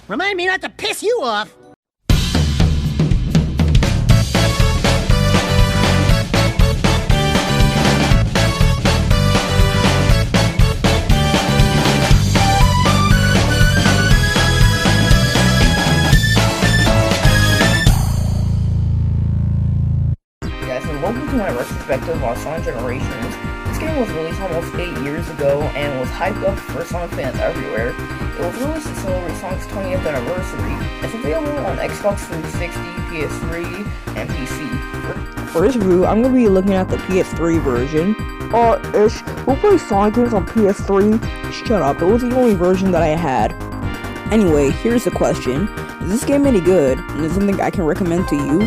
Remind me not to piss you off. Guys, and welcome to my retrospective on Sonic Generations. This game was released almost 8 years ago and was hyped up for Sonic fans everywhere. It was released to celebrate Sonic's 20th anniversary. It's available on Xbox 360, PS3, and PC. For this review, I'm going to be looking at the PS3 version. Who plays Sonic games on PS3? Shut up, it was the only version that I had. Anyway, here's the question. Is this game any good, and is it something I can recommend to you?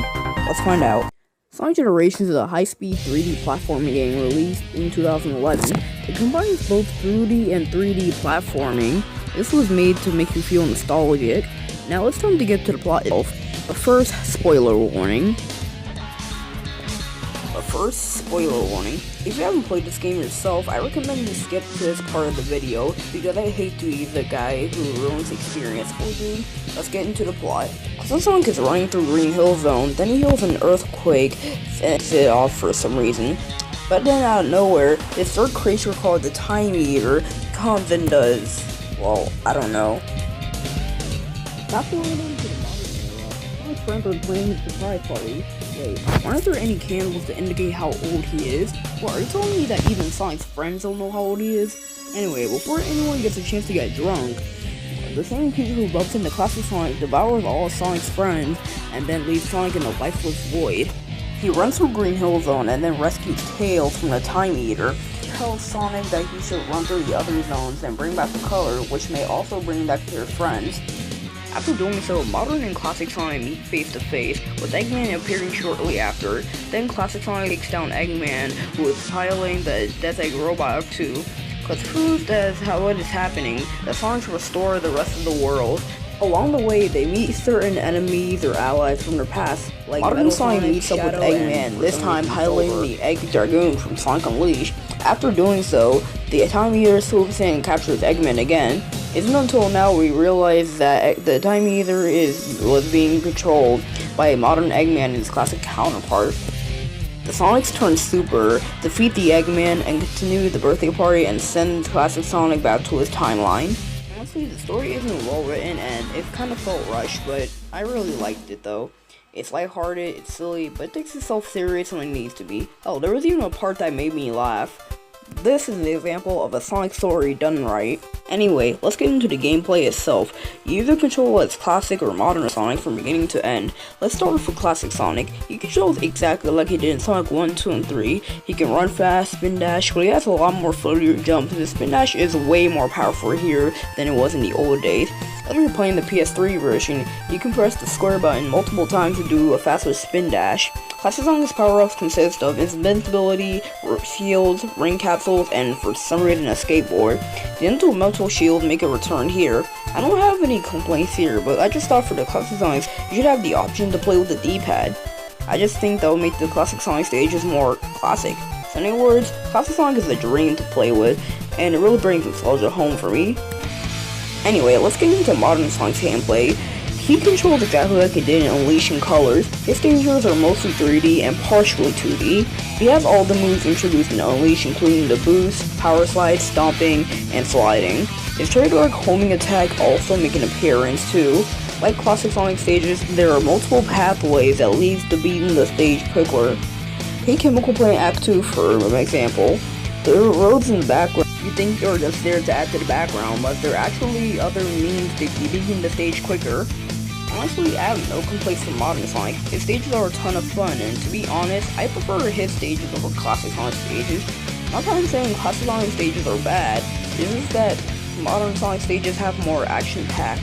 Let's find out. Sonic Generations is a high-speed 3D platforming game released in 2011. It combines both 2D and 3D platforming. This was made to make you feel nostalgic. Now it's time to get to the plot itself. But first, spoiler warning. If you haven't played this game yourself, I recommend you skip to this part of the video, because I hate to be the guy who ruins the experience for you. Let's get into the plot. So Sonic is running through Green Hill Zone, then he hears an earthquake and sets it off for some reason. But then out of nowhere, this third creature called the Time Eater comes and does, well, I don't know. Not going into the modern era, my friends are playing his surprise party. Wait, aren't there any candles to indicate how old he is? Well, are you telling me that even Sonic's friends don't know how old he is? Anyway, before anyone gets a chance to get drunk, the same creature who bumps into classic Sonic devours all of Sonic's friends and then leaves Sonic in a lifeless void. He runs through Green Hill Zone and then rescues Tails from the Time Eater. He tells Sonic that he should run through the other zones and bring back the color, which may also bring back their friends. After doing so, Modern and Classic Sonic meet face to face, with Eggman appearing shortly after. Then Classic Sonic takes down Eggman, who is piloting the Death Egg robot up too. Cause proves what is happening, that Sonic restore the rest of the world. Along the way, they meet certain enemies or allies from their past, like Modern Sonic meets up with Eggman, this time piloting the Egg Dragoon from Sonic Unleashed. After doing so, the Time Eater swoops in and captures Eggman again. It isn't until now we realize that the Time Eater was being controlled by a modern Eggman and his classic counterpart. The Sonics turn super, defeat the Eggman, and continue the birthday party and send classic Sonic back to his timeline. Honestly, the story isn't well written and it kind of felt rushed, but I really liked it though. It's lighthearted, it's silly, but it takes itself serious when it needs to be. Oh, there was even a part that made me laugh. This is an example of a Sonic story done right. Anyway, let's get into the gameplay itself. You either control as classic or modern Sonic from beginning to end. Let's start with classic Sonic. He controls exactly like he did in Sonic 1, 2, and 3. He can run fast, spin dash, but he has a lot more floatier jumps. The spin dash is way more powerful here than it was in the old days. If you're playing the PS3 version, you can press the square button multiple times to do a faster spin dash. Classic Sonic's power-ups consist of invincibility, shields, ring capsules, and for some reason a skateboard. The Mental Shield make a return here. I don't have any complaints here, but I just thought for the Classic Sonics, you should have the option to play with the D-pad. I just think that would make the Classic Sonic stages more classic. So in other words, Classic Sonic is a dream to play with, and it really brings nostalgia home for me. Anyway, let's get into modern Sonic's gameplay. He controls exactly like he did in Unleashing Colors. His stages are mostly 3D and partially 2D. He has all the moves introduced in Unleash, including the boost, power slide, stomping, and sliding. His trademark homing attack also make an appearance too. Like classic Sonic stages, there are multiple pathways that leads to beating the stage quicker. Take Chemical Plant Act 2 for an example. There are roads in the background. You think they're just there to add to the background, but there are actually other means to beating the stage quicker. Honestly, I have no complaints for modern Sonic. His stages are a ton of fun, and to be honest, I prefer his stages over classic Sonic stages. Not that I'm saying classic Sonic stages are bad, it's just that modern Sonic stages have more action-packed.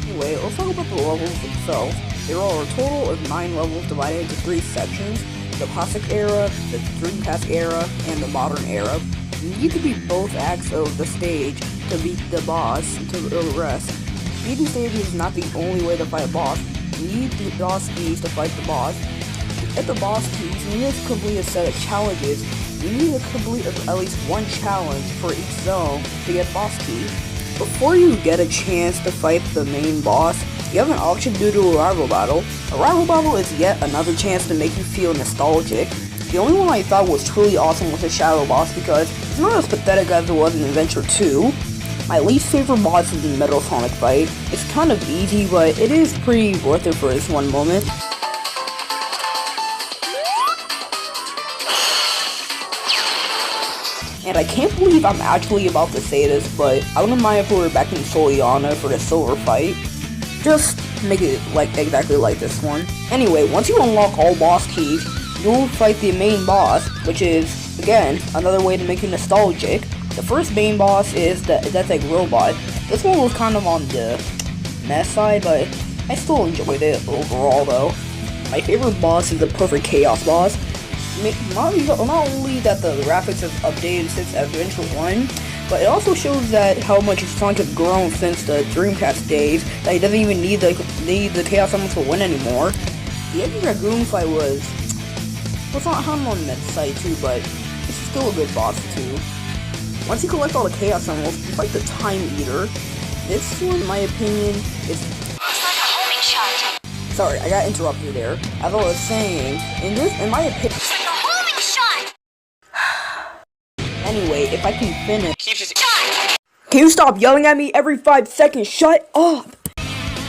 Anyway, let's talk about the levels themselves. There are a total of 9 levels divided into 3 sections: the classic era, the Dreamcast era, and the modern era. You need to beat both acts of the stage to beat the boss to the rest. Beating stages is not the only way to fight a boss. You need the boss keys to fight the boss. To get the boss keys, you need to complete a set of challenges. You need to complete at least one challenge for each zone to get boss keys. before you get a chance to fight the main boss, you have an option to do a rival battle. A rival battle is yet another chance to make you feel nostalgic. The only one I thought was truly awesome was the Shadow Boss because it's not as pathetic as it was in Adventure 2. My least favorite boss is the Metal Sonic fight. It's kind of easy, but it is pretty worth it for this one moment. And I can't believe I'm actually about to say this, but I wouldn't mind if we were back in Soliana for the silver fight. Just make it like exactly like this one. Anyway, once you unlock all boss keys, you'll fight the main boss, which is, again, another way to make you nostalgic. The first main boss is the Theft Jak robot. This one was kind of on the mess side, but I still enjoyed it overall though. My favorite boss is the Perfect Chaos boss. Not only that the graphics have updated since Adventure 1, but it also shows that how much Sonic has grown since the Dreamcast days, that he doesn't even need the Chaos Emeralds to win anymore. The Edge Dragoon fight was not on the meta side too, but it's still a good boss too. Once you collect all the Chaos Emeralds, you fight the Time Eater. This one, in my opinion, is... Sorry, I got interrupted there. As I was saying, in my opinion... Anyway, if I can finish... Can you stop yelling at me every 5 seconds? Shut up!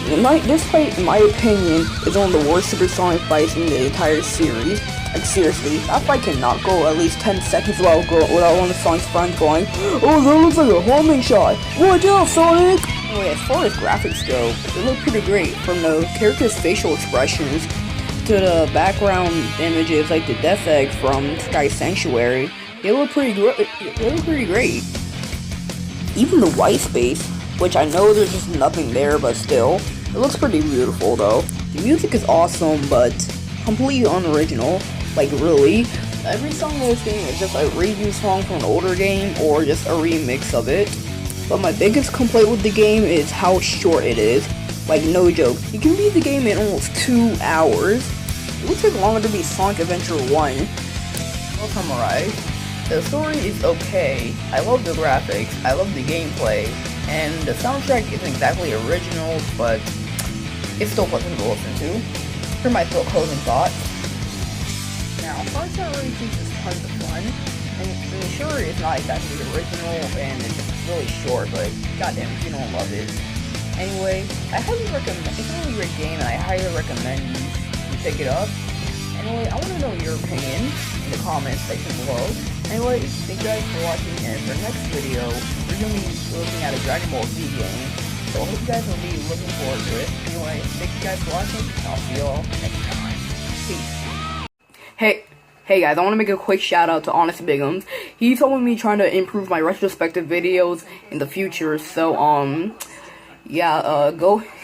This fight, in my opinion, is one of the worst Supersonic fights in the entire series. Like seriously, that fight cannot go at least 10 seconds without one of Sonic's friends going, "Oh, that looks like a homing shot! Watch out, Sonic!" Anyway, as far as graphics go, they look pretty great. From the characters' facial expressions to the background images like the death egg from Sky Sanctuary, they look pretty great. Even the white space, which I know there's just nothing there, but still, it looks pretty beautiful though. The music is awesome, but completely unoriginal. Like really, every song in this game is just a redo song from an older game or just a remix of it. But my biggest complaint with the game is how short it is. Like no joke, you can beat the game in almost 2 hours. It would take longer to beat Sonic Adventure 1. I'll summarize. The story is okay, I love the graphics, I love the gameplay, and the soundtrack isn't exactly original, but it's still pleasant to listen to. For my closing thoughts. Now, Sonic Generations is tons of fun, and sure it's not exactly original, and it's just really short, but goddamn if you don't love it. Anyway, I highly recommend, it's a really great game, and I highly recommend you pick it up. Anyway, I want to know your opinion in the comments section below. Anyway, thank you guys for watching, and for the next video, we're going to be looking at a Dragon Ball Z game. So I hope you guys will be looking forward to it. Anyway, thank you guys for watching, and I'll see you all next time. Peace. Hey guys, I want to make a quick shout out to Honest Bigums. He's helping me trying to improve my retrospective videos in the future, so yeah,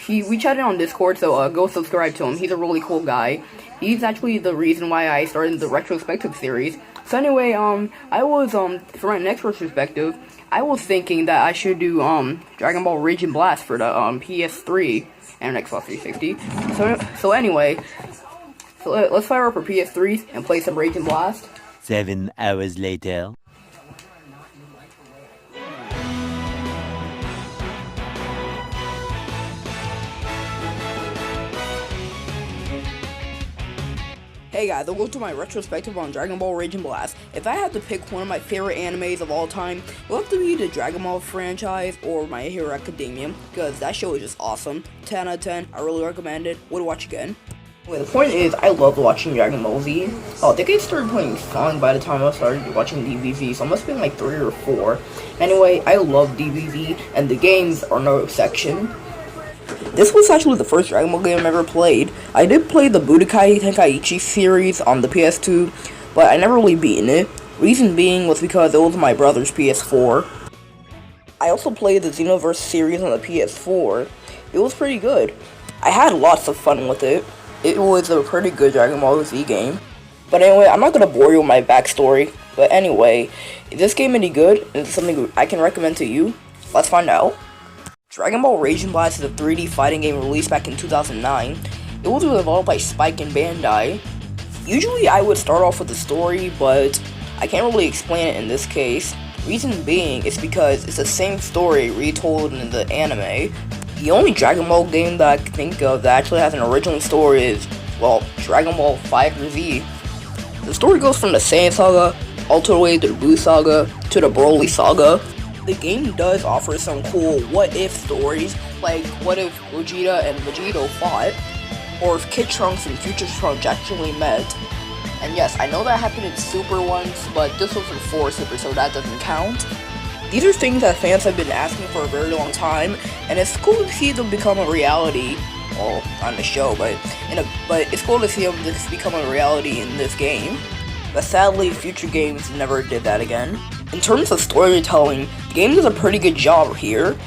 we chatted on Discord, so go subscribe to him. He's a really cool guy. He's actually the reason why I started the Retrospective series. So anyway, I was, for my next retrospective, I was thinking that I should do, Dragon Ball Rage and Blast for the, PS3 and Xbox 360. So anyway, let's fire up our PS3s and play some Rage and Blast. 7 hours later. Hey guys, welcome to my retrospective on Dragon Ball Rage and Blast. If I had to pick one of my favorite animes of all time, it would have to be the Dragon Ball franchise or My Hero Academia, because that show is just awesome. 10 out of 10, I really recommend it. Would watch again. Well, the point is, I love watching Dragon Ball Z. Oh, I think I started playing Sonic by the time I started watching DBZ, so it must have been like 3 or 4. Anyway, I love DBZ, and the games are no exception. This was actually the first Dragon Ball game I ever played. I did play the Budokai Tenkaichi series on the PS2, but I never really beaten it. Reason being was because it was my brother's PS4. I also played the Xenoverse series on the PS4. It was pretty good. I had lots of fun with it. It was a pretty good Dragon Ball Z game. But anyway, I'm not gonna bore you with my backstory. But anyway, is this game any good? Is it something I can recommend to you? Let's find out. Dragon Ball Rage and Blast is a 3D fighting game released back in 2009. It was developed by Spike and Bandai. Usually I would start off with the story, but I can't really explain it in this case. Reason being is because it's the same story retold in the anime. The only Dragon Ball game that I can think of that actually has an original story is, well, Dragon Ball FighterZ. The story goes from the Sane saga, all the way to the Buu saga, to the Broly saga. The game does offer some cool what-if stories, like what if Gogeta and Vegito fought, or if Kid Trunks and Future Trunks actually met. And yes, I know that happened in Super once, but this was in 4 Super, so that doesn't count. These are things that fans have been asking for a very long time, and it's cool to see them become a reality. Well, on the show, but it's cool to see them become a reality in this game. But sadly, future games never did that again. In terms of storytelling, the game does a pretty good job here.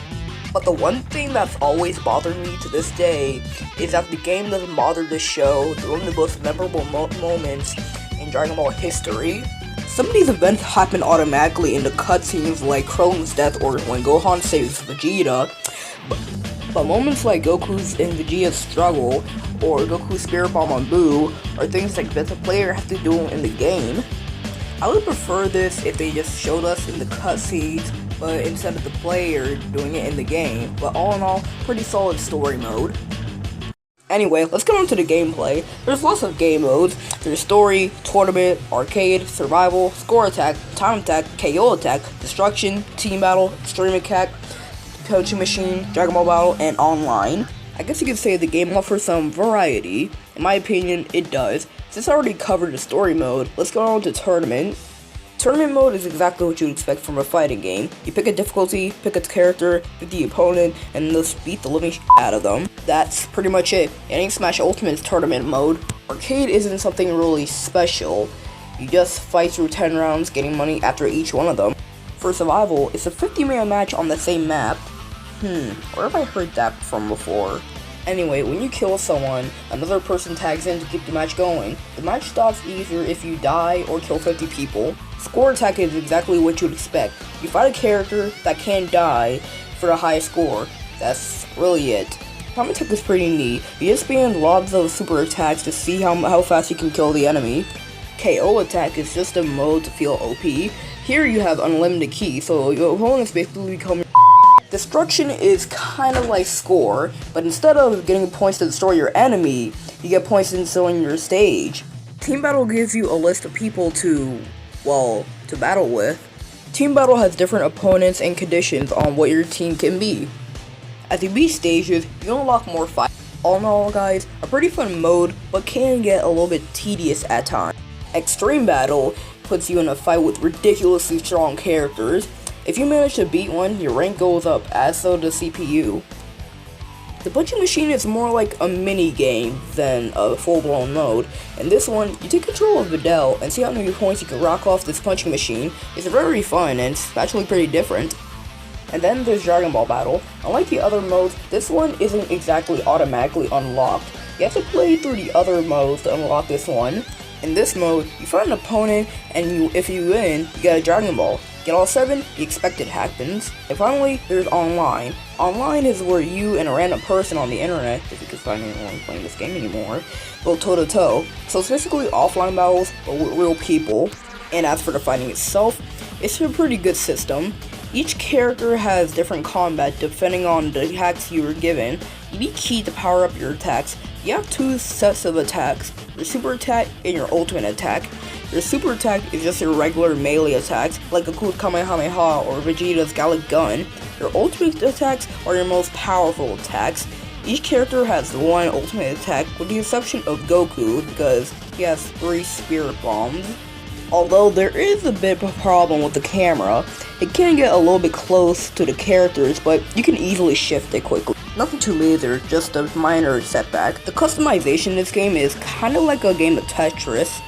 But the one thing that's always bothered me to this day is that the game doesn't bother to show one of the most memorable moments in Dragon Ball history. Some of these events happen automatically in the cutscenes, like Kron's death or when Gohan saves Vegeta, but moments like Goku's and Vegeta's struggle or Goku's Spirit Bomb on Buu are things like that the player has to do in the game. I would prefer this if they just showed us in the cutscenes, but instead of the player doing it in the game. But all in all, pretty solid story mode. Anyway, let's get on to the gameplay. There's lots of game modes. There's story, tournament, arcade, survival, score attack, time attack, KO attack, destruction, team battle, extreme attack, coaching machine, Dragon Ball battle, and online. I guess you could say the game offers some variety. In my opinion, it does. Since I already covered the story mode, let's go on to tournament. Tournament mode is exactly what you'd expect from a fighting game. You pick a difficulty, pick a character, pick the opponent, and just beat the living shit out of them. That's pretty much it. Any Smash Ultimate's tournament mode. Arcade isn't something really special. You just fight through 10 rounds, getting money after each one of them. For survival, it's a 50-man match on the same map. Where have I heard that from before? Anyway, when you kill someone, another person tags in to keep the match going. The match stops either if you die or kill 50 people. Score attack is exactly what you'd expect. You fight a character that can die for the highest score. That's really it. Time attack is pretty neat. You just spam lots of super attacks to see how fast you can kill the enemy. KO attack is just a mode to feel OP. Here you have unlimited ki, so your opponents basically become Destruction is kind of like score, but instead of getting points to destroy your enemy, you get points to destroying your stage. Team Battle gives you a list of people to battle with. Team Battle has different opponents and conditions on what your team can be. As you beat stages, you unlock more fights. All in all, guys, a pretty fun mode, but can get a little bit tedious at times. Extreme Battle puts you in a fight with ridiculously strong characters. If you manage to beat one, your rank goes up, as so does CPU. The punching machine is more like a mini game than a full-blown mode. In this one, you take control of Videl and see how many points you can rock off this punching machine. It's very fun and it's actually pretty different. And then there's Dragon Ball Battle. Unlike the other modes, this one isn't exactly automatically unlocked. You have to play through the other modes to unlock this one. In this mode, you fight an opponent and if you win, you get a Dragon Ball. Get all 7, the expected happens. And finally, there's online. Online is where you and a random person on the internet, if you can find anyone playing this game anymore, go toe-to-toe. So it's basically offline battles, but with real people. And as for the fighting itself, it's a pretty good system. Each character has different combat depending on the attacks you were given. You need ki to power up your attacks. You have 2 sets of attacks, your super attack and your ultimate attack. Your super attack is just your regular melee attacks, like Goku's Kamehameha or Vegeta's Gallic Gun. Your ultimate attacks are your most powerful attacks. Each character has one ultimate attack, with the exception of Goku, because he has 3 spirit bombs. Although there is a bit of a problem with the camera, it can get a little bit close to the characters, but you can easily shift it quickly. Nothing too major, just a minor setback. The customization in this game is kind of like a game of Tetris.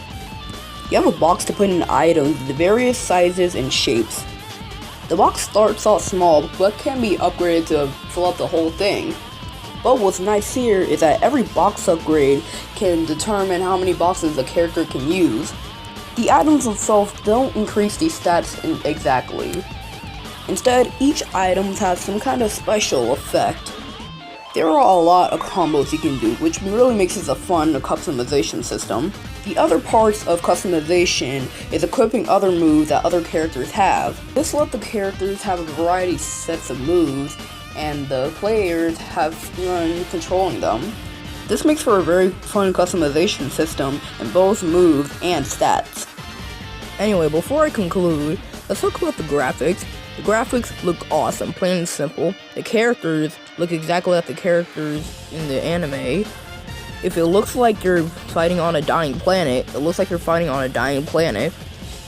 You have a box to put in items of the various sizes and shapes. The box starts out small, but can be upgraded to fill up the whole thing. But what's nice here is that every box upgrade can determine how many boxes a character can use. The items themselves don't increase these stats exactly. Instead, each item has some kind of special effect. There are a lot of combos you can do, which really makes it a fun customization system. The other parts of customization is equipping other moves that other characters have. This lets the characters have a variety of sets of moves, and the players have fun controlling them. This makes for a very fun customization system in both moves and stats. Anyway, before I conclude, let's talk about the graphics. The graphics look awesome, plain and simple. The characters look exactly like the characters in the anime. If it looks like you're fighting on a dying planet, it looks like you're fighting on a dying planet.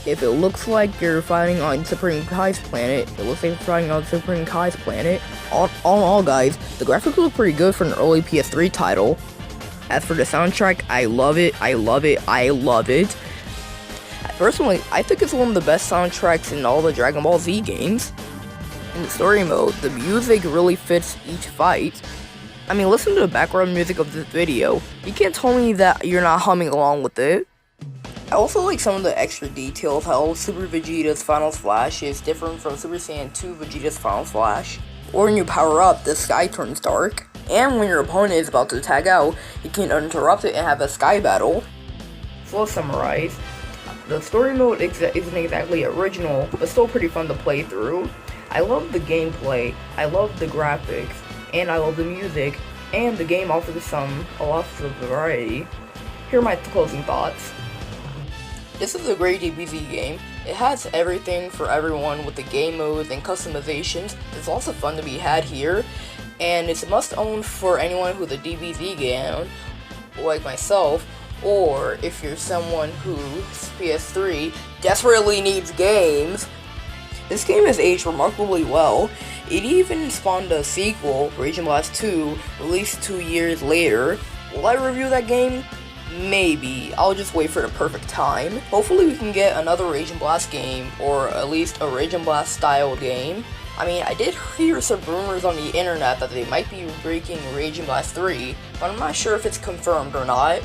If it looks like you're fighting on Supreme Kai's planet, it looks like you're fighting on Supreme Kai's planet. All guys, the graphics look pretty good for an early PS3 title. As for the soundtrack, I love it. Personally, I think it's one of the best soundtracks in all the Dragon Ball Z games. In the story mode, the music really fits each fight. I mean, listen to the background music of this video. You can't tell me that you're not humming along with it. I also like some of the extra details, how Super Vegeta's Final Slash is different from Super Saiyan 2 Vegeta's Final Slash. Or when you power up, the sky turns dark. And when your opponent is about to tag out, you can interrupt it and have a sky battle. So let's summarize. The story mode isn't exactly original, but still pretty fun to play through. I love the gameplay, I love the graphics, and I love the music, and the game offers a lot of variety. Here are my closing thoughts. This is a great DBZ game. It has everything for everyone with the game modes and customizations. There's lots of fun to be had here, and it's a must-own for anyone who's a DBZ game, like myself, or if you're someone whose PS3 desperately needs games. This game has aged remarkably well. It even spawned a sequel, Raging Blast 2, released 2 years later. Will I review that game? Maybe. I'll just wait for the perfect time. Hopefully we can get another Raging Blast game, or at least a Raging Blast style game. I mean, I did hear some rumors on the internet that they might be breaking Raging Blast 3, but I'm not sure if it's confirmed or not.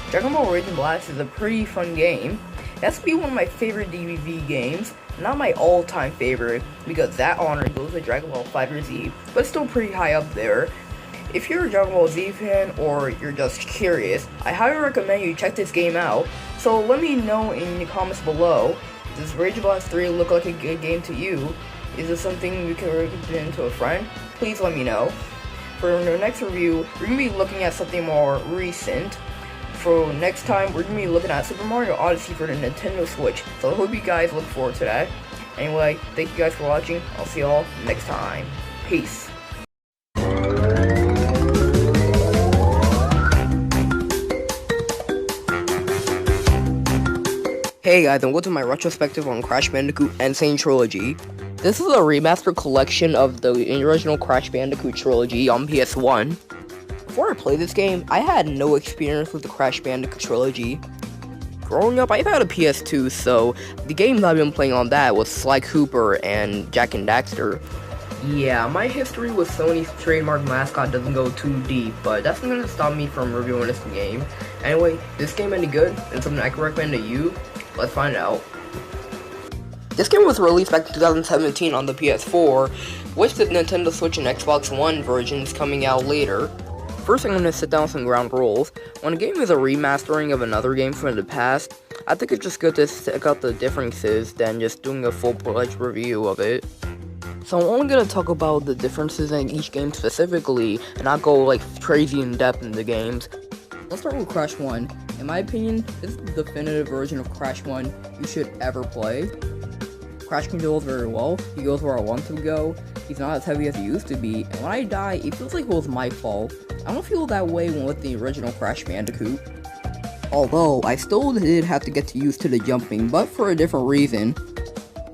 Dragon Ball Raging Blast is a pretty fun game. It has to be one of my favorite DBZ games, not my all-time favorite, because that honor goes to Dragon Ball FighterZ, but still pretty high up there. If you're a Dragon Ball Z fan, or you're just curious, I highly recommend you check this game out. So let me know in the comments below, does Raging Blast 3 look like a good game to you? Is this something you can recommend to a friend? Please let me know. For the next review, we're going to be looking at something more recent. For next time, we're going to be looking at Super Mario Odyssey for the Nintendo Switch, so I hope you guys look forward to that. Anyway, thank you guys for watching. I'll see y'all next time. Peace. Hey guys, and welcome to my retrospective on Crash Bandicoot and Sane Trilogy. This is a remastered collection of the original Crash Bandicoot trilogy on PS1. Before I played this game, I had no experience with the Crash Bandicoot trilogy. Growing up, I've had a PS2, so the games I've been playing on that was Sly Cooper and Jak and Daxter. Yeah, my history with Sony's trademark mascot doesn't go too deep, but that's not gonna stop me from reviewing this game. Anyway, this game any good, and something I can recommend to you? Let's find out. This game was released back in 2017 on the PS4, with the Nintendo Switch and Xbox One versions coming out later. First, I'm going to sit down with some ground rules. When a game is a remastering of another game from the past, I think it's just good to check out the differences than just doing a full-fledged review of it. So I'm only going to talk about the differences in each game specifically, and not go like crazy in depth in the games. Let's start with Crash 1. In my opinion, this is the definitive version of Crash 1 you should ever play. Crash controls very well, he goes where I want him to go, he's not as heavy as he used to be, and when I die, it feels like it was my fault. I don't feel that way when with the original Crash Bandicoot. Although, I still did have to get used to the jumping, but for a different reason.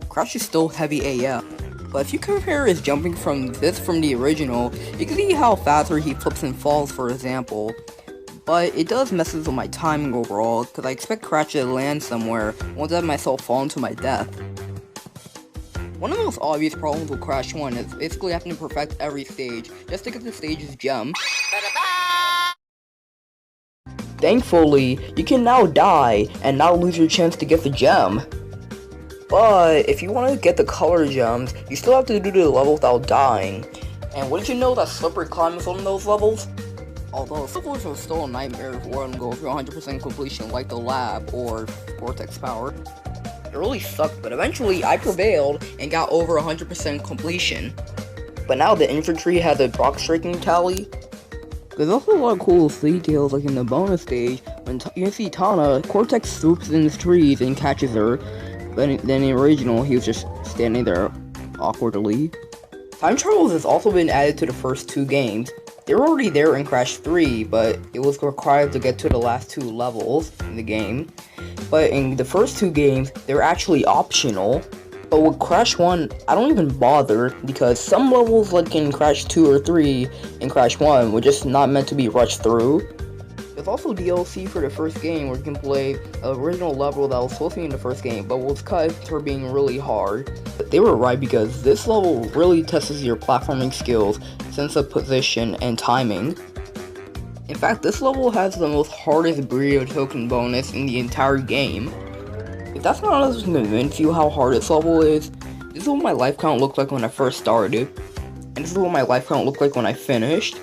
Crash is still heavy AF, but if you compare his jumping from the original, you can see how faster he flips and falls, for example. But it does mess with my timing overall, because I expect Crash to land somewhere, once I let myself fall into my death. One of the most obvious problems with Crash 1 is basically having to perfect every stage, just to get the stage's gem. Thankfully, you can now die, and not lose your chance to get the gem. But, if you want to get the color gems, you still have to do the level without dying. And wouldn't you know that slippery climb is on those levels? Although levels are still a nightmare if you want to go for 100% completion like the lab or Vortex Power. It really sucked, but eventually I prevailed and got over 100% completion. But now the infantry had the rock striking tally. There's also a lot of cool details, like in the bonus stage, when you see Tana, Cortex swoops in the trees and catches her, but then in the original, he was just standing there awkwardly. Time travels has also been added to the first 2 games. They were already there in Crash 3, but it was required to get to the last 2 levels in the game. But in the first 2 games, they were actually optional. But with Crash 1, I don't even bother, because some levels like in Crash 2 or 3 and Crash 1 were just not meant to be rushed through. There's also DLC for the first game where you can play an original level that was supposed to be in the first game, but was cut for being really hard. But they were right, because this level really tests your platforming skills, sense of position, and timing. In fact, this level has the most hardest burrito token bonus in the entire game. If that's not enough to convince you how hard this level is, this is what my life count looked like when I first started, and this is what my life count looked like when I finished.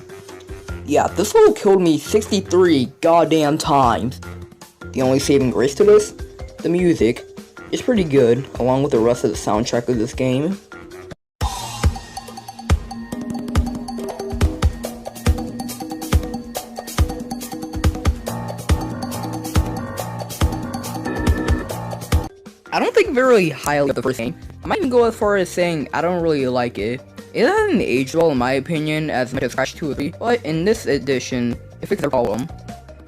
Yeah, this level killed me 63 goddamn times. The only saving grace to this? The music. It's pretty good, along with the rest of the soundtrack of this game. I don't think very highly of the first game. I might even go as far as saying I don't really like it. It hasn't aged well in my opinion as much as Crash 2 or 3, but in this edition, it fixed the problem.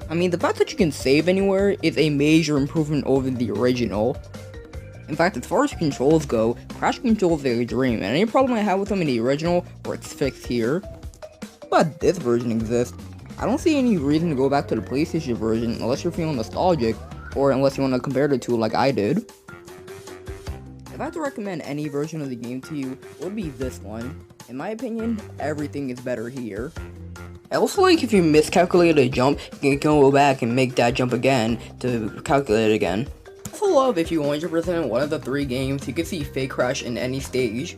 I mean, the fact that you can save anywhere is a major improvement over the original. In fact, as far as controls go, Crash controls are a dream, and any problem I have with them in the original, it's fixed here. But this version exists. I don't see any reason to go back to the PlayStation version unless you're feeling nostalgic, or unless you want to compare the two like I did. If I had to recommend any version of the game to you, it would be this one. In my opinion, everything is better here. I also like if you miscalculate a jump, you can go back and make that jump again to calculate it again. I also love if you 100% one of the 3 games, you can see Fake Crash in any stage.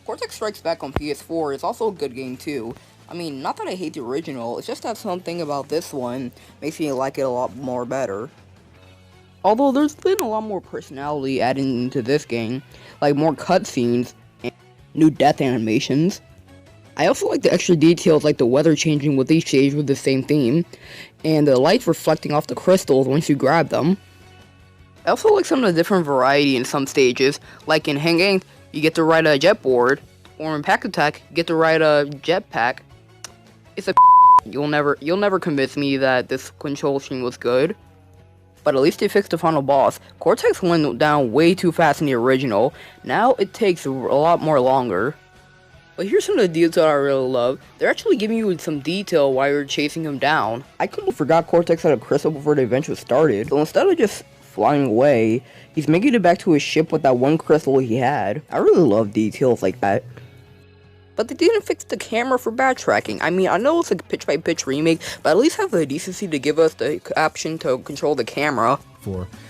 Cortex Strikes Back on PS4 is also a good game too. I mean, not that I hate the original, it's just that something about this one makes me like it a lot more better. Although there's been a lot more personality added into this game, like more cutscenes and new death animations. I also like the extra details like the weather changing with each stage with the same theme, and the lights reflecting off the crystals once you grab them. I also like some of the different variety in some stages, like in Hanging, you get to ride a jetboard, or in Pack Attack, you get to ride a jetpack. It's a you'll never convince me that this control scheme was good. But at least they fixed the final boss. Cortex went down way too fast in the original. Now it takes a lot more longer. But here's some of the details I really love. They're actually giving you some detail while you're chasing him down. I completely forgot Cortex had a crystal before the adventure started. So instead of just flying away, he's making it back to his ship with that one crystal he had. I really love details like that. But they didn't fix the camera for backtracking. I mean, I know it's a pitch-by-pitch remake, but at least have the decency to give us the option to control the camera.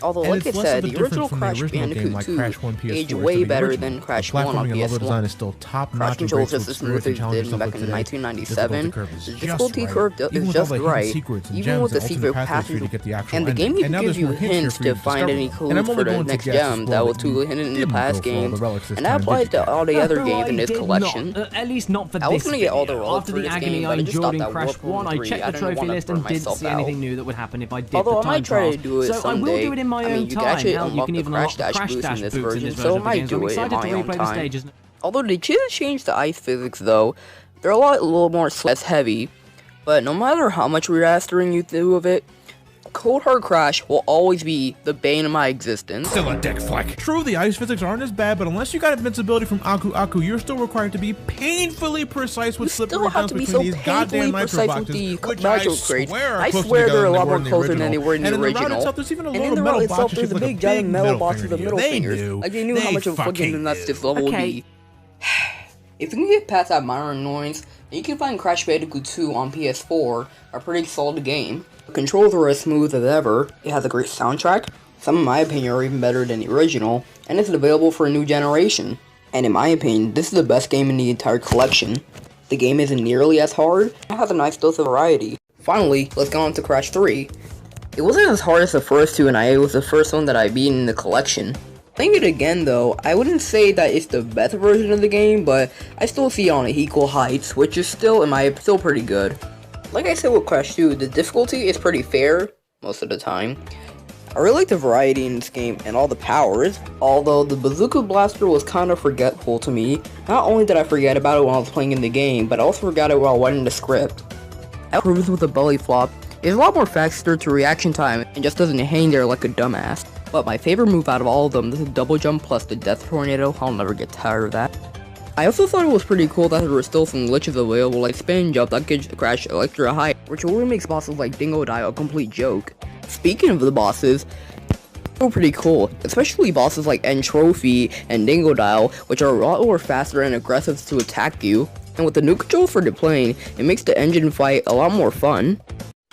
Although, like I said, the original Crash Bandicoot 2 aged way better than Crash 1 on PS1. Crash controls just as smooth as it did back in 1997. The difficulty curve is just right, even with the secret passage, and the game even gives you hints to find any clues for the next gem that was too hidden in the past games, and that applies to all the other games in this collection. At least not for this. I was gonna get all the relics After the agony I endured in Crash 1, I checked the trophy list and didn't see anything new that would happen if I did the time trials. So I will do it in my own time. Hell, you can even unlock the Crash Dash boots in this version of the game, so I'm excited to replay the stages. Although they did change the ice physics though, they're a little more less heavy. But no matter how much remastering you do of it, Cold Hard Crash will always be the bane of my existence. Still a dick fleck. True, the ice physics aren't as bad, but unless you got invincibility from Aku Aku, you're still required to be painfully precise with slippery jumps between these goddamn micro boxes, which I swear they're a lot more closer than they were in the original. And in the route itself, there's a big giant metal box with the middle fingers. Like they knew how much of a fucking nuts this level would be. If you can get past that minor annoyance, then you can find Crash Bandicoot 2 on PS4, a pretty solid game. The controls are as smooth as ever, it has a great soundtrack, some in my opinion are even better than the original, and it's available for a new generation. And in my opinion, this is the best game in the entire collection. The game isn't nearly as hard, it has a nice dose of variety. Finally, let's go on to Crash 3. It wasn't as hard as the first two, and it was the first one that I beat in the collection. Playing it again though, I wouldn't say that it's the best version of the game, but I still see it on equal heights, which is still pretty good. Like I said with Crash 2, the difficulty is pretty fair, most of the time. I really like the variety in this game and all the powers, although the Bazooka Blaster was kind of forgetful to me. Not only did I forget about it while I was playing in the game, but I also forgot it while writing the script. Improves with a belly flop. It's a lot more faster to reaction time and just doesn't hang there like a dumbass. But my favorite move out of all of them is the double jump plus the death tornado. I'll never get tired of that. I also thought it was pretty cool that there were still some glitches available like spin jump that gives Crash extra height, which really makes bosses like Dingodile a complete joke. Speaking of the bosses, they're pretty cool, especially bosses like N Trophy and Dingodile, which are a lot more faster and aggressive to attack you. And with the new controls for the plane, it makes the engine fight a lot more fun.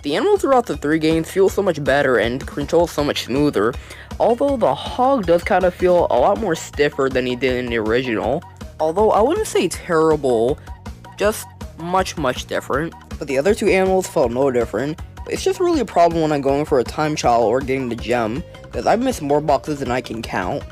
The animals throughout the 3 games feel so much better and control so much smoother, although the hog does kind of feel a lot more stiffer than he did in the original. Although I wouldn't say terrible, just much different. But the other 2 animals felt no different. It's just really a problem when I'm going for a time trial or getting the gem, because I've missed more boxes than I can count.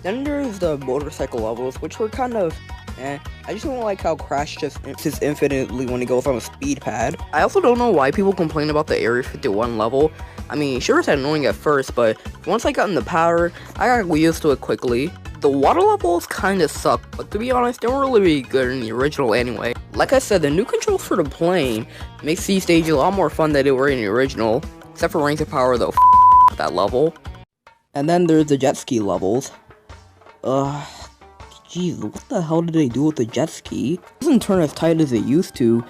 Then there's the motorcycle levels, which were kind of I just don't like how Crash just insists infinitely when he goes on a speed pad. I also don't know why people complain about the Area 51 level. I mean, sure it's annoying at first, but once I got in the power, I got used to it quickly. The water levels kinda suck, but to be honest, they weren't really good in the original anyway. Like I said, the new controls for the plane makes these stages a lot more fun than they were in the original, except for Rings of Power though, that level. And then there's the jet ski levels. Jeez, what the hell did they do with the jet ski? It doesn't turn as tight as it used to,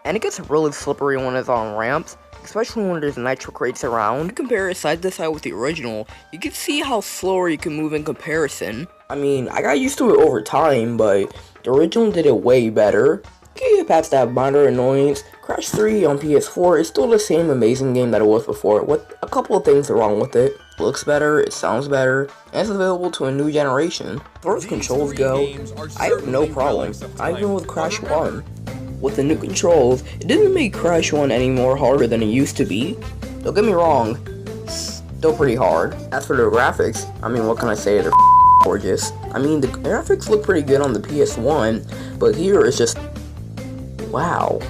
and it gets really slippery when it's on ramps, especially when there's nitro crates around. Compare it side to side with the original, you can see how slower you can move in comparison. I mean, I got used to it over time, but the original did it way better. Okay, past that minor annoyance, Crash 3 on PS4 is still the same amazing game that it was before, with a couple of things wrong with it. It looks better, it sounds better, and it's available to a new generation. As far as controls go, I have no problem, even with Crash 1. With the new controls, it didn't make Crash 1 any more harder than it used to be. Don't get me wrong, still pretty hard. As for the graphics, I mean, what can I say, they're gorgeous. I mean, the graphics look pretty good on the PS1, but here it's just, wow.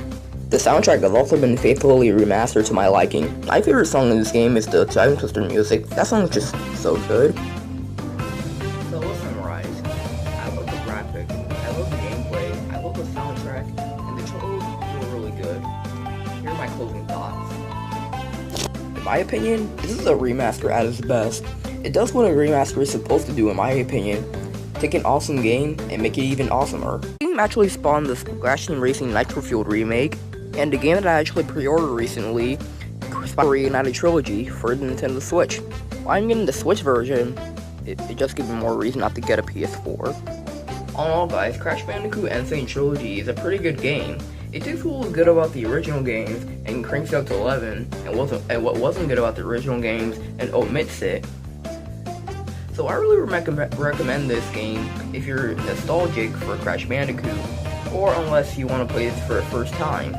The soundtrack has also been faithfully remastered to my liking. My favorite song in this game is the Time Twister music. That song is just so good. So let's summarize. I love the graphics, I love the gameplay, I love the soundtrack, and the controls feel really good. Here are my closing thoughts. In my opinion, this is a remaster at its best. It does what a remaster is supposed to do in my opinion. Take an awesome game and make it even awesomer. The game actually spawned the Crash Team Racing Nitro Fueled remake, and the game that I actually pre-ordered recently, Spyro Trilogy for the Nintendo Switch. While I'm getting the Switch version, it just gives me more reason not to get a PS4. All in all guys, Crash Bandicoot and Sane Trilogy is a pretty good game. It takes what was good about the original games and cranks it up to 11, and what wasn't good about the original games and omits it. So I really recommend this game if you're nostalgic for Crash Bandicoot, or unless you want to play this for the first time.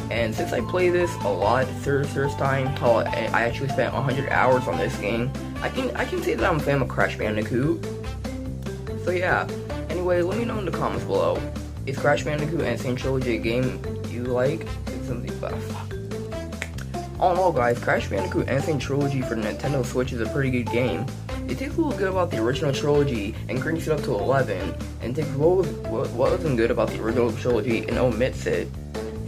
And since I play this a lot first time, I actually spent 100 hours on this game, I can say that I'm a fan of Crash Bandicoot. So yeah, anyway, let me know in the comments below. Is Crash Bandicoot and Sane Trilogy a game you like? All in all guys, Crash Bandicoot and Sane Trilogy for the Nintendo Switch is a pretty good game. It takes what was good about the original trilogy and cranks it up to 11, and takes what wasn't good about the original trilogy and omits it.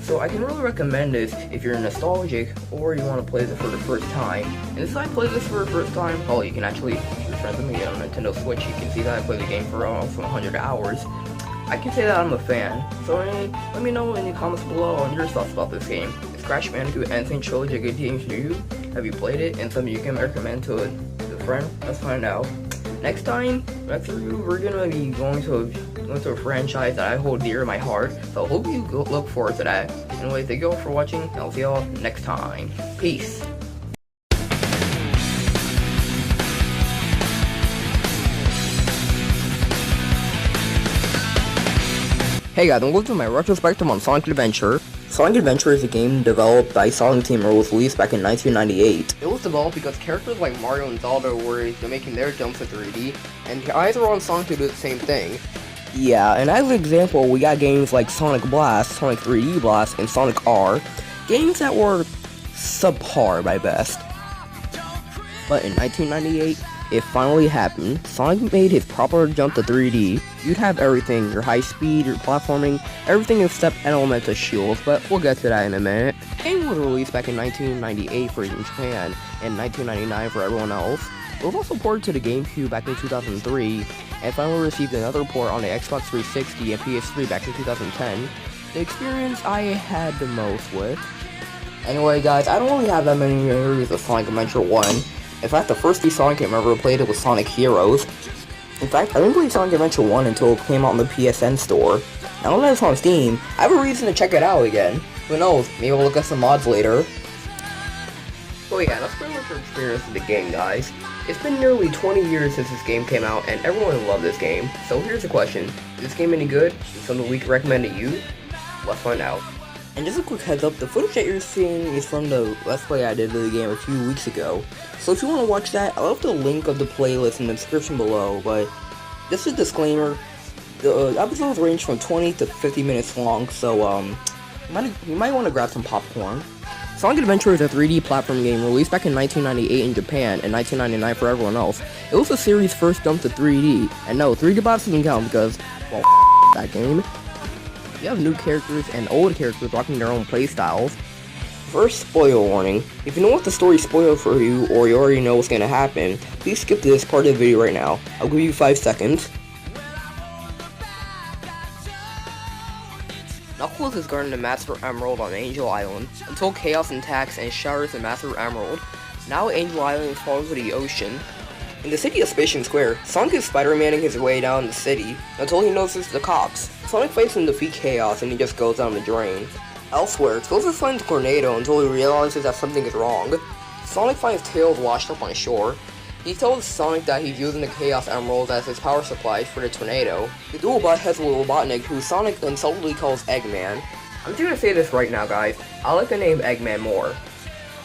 So I can really recommend this if you're nostalgic or you want to play this for the first time. And since I played this for the first time, well, you can actually, if you're friends with me on Nintendo Switch, you can see that I played the game for almost 100 hours. I can say that I'm a fan. So let me know in the comments below on your thoughts about this game. Is Crash Bandicoot and Sane Trilogy a good game for you? Have you played it? And something you can recommend to a friend? Let's find out. Next time, we're gonna be going to a franchise that I hold dear in my heart. So I hope you look forward to that. Anyway, thank you all for watching, and I'll see y'all next time. Peace. Hey guys, welcome to my retrospective on Sonic Adventure. Sonic Adventure is a game developed by Sonic Team and was released back in 1998. It was developed because characters like Mario and Zelda were making their jumps to 3D, and either on Sonic to do the same thing. Yeah, and as an example, we got games like Sonic Blast, Sonic 3D Blast, and Sonic R, games that were subpar by best. But in 1998, it finally happened. Sonic made his proper jump to 3D. You'd have everything, your high speed, your platforming, everything except elemental shields, but we'll get to that in a minute. The game was released back in 1998 for Japan and 1999 for everyone else. It was also ported to the GameCube back in 2003, and finally received another port on the Xbox 360 and PS3 back in 2010. The experience I had the most with. Anyway guys, I don't really have that many memories of Sonic Adventure 1. In fact, the first three Sonic game I ever played it was Sonic Heroes. In fact, I didn't play Sonic Adventure 1 until it came out in the PSN store. Now that it's on Steam, I have a reason to check it out again. Who knows, maybe we'll look at some mods later. So yeah, that's pretty much our experience with the game, guys. It's been nearly 20 years since this game came out, and everyone loved this game. So here's the question, is this game any good? Is it something we can recommend to you? Let's find out. And just a quick heads up, the footage that you're seeing is from the Let's Play I did of the game a few weeks ago. So if you want to watch that, I'll have the link of the playlist in the description below, but just a disclaimer, the episodes range from 20 to 50 minutes long, so you might want to grab some popcorn. Sonic Adventure is a 3D platform game released back in 1998 in Japan and 1999 for everyone else. It was the series' first jump to 3D, and no, 3D bots doesn't count because, well, that game. You have new characters and old characters rocking their own playstyles. First, spoiler warning. If you don't want the story spoiled for you, or you already know what's gonna happen, please skip to this part of the video right now. I'll give you 5 seconds. Knuckles is guarding the Master Emerald on Angel Island, until Chaos attacks and shatters the Master Emerald. Now Angel Island falls into the ocean. In the city of Station Square, Sonic is Spider-Manning his way down the city, until he notices the cops. Sonic fights and defeats Chaos and he just goes down the drain. Elsewhere, Tails finds Tornado until he realizes that something is wrong. Sonic finds Tails washed up on shore. He tells Sonic that he's using the Chaos Emerald as his power supply for the tornado. The dual bot has a Robotnik who Sonic insultingly calls Eggman. I'm just gonna say this right now guys, I like the name Eggman more.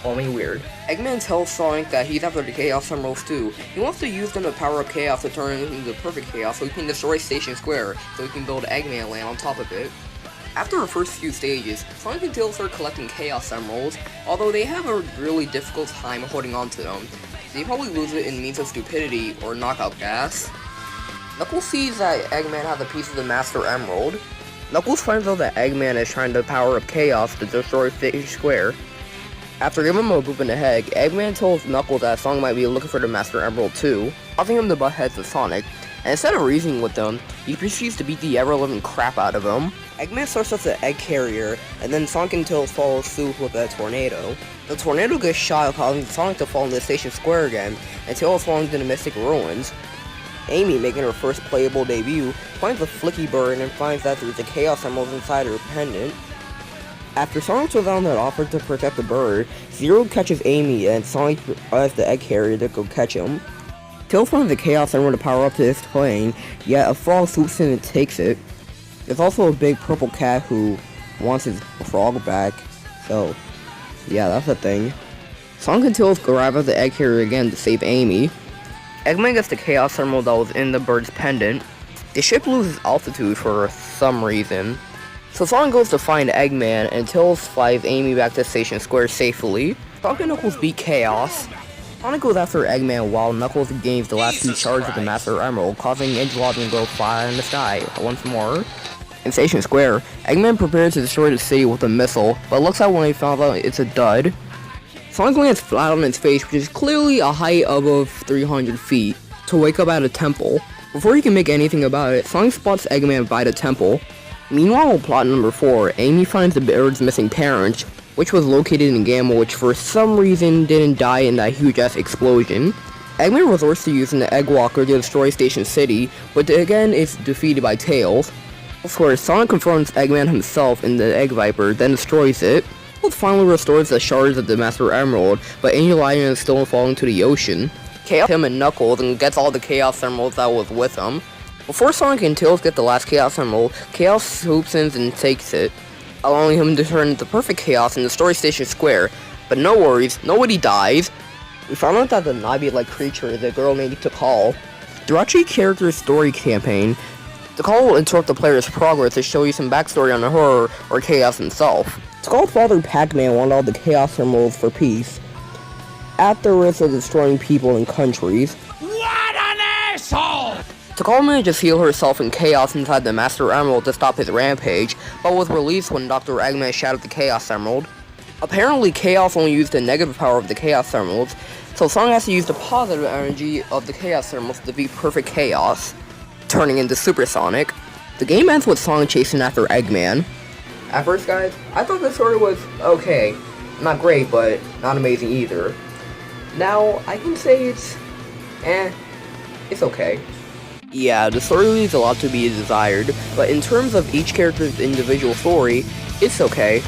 Call me weird. Eggman tells Sonic that he's after the Chaos Emeralds too. He wants to use them to power up Chaos to turn it into the perfect Chaos so he can destroy Station Square, so he can build Eggman Land on top of it. After the first few stages, Sonic and Tails start collecting Chaos Emeralds, although they have a really difficult time holding on to them. They probably lose it in means of stupidity or knockout gas. Knuckles sees that Eggman has a piece of the Master Emerald. Knuckles finds out that Eggman is trying to power up Chaos to destroy Station Square. After giving him a boop in the head, Eggman tells Knuckles that Sonic might be looking for the Master Emerald too, causing him to butt heads with Sonic, and instead of reasoning with them, he proceeds to beat the ever-living crap out of him. Eggman starts off the egg carrier, and then Sonic and Tails follow suit with a tornado. The tornado gets shot, causing Sonic to fall into Station Square again, and Tails falling into the Mystic Ruins. Amy, making her first playable debut, finds a Flicky Bird and finds that there's a Chaos Emerald inside her pendant. After Sonic throws out an offer to protect the bird, Zero catches Amy and Sonic has the egg carrier to go catch him. Tails finds the Chaos Emerald to power up to his plane, yet a frog swoops in and takes it. There's also a big purple cat who wants his frog back, so yeah, that's a thing. Sonic and Tails arrive at the egg carrier again to save Amy. Eggman gets the Chaos Emerald that was in the bird's pendant. The ship loses altitude for some reason. So Sonic goes to find Eggman, and Tails flies Amy back to Station Square safely. Sonic and Knuckles beat Chaos. Sonic goes after Eggman while Knuckles gains the last 2 shards of the Master Emerald, causing Angel Island to go fire in the sky once more. In Station Square, Eggman prepares to destroy the city with a missile, but looks out when he finds out it's a dud. Sonic lands flat on its face, which is clearly a height above 300 feet, to wake up at a temple. Before he can make anything about it, Sonic spots Eggman by the temple. Meanwhile, plot number 4, Amy finds the bird's missing parent, which was located in Gamma, which for some reason didn't die in that huge-ass explosion. Eggman resorts to using the Egg Walker to destroy Station City, but again is defeated by Tails. Of course, Sonic confronts Eggman himself in the Egg Viper, then destroys it. Tails finally restores the shards of the Master Emerald, but Angel Island is still falling to the ocean. Chaos him and Knuckles and gets all the Chaos Emeralds that was with him. Before Sonic and Tails get the last Chaos Emerald, Chaos swoops in and takes it, allowing him to turn into perfect chaos in the Story Station Square. But no worries, nobody dies. We found out that the Nabi-like creature is a girl named Tikal. Throughout each character's story campaign, Tikal will interrupt the player's progress to show you some backstory on her or Chaos himself. Tikal's father Pac-Man wanted all the Chaos Emeralds for peace, at the risk of destroying people and countries. What an asshole! Tikal managed to seal herself in chaos inside the Master Emerald to stop his rampage, but was released when Dr. Eggman shattered the Chaos Emerald. Apparently, Chaos only used the negative power of the Chaos Emeralds, so Sonic has to use the positive energy of the Chaos Emeralds to be perfect chaos, turning into Super Sonic. The game ends with Sonic chasing after Eggman. At first, guys, I thought the story was okay. Not great, but not amazing either. Now, I can say it's okay. Yeah, the story leaves a lot to be desired, but in terms of each character's individual story, it's okay.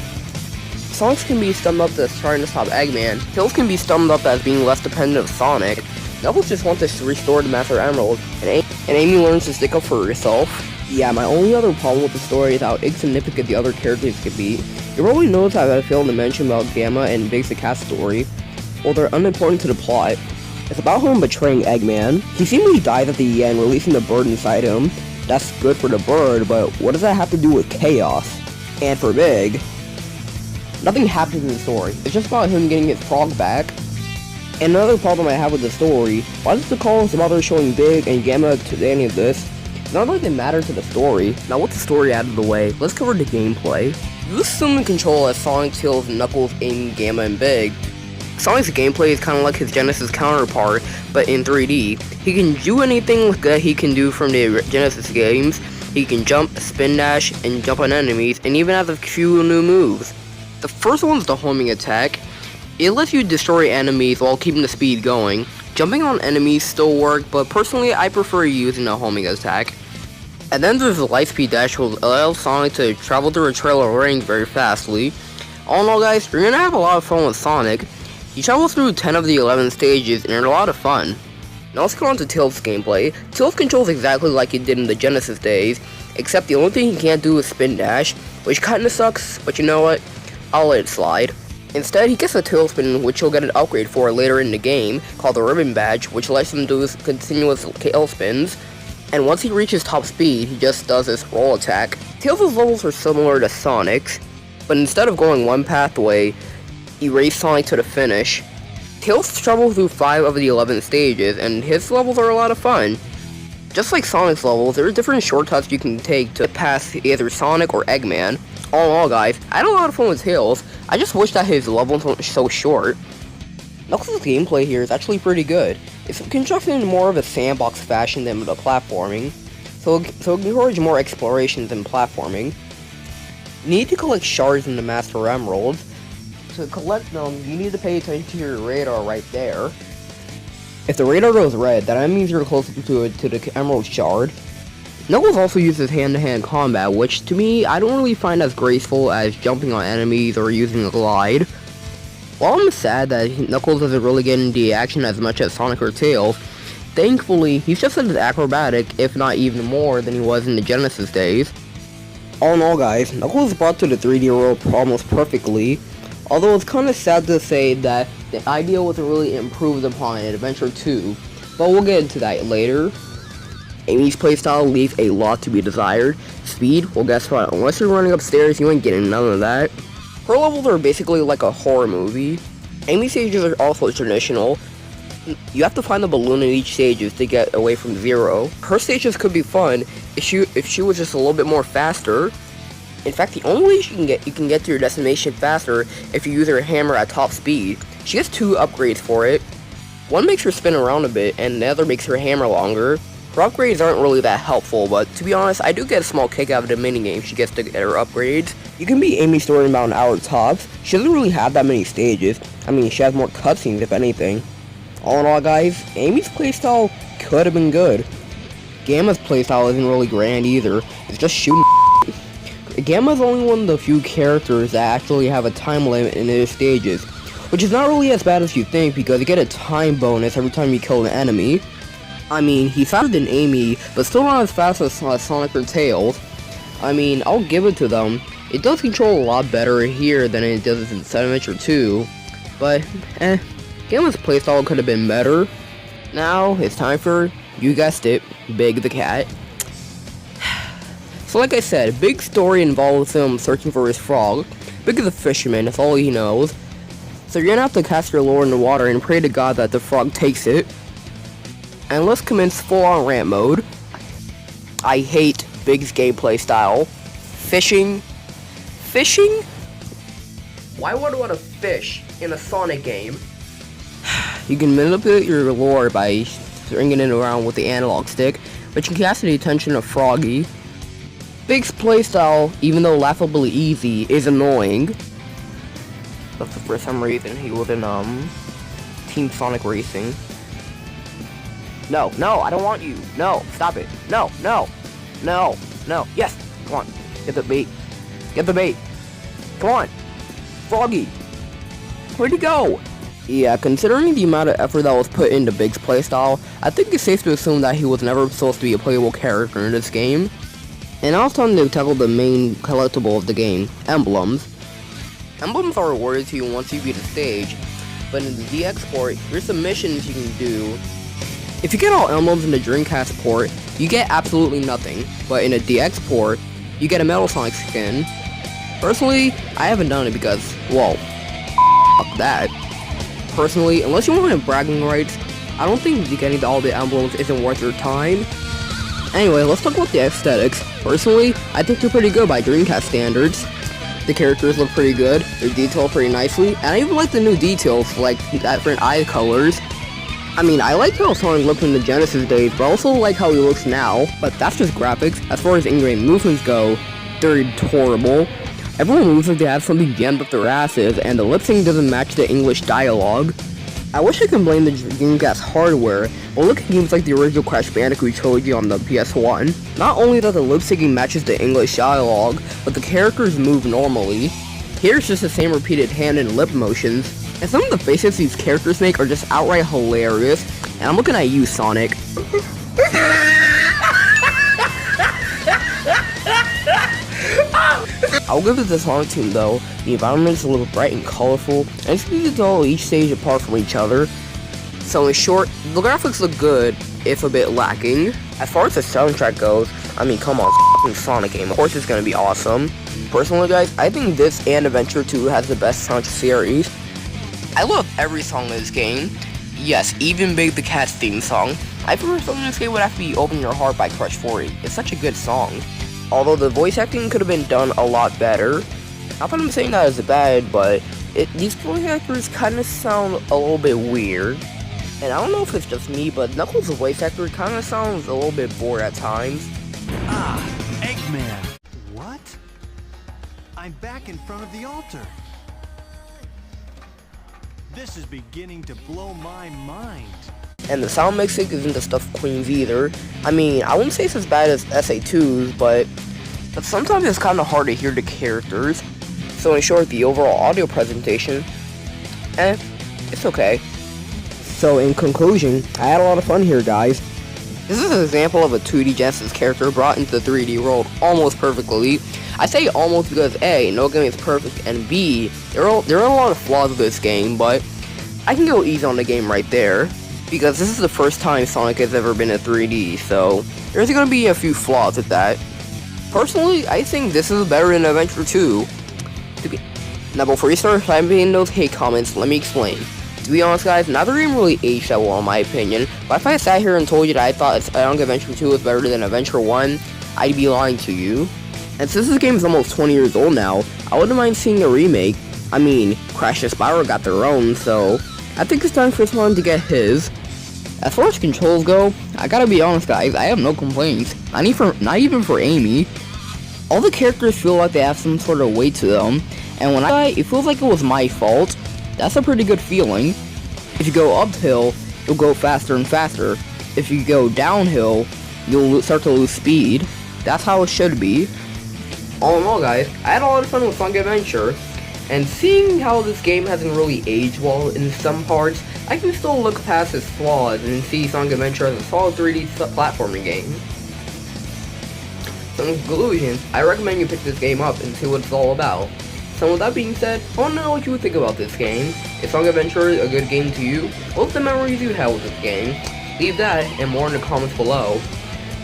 Sonic can be summed up as trying to stop Eggman, Tails can be summed up as being less dependent of Sonic, Knuckles just wants to restore the Master Emerald, and Amy learns to stick up for herself. Yeah, my only other problem with the story is how insignificant the other characters can be. You probably noticed that I failed to mention about Gamma and Big the Cat's story. Well, they're unimportant to the plot. It's about him betraying Eggman. He seemingly dies at the end, releasing the bird inside him. That's good for the bird, but what does that have to do with Chaos? And for Big, nothing happens in the story. It's just about him getting his frog back. And another problem I have with the story, why does the call bother showing Big and Gamma to any of this? It's not like they matter to the story. Now with the story out of the way, let's cover the gameplay. You assume control as Sonic, Tails, Knuckles, Amy, Gamma, and Big. Sonic's gameplay is kind of like his Genesis counterpart, but in 3D. He can do anything that he can do from the Genesis games. He can jump, spin dash, and jump on enemies, and even has a few new moves. The first one's the homing attack. It lets you destroy enemies while keeping the speed going. Jumping on enemies still work, but personally I prefer using the homing attack. And then there's the Lightspeed dash, which allows Sonic to travel through a trail of range very fastly. All in all, guys, you're gonna have a lot of fun with Sonic. He travels through 10 of the 11 stages, and they're a lot of fun. Now let's go on to Tails' gameplay. Tails controls exactly like he did in the Genesis days, except the only thing he can't do is spin dash, which kinda sucks, but you know what? I'll let it slide. Instead, he gets a tailspin, which he'll get an upgrade for later in the game, called the Ribbon Badge, which lets him do continuous tailspins. And once he reaches top speed, he just does this roll attack. Tails' levels are similar to Sonic's, but instead of going one pathway, he raced Sonic to the finish. Tails travels through 5 of the 11 stages, and his levels are a lot of fun. Just like Sonic's levels, there are different shortcuts you can take to pass either Sonic or Eggman. All in all, guys, I had a lot of fun with Tails. I just wish that his levels weren't so short. Knuckles' gameplay here is actually pretty good. It's constructed in more of a sandbox fashion than the platforming, so it encourages more exploration than platforming. You need to collect shards in the Master Emeralds. To collect them, you need to pay attention to your radar right there. If the radar goes red, that means you're closer to the Emerald Shard. Knuckles also uses hand-to-hand combat, which to me, I don't really find as graceful as jumping on enemies or using a glide. While I'm sad that Knuckles doesn't really get into the action as much as Sonic or Tails, thankfully, he's just as acrobatic, if not even more, than he was in the Genesis days. All in all, guys, Knuckles brought to the 3D world almost perfectly, although it's kinda sad to say that the idea wasn't really improved upon in Adventure 2, but we'll get into that later. Amy's playstyle leaves a lot to be desired. Speed? Well, guess what? Unless you're running upstairs, you ain't getting none of that. Her levels are basically like a horror movie. Amy's stages are also traditional. You have to find the balloon in each stage to get away from zero. Her stages could be fun if she was just a little bit more faster. In fact, the only way you can get to your destination faster if you use her hammer at top speed. She gets 2 upgrades for it. One makes her spin around a bit, and the other makes her hammer longer. Her upgrades aren't really that helpful, but to be honest, I do get a small kick out of the minigame she gets to get her upgrades. You can beat Amy's story in about an hour tops. She doesn't really have that many stages. I mean, she has more cutscenes if anything. All in all, guys, Amy's playstyle could have been good. Gamma's playstyle isn't really grand either. It's just shooting. Gamma's only one of the few characters that actually have a time limit in their stages, which is not really as bad as you think because you get a time bonus every time you kill an enemy. I mean, he's faster than Amy, but still not as fast as Sonic or Tails. I mean, I'll give it to them. It does control a lot better here than it does in Sane Adventure 2, but Gamel's playstyle could have been better. Now, it's time for, you guessed it, Big the Cat. So like I said, Big's story involves him searching for his frog. Big is a fisherman, that's all he knows. So you're gonna have to cast your lure in the water and pray to God that the frog takes it. And let's commence full-on rant mode. I hate Big's gameplay style. Fishing? Why would I want to fish in a Sonic game? You can manipulate your lure by stringing it around with the analog stick, but you can cast the attention of Froggy. Big's playstyle, even though laughably easy, is annoying. But for some reason he was in Team Sonic Racing. No, I don't want you. No, stop it. No. Yes, come on. Get the bait. Come on. Froggy. Where'd he go? Yeah, considering the amount of effort that was put into Big's playstyle, I think it's safe to assume that he was never supposed to be a playable character in this game. And now it's time to tackle the main collectible of the game, emblems. Emblems are awarded to you once you beat a stage, but in the DX port, here's some missions you can do. If you get all emblems in the Dreamcast port, you get absolutely nothing, but in a DX port, you get a Metal Sonic skin. Personally, I haven't done it because, well, fuck that. Personally, unless you want bragging rights, I don't think getting all the emblems isn't worth your time. Anyway, let's talk about the aesthetics. Personally, I think they're pretty good by Dreamcast standards. The characters look pretty good, they're detailed pretty nicely, and I even like the new details, like different eye colors. I mean, I like how Sonic looked in the Genesis days, but I also like how he looks now, but that's just graphics. As far as in-game movements go, they're horrible. Everyone moves like they have something jammed up their asses, and the lip-sync doesn't match the English dialogue. I wish I could blame the Dreamcast hardware, but look at games like the original Crash Bandicoot Trilogy on the PS1. Not only does the lip-syncing matches the English dialogue, but the characters move normally. Here it's just the same repeated hand and lip motions, and some of the faces these characters make are just outright hilarious, and I'm looking at you, Sonic. I'll give it to the Sonic team though. The environments look bright and colorful, and it's easy to tell each stage apart from each other. So in short, the graphics look good, if a bit lacking. As far as the soundtrack goes, I mean, come on, f***ing Sonic game, of course it's gonna be awesome. Personally guys, I think this and Adventure 2 has the best soundtrack series. I love every song in this game. Yes, even Big the Cat's theme song. My favorite song in this game would have to be Open Your Heart by Crush 40. It's such a good song. Although the voice acting could have been done a lot better. Not that I'm saying that is bad, but these voice actors kind of sound a little bit weird. And I don't know if it's just me, but Knuckles' voice actor kind of sounds a little bit bored at times. Ah, Eggman. What? I'm back in front of the altar. This is beginning to blow my mind. And the sound mixing isn't the stuff of Queens either. I mean, I wouldn't say it's as bad as SA2's, but sometimes it's kind of hard to hear the characters. So in short, the overall audio presentation, it's okay. So in conclusion, I had a lot of fun here, guys. This is an example of a 2D Genesis character brought into the 3D world almost perfectly. I say almost because A, no game is perfect, and B, there are a lot of flaws with this game, but I can go easy on the game right there. Because this is the first time Sonic has ever been in 3D, so there's gonna be a few flaws with that. Personally, I think this is better than Adventure 2. Now before you start typing in those hate comments, let me explain. To be honest guys, neither game really aged that well in my opinion, but if I sat here and told you that I thought Sonic Adventure 2 was better than Adventure 1, I'd be lying to you. And since this game is almost 20 years old now, I wouldn't mind seeing a remake. I mean, Crash and Spyro got their own, so I think it's time for someone to get his. As far as controls go, I gotta be honest guys, I have no complaints. Not even for Amy. All the characters feel like they have some sort of weight to them, and when I die, it feels like it was my fault. That's a pretty good feeling. If you go uphill, you'll go faster and faster. If you go downhill, you'll start to lose speed. That's how it should be. All in all guys, I had a lot of fun with Sonic Adventure. And seeing how this game hasn't really aged well in some parts, I can still look past its flaws and see Sonic Adventure as a solid 3D platforming game. So in conclusion, I recommend you pick this game up and see what it's all about. So with that being said, I want to know what you would think about this game. Is Sonic Adventure a good game to you? What's the memories you have with this game? Leave that and more in the comments below.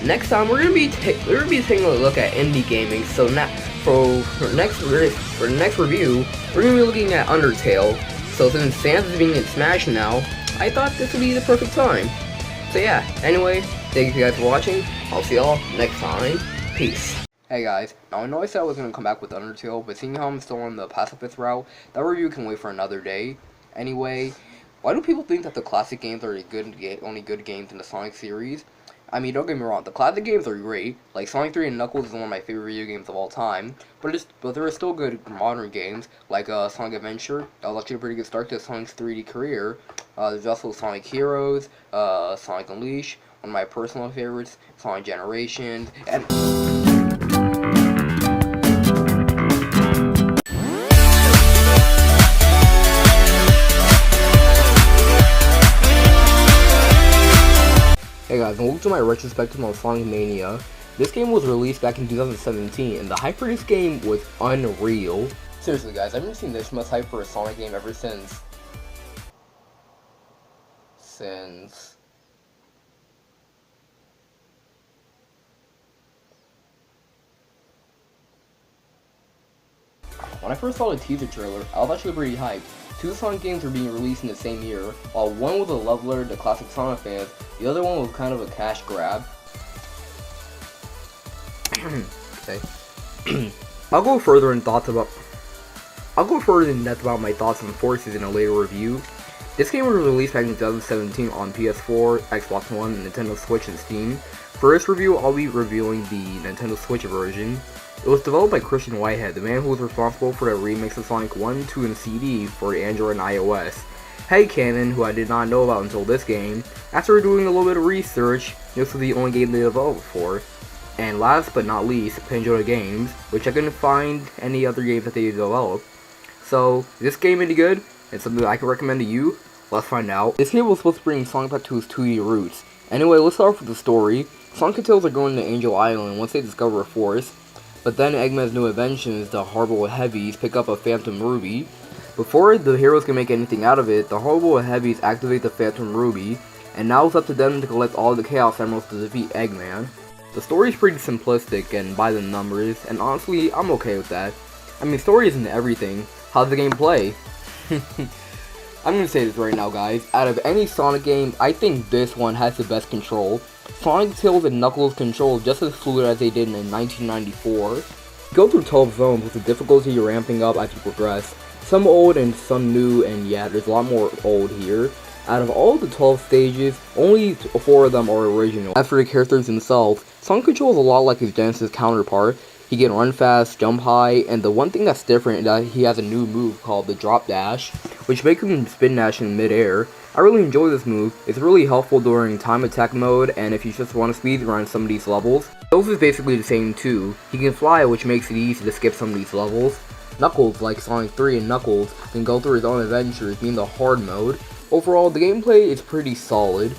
Next time we're gonna be taking a look at indie gaming. So for the next review, we're gonna be looking at Undertale. So since Sane is being in Smash now, I thought this would be the perfect time. So yeah, anyway, thank you guys for watching. I'll see y'all next time. Peace. Hey guys, now I know I said I was gonna come back with Undertale, but seeing how I'm still on the pacifist route, that review can wait for another day. Anyway, why do people think that the classic games are only good games in the Sonic series? I mean, don't get me wrong, the classic games are great. Like Sonic 3 and Knuckles is one of my favorite video games of all time. But there are still good modern games, like Sonic Adventure. That was actually a pretty good start to Sonic's 3D career. There's also Sonic Heroes, Sonic Unleashed, one of my personal favorites, Sonic Generations, and... Hey guys, and welcome to my retrospective on Sonic Mania. This game was released back in 2017, and the hype for this game was unreal. Seriously guys, I've never seen this much hype for a Sonic game ever since... When I first saw the teaser trailer, I was actually pretty hyped. Two Sonic games were being released in the same year, while one was a love letter to classic Sonic fans, the other one was kind of a cash grab. Okay. I'll go further in depth about my thoughts on Forces in a later review. This game was released back in 2017 on PS4, Xbox One, Nintendo Switch, and Steam. For this review, I'll be reviewing the Nintendo Switch version. It was developed by Christian Whitehead, the man who was responsible for the remix of Sonic 1, 2, and CD for Android and iOS. Headcanon, who I did not know about until this game, after doing a little bit of research, this was the only game they developed for. And last but not least, Banjo-Kazooie Games, which I couldn't find any other games that they developed. So, is this game any good? It's something that I can recommend to you? Let's find out. This game was supposed to bring Sonic back to his 2D roots. Anyway, let's start off with the story. Sonic and Tails are going to Angel Island once they discover a forest. But then Eggman's new inventions, the Horrible Heavies, pick up a Phantom Ruby. Before the heroes can make anything out of it, the Horrible Heavies activate the Phantom Ruby, and now it's up to them to collect all the Chaos Emeralds to defeat Eggman. The story is pretty simplistic and by the numbers, and honestly, I'm okay with that. I mean, story isn't everything. How's the game play? I'm gonna say this right now, guys. Out of any Sonic game, I think this one has the best control. Sonic, Tails, and Knuckles control just as fluid as they did in 1994. You go through 12 zones with the difficulty ramping up as you progress. Some old and some new, and yeah, there's a lot more old here. Out of all the 12 stages, only 4 of them are original. As for the characters themselves, Sonic controls a lot like his Genesis counterpart. He can run fast, jump high, and the one thing that's different is that he has a new move called the Drop Dash, which makes him spin dash in midair. I really enjoy this move. It's really helpful during time attack mode, and if you just want to speedrun some of these levels. Tails is basically the same too. He can fly, which makes it easy to skip some of these levels. Knuckles, like Sonic 3 and Knuckles, can go through his own adventures, being the hard mode. Overall, the gameplay is pretty solid.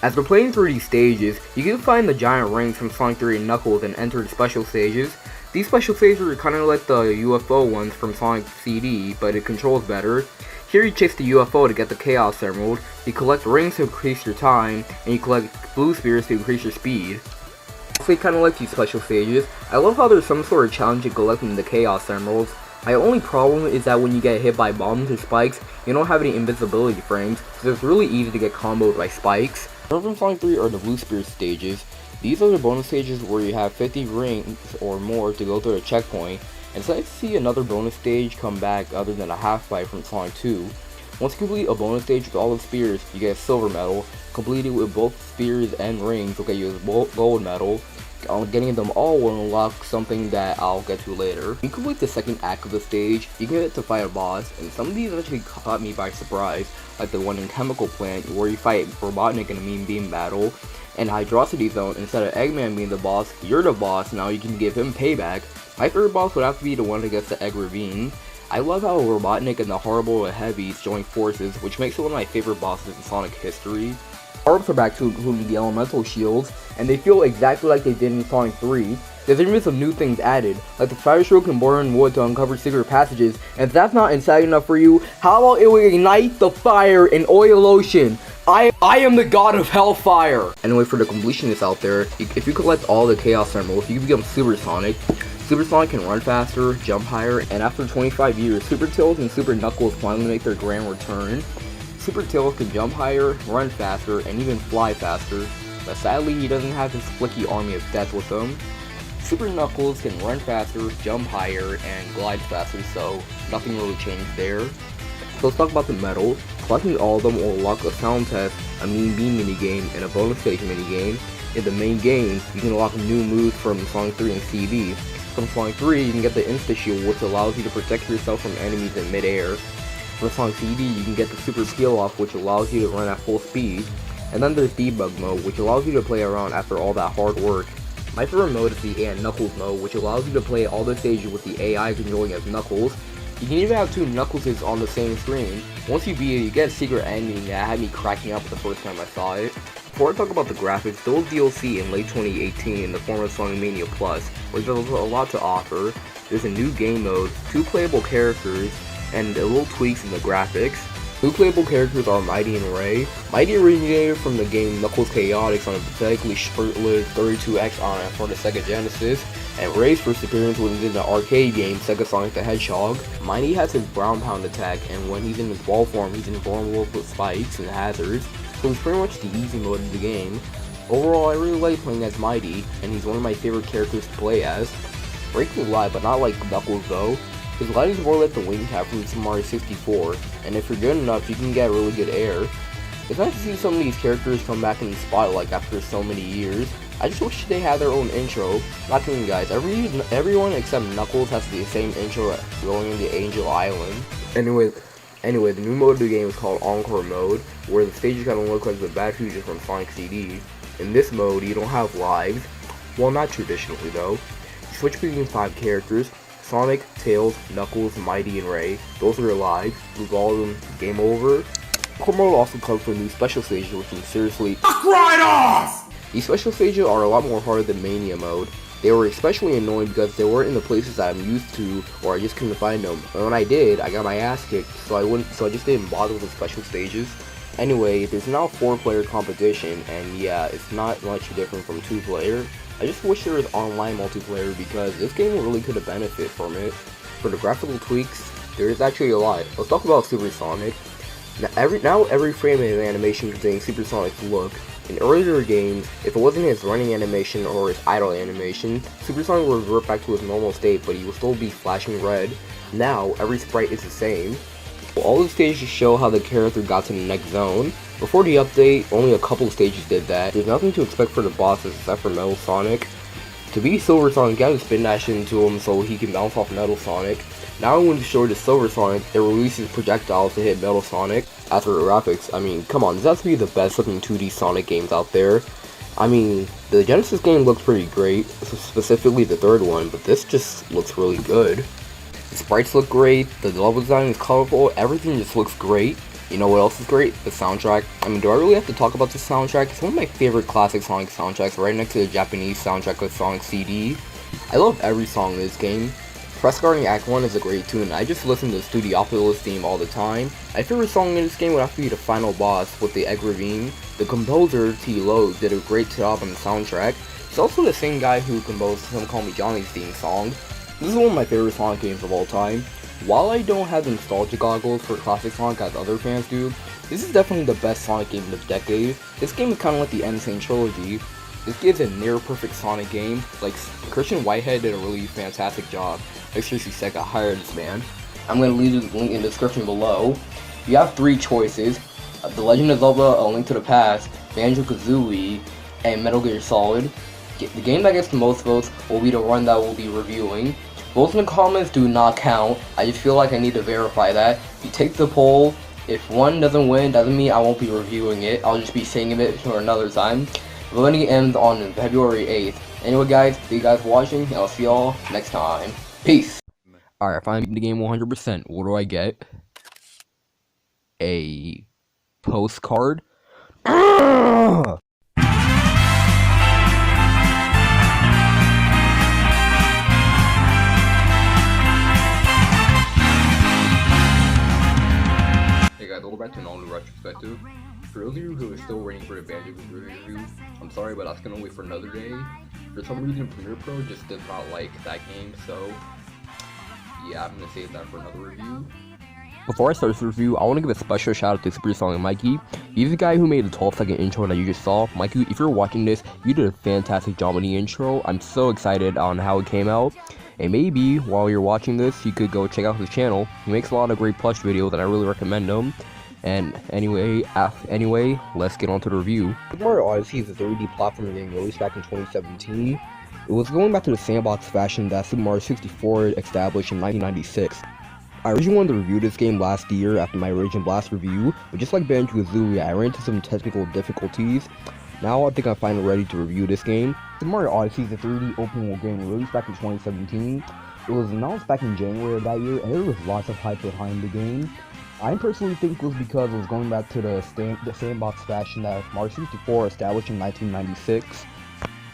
As we're playing through these stages, you can find the giant rings from Sonic 3 and Knuckles and enter the special stages. These special stages are kind of like the UFO ones from Sonic CD, but it controls better. Here you chase the UFO to get the Chaos Emerald, you collect rings to increase your time, and you collect blue spheres to increase your speed. I also kind of like these special stages. I love how there's some sort of challenge in collecting the Chaos Emeralds. My only problem is that when you get hit by bombs or spikes, you don't have any invisibility frames, so it's really easy to get comboed by spikes. From Sonic 3 are the blue spear stages. These are the bonus stages where you have 50 rings or more to go through a checkpoint, and it's nice to see another bonus stage come back other than a half pipe from Sonic 2. Once you complete a bonus stage with all the spears, you get a silver medal. Completing it with both spears and rings will get you a gold medal. Getting them all will unlock something that I'll get to later. When you complete the second act of the stage, you get to fight a boss, and some of these actually caught me by surprise, like the one in Chemical Plant where you fight Robotnik in a Mean Beam battle, and Hydrocity Zone, instead of Eggman being the boss, you're the boss, now you can give him payback. My favorite boss would have to be the one that gets the Egg Ravine. I love how Robotnik and the Horrible and Heavies join forces, which makes it one of my favorite bosses in Sonic history. Power-ups are back to including the elemental shields, and they feel exactly like they did in Sonic 3. There's even some new things added, like the fire stroke can burn wood to uncover secret passages, and if that's not exciting enough for you, how about it will ignite the fire in Oil Ocean? I am the god of hellfire! Anyway, for the completionists out there, if you collect all the Chaos Emeralds, you can become Super Sonic. Super Sonic can run faster, jump higher, and after 25 years, Super Tails and Super Knuckles finally make their grand return. Super Tails can jump higher, run faster, and even fly faster, but sadly he doesn't have his flicky army of death with him. Super Knuckles can run faster, jump higher, and glide faster, so nothing really changed there. So let's talk about the medals. Collecting all of them will unlock a sound test, a Mean Bean minigame, and a bonus stage minigame. In the main game, you can unlock new moves from Sonic 3 and CD. From Sonic 3, you can get the Insta Shield, which allows you to protect yourself from enemies in mid-air. From Sonic CD, you can get the Super Peel Off, which allows you to run at full speed. And then there's Debug Mode, which allows you to play around after all that hard work. My favorite mode is the AI Knuckles mode, which allows you to play all the stages with the AI controlling as Knuckles. You can even have two Knuckleses on the same screen. Once you beat it, you get a secret ending that had me cracking up the first time I saw it. Before I talk about the graphics, there was DLC in late 2018 in the form of Sonic Mania Plus, which has a lot to offer. There's a new game mode, 2 playable characters, and little tweaks in the graphics. 2 playable characters are Mighty and Ray. Mighty originated from the game Knuckles Chaotix on a pathetically short-lived 32X on for the Sega Genesis, and Ray's first appearance was in the arcade game Sega Sonic the Hedgehog. Mighty has his ground pound attack, and when he's in his ball form, he's invulnerable to spikes and hazards, so it's pretty much the easy mode of the game. Overall, I really like playing as Mighty, and he's one of my favorite characters to play as. Ray can glide, but not like Knuckles though. His gliding is more like the wing cap from Super Mario 64, and if you're good enough, you can get really good air. It's nice to see some of these characters come back in the spotlight after so many years. I just wish they had their own intro. Not kidding guys, everyone except Knuckles has the same intro going into Angel Island. Anyway, the new mode of the game is called Encore Mode, where the stages kind of look like the Bad Future from Sonic CD. In this mode, you don't have lives. Well, not traditionally though. You switch between 5 characters. Sonic, Tails, Knuckles, Mighty, and Ray. Those are your lives. Lose all of them, game over. Core mode also comes with new special stages, which is seriously fuck right off! These special stages are a lot more harder than Mania mode. They were especially annoying because they weren't in the places that I'm used to, or I just couldn't find them. And when I did, I got my ass kicked, so I just didn't bother with the special stages. Anyway, there's now 4-player competition, and yeah, it's not much different from 2-player. I just wish there was online multiplayer because this game really could have benefited from it. For the graphical tweaks, there is actually a lot. Let's talk about Super Sonic. Now every frame of animation contains Super Sonic's look. In earlier games, if it wasn't his running animation or his idle animation, Super Sonic would revert back to his normal state, but he would still be flashing red. Now, every sprite is the same. All the stages show how the character got to the next zone. Before the update, only a couple stages did that. There's nothing to expect for the bosses except for Metal Sonic. To beat Silver Sonic, you gotta spin dash into him so he can bounce off Metal Sonic. Now when you destroy the Silver Sonic, it releases projectiles to hit Metal Sonic. As for the graphics, I mean, come on, this has to be the best looking 2D Sonic games out there. I mean, the Genesis game looks pretty great, specifically the third one, but this just looks really good. The sprites look great, the level design is colorful, everything just looks great. You know what else is great? The soundtrack. I mean, do I really have to talk about the soundtrack? It's one of my favorite classic Sonic soundtracks, right next to the Japanese soundtrack of Sonic CD. I love every song in this game. Press Guarding Act 1 is a great tune, I just listen to the Studiopolis theme all the time. My favorite song in this game would have to be the final boss with the Egg Ravine. The composer, T. Lowe, did a great job on the soundtrack. He's also the same guy who composed Some Call Me Johnny's theme song. This is one of my favorite Sonic games of all time. While I don't have nostalgia goggles for classic Sonic as other fans do, this is definitely the best Sonic game of the decade. This game is kind of like the Sane Trilogy. This gives a near-perfect Sonic game. Like, Christian Whitehead did a really fantastic job. Make sure Sega hired this man. I'm going to leave the link in the description below. You have 3 choices. The Legend of Zelda, A Link to the Past, Banjo-Kazooie, and Metal Gear Solid. The game that gets the most votes will be the one that we'll be reviewing. Votes in the comments do not count. I just feel like I need to verify that. You take the poll. If one doesn't win, doesn't mean I won't be reviewing it. I'll just be saving it for another time. Voting ends on February 8th. Anyway guys, thank you guys for watching, and I'll see y'all next time. Peace! Alright, if I beat the game 100%, what do I get? A postcard? Ugh! Hey guys, welcome back to an all-new Retrospective. For those of you who are still waiting for a Banjo-Kazooie review, I'm sorry, but that's gonna wait for another day. For some reason, Premiere Pro just does not like that game, so yeah, I'm gonna save that for another review. Before I start this review, I want to give a special shout out to Super Song and Mikey. He's the guy who made the 12-second intro that you just saw. Mikey, if you're watching this, you did a fantastic job on the intro. I'm so excited on how it came out. And maybe, while you're watching this, you could go check out his channel. He makes a lot of great plush videos, and I really recommend them. And anyway, let's get on to the review. Super Mario Odyssey is a 3D platformer game released back in 2017. It was going back to the sandbox fashion that Super Mario 64 established in 1996. I originally wanted to review this game last year after my Rage and Blast review, but just like Banjo-Kazooie, I ran into some technical difficulties. Now I think I'm finally ready to review this game. Super Mario Odyssey is a 3D open world game released back in 2017. It was announced back in January of that year, and there was lots of hype behind the game. I personally think it was because it was going back to the sandbox fashion that Mario 64 established in 1996.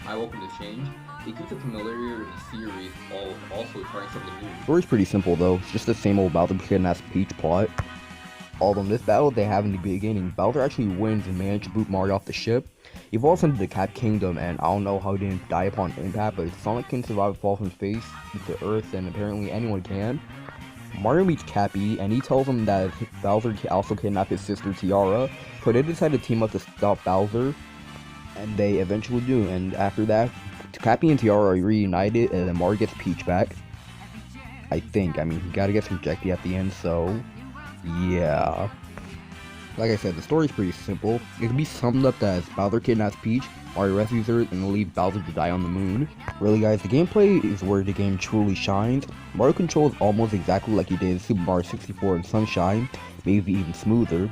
I welcome this change. It keeps the familiarity of the series while also trying something new. The story's pretty simple though, it's just the same old Bowser Kid and Peach plot. Although in this battle they have in the beginning, Bowser actually wins and manages to boot Mario off the ship. He falls into the Cat Kingdom, and I don't know how he didn't die upon impact, but Sonic can survive a fall from space to Earth, and apparently anyone can. Mario meets Cappy, and he tells him that Bowser also kidnapped his sister Tiara, so they decide to team up to stop Bowser, and they eventually do, and after that, Cappy and Tiara are reunited, and then Mario gets Peach back. I think. I mean, he gotta get some Jackie at the end, so yeah. Like I said, the story's pretty simple. It can be summed up as Bowser kidnaps Peach, Mario rescues her, and leaves Bowser to die on the moon. Really guys, the gameplay is where the game truly shines. Mario controls almost exactly like he did in Super Mario 64 and Sunshine, maybe even smoother.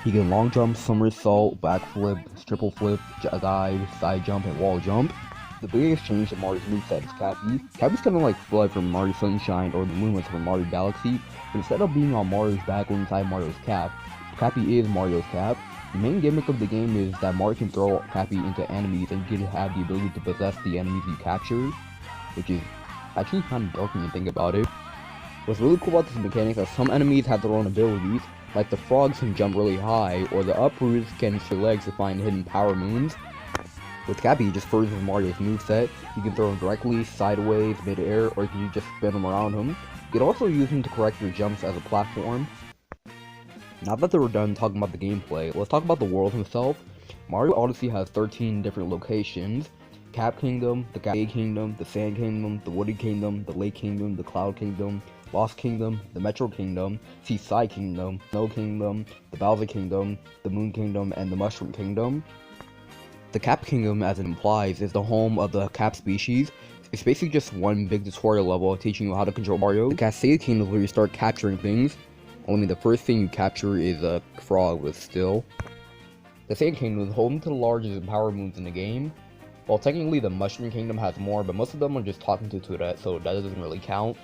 He can long jump, somersault, backflip, triple flip, dive, side jump, and wall jump. The biggest change to Mario's moveset is Cappy. Cappy's kind of like Flood from Mario Sunshine or the Moon from Mario Galaxy, but instead of being on Mario's back or inside Mario's cap, Cappy is Mario's cap. The main gimmick of the game is that Mario can throw Cappy into enemies and you can have the ability to possess the enemies you capture, which is actually kind of dark when you think about it. What's really cool about this mechanic is that some enemies have their own abilities, like the frogs can jump really high, or the uproots can use their legs to find hidden power moons. With Cappy, he just furthers Mario's moveset. You can throw him directly, sideways, mid-air, or you can just spin him around him. You can also use him to correct your jumps as a platform. Now that we're done talking about the gameplay, let's talk about the world himself. Mario Odyssey has 13 different locations. Cap Kingdom, the Gay Kingdom, the Sand Kingdom, the Woody Kingdom, the Lake Kingdom, the Cloud Kingdom, Lost Kingdom, the Metro Kingdom, Seaside Kingdom, Snow Kingdom, the Bowser Kingdom, the Moon Kingdom, and the Mushroom Kingdom. The Cap Kingdom, as it implies, is the home of the Cap species. It's basically just one big tutorial level teaching you how to control Mario. The Cascade Kingdom is where you start capturing things. Only the first thing you capture is a frog with still. The Sand Kingdom is home to the largest power moons in the game. Well, technically the Mushroom Kingdom has more, but most of them are just talking to Toadette, so that doesn't really count.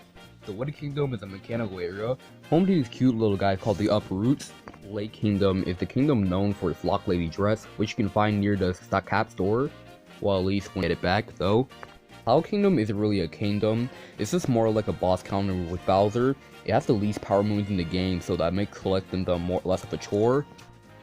The Woody Kingdom is a mechanical area, home to these cute little guys called the Uproots. Lake Kingdom is the kingdom known for its Lock Lady dress, which you can find near the Cap store. Well, at least when you get it back, though. Cloud Kingdom isn't really a kingdom, it's just more like a boss counter with Bowser. It has the least power moons in the game, so that makes collecting them less of a chore.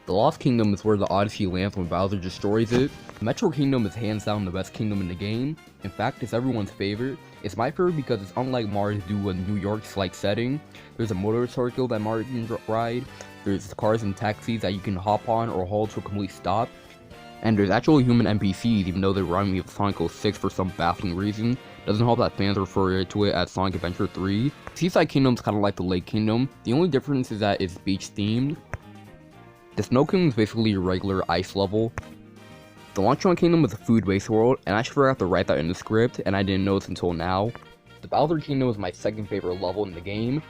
The Lost Kingdom is where the Odyssey lands when Bowser destroys it. Metro Kingdom is hands down the best kingdom in the game. In fact, it's everyone's favorite. It's my favorite because it's unlike Mario's do a New York-like setting. There's a motorcycle that Mario can ride. There's cars and taxis that you can hop on or hold to a complete stop. And there's actual human NPCs, even though they remind me of Sonic 06 for some baffling reason. Doesn't help that fans refer to it as Sonic Adventure 3. Seaside Kingdom's kind of like the Lake Kingdom. The only difference is that it's beach themed. The Snow Kingdom is basically a regular ice level. The Lunchtime Kingdom is a food-based world, and I actually forgot to write that in the script, and I didn't notice until now. The Bowser Kingdom is my second favorite level in the game.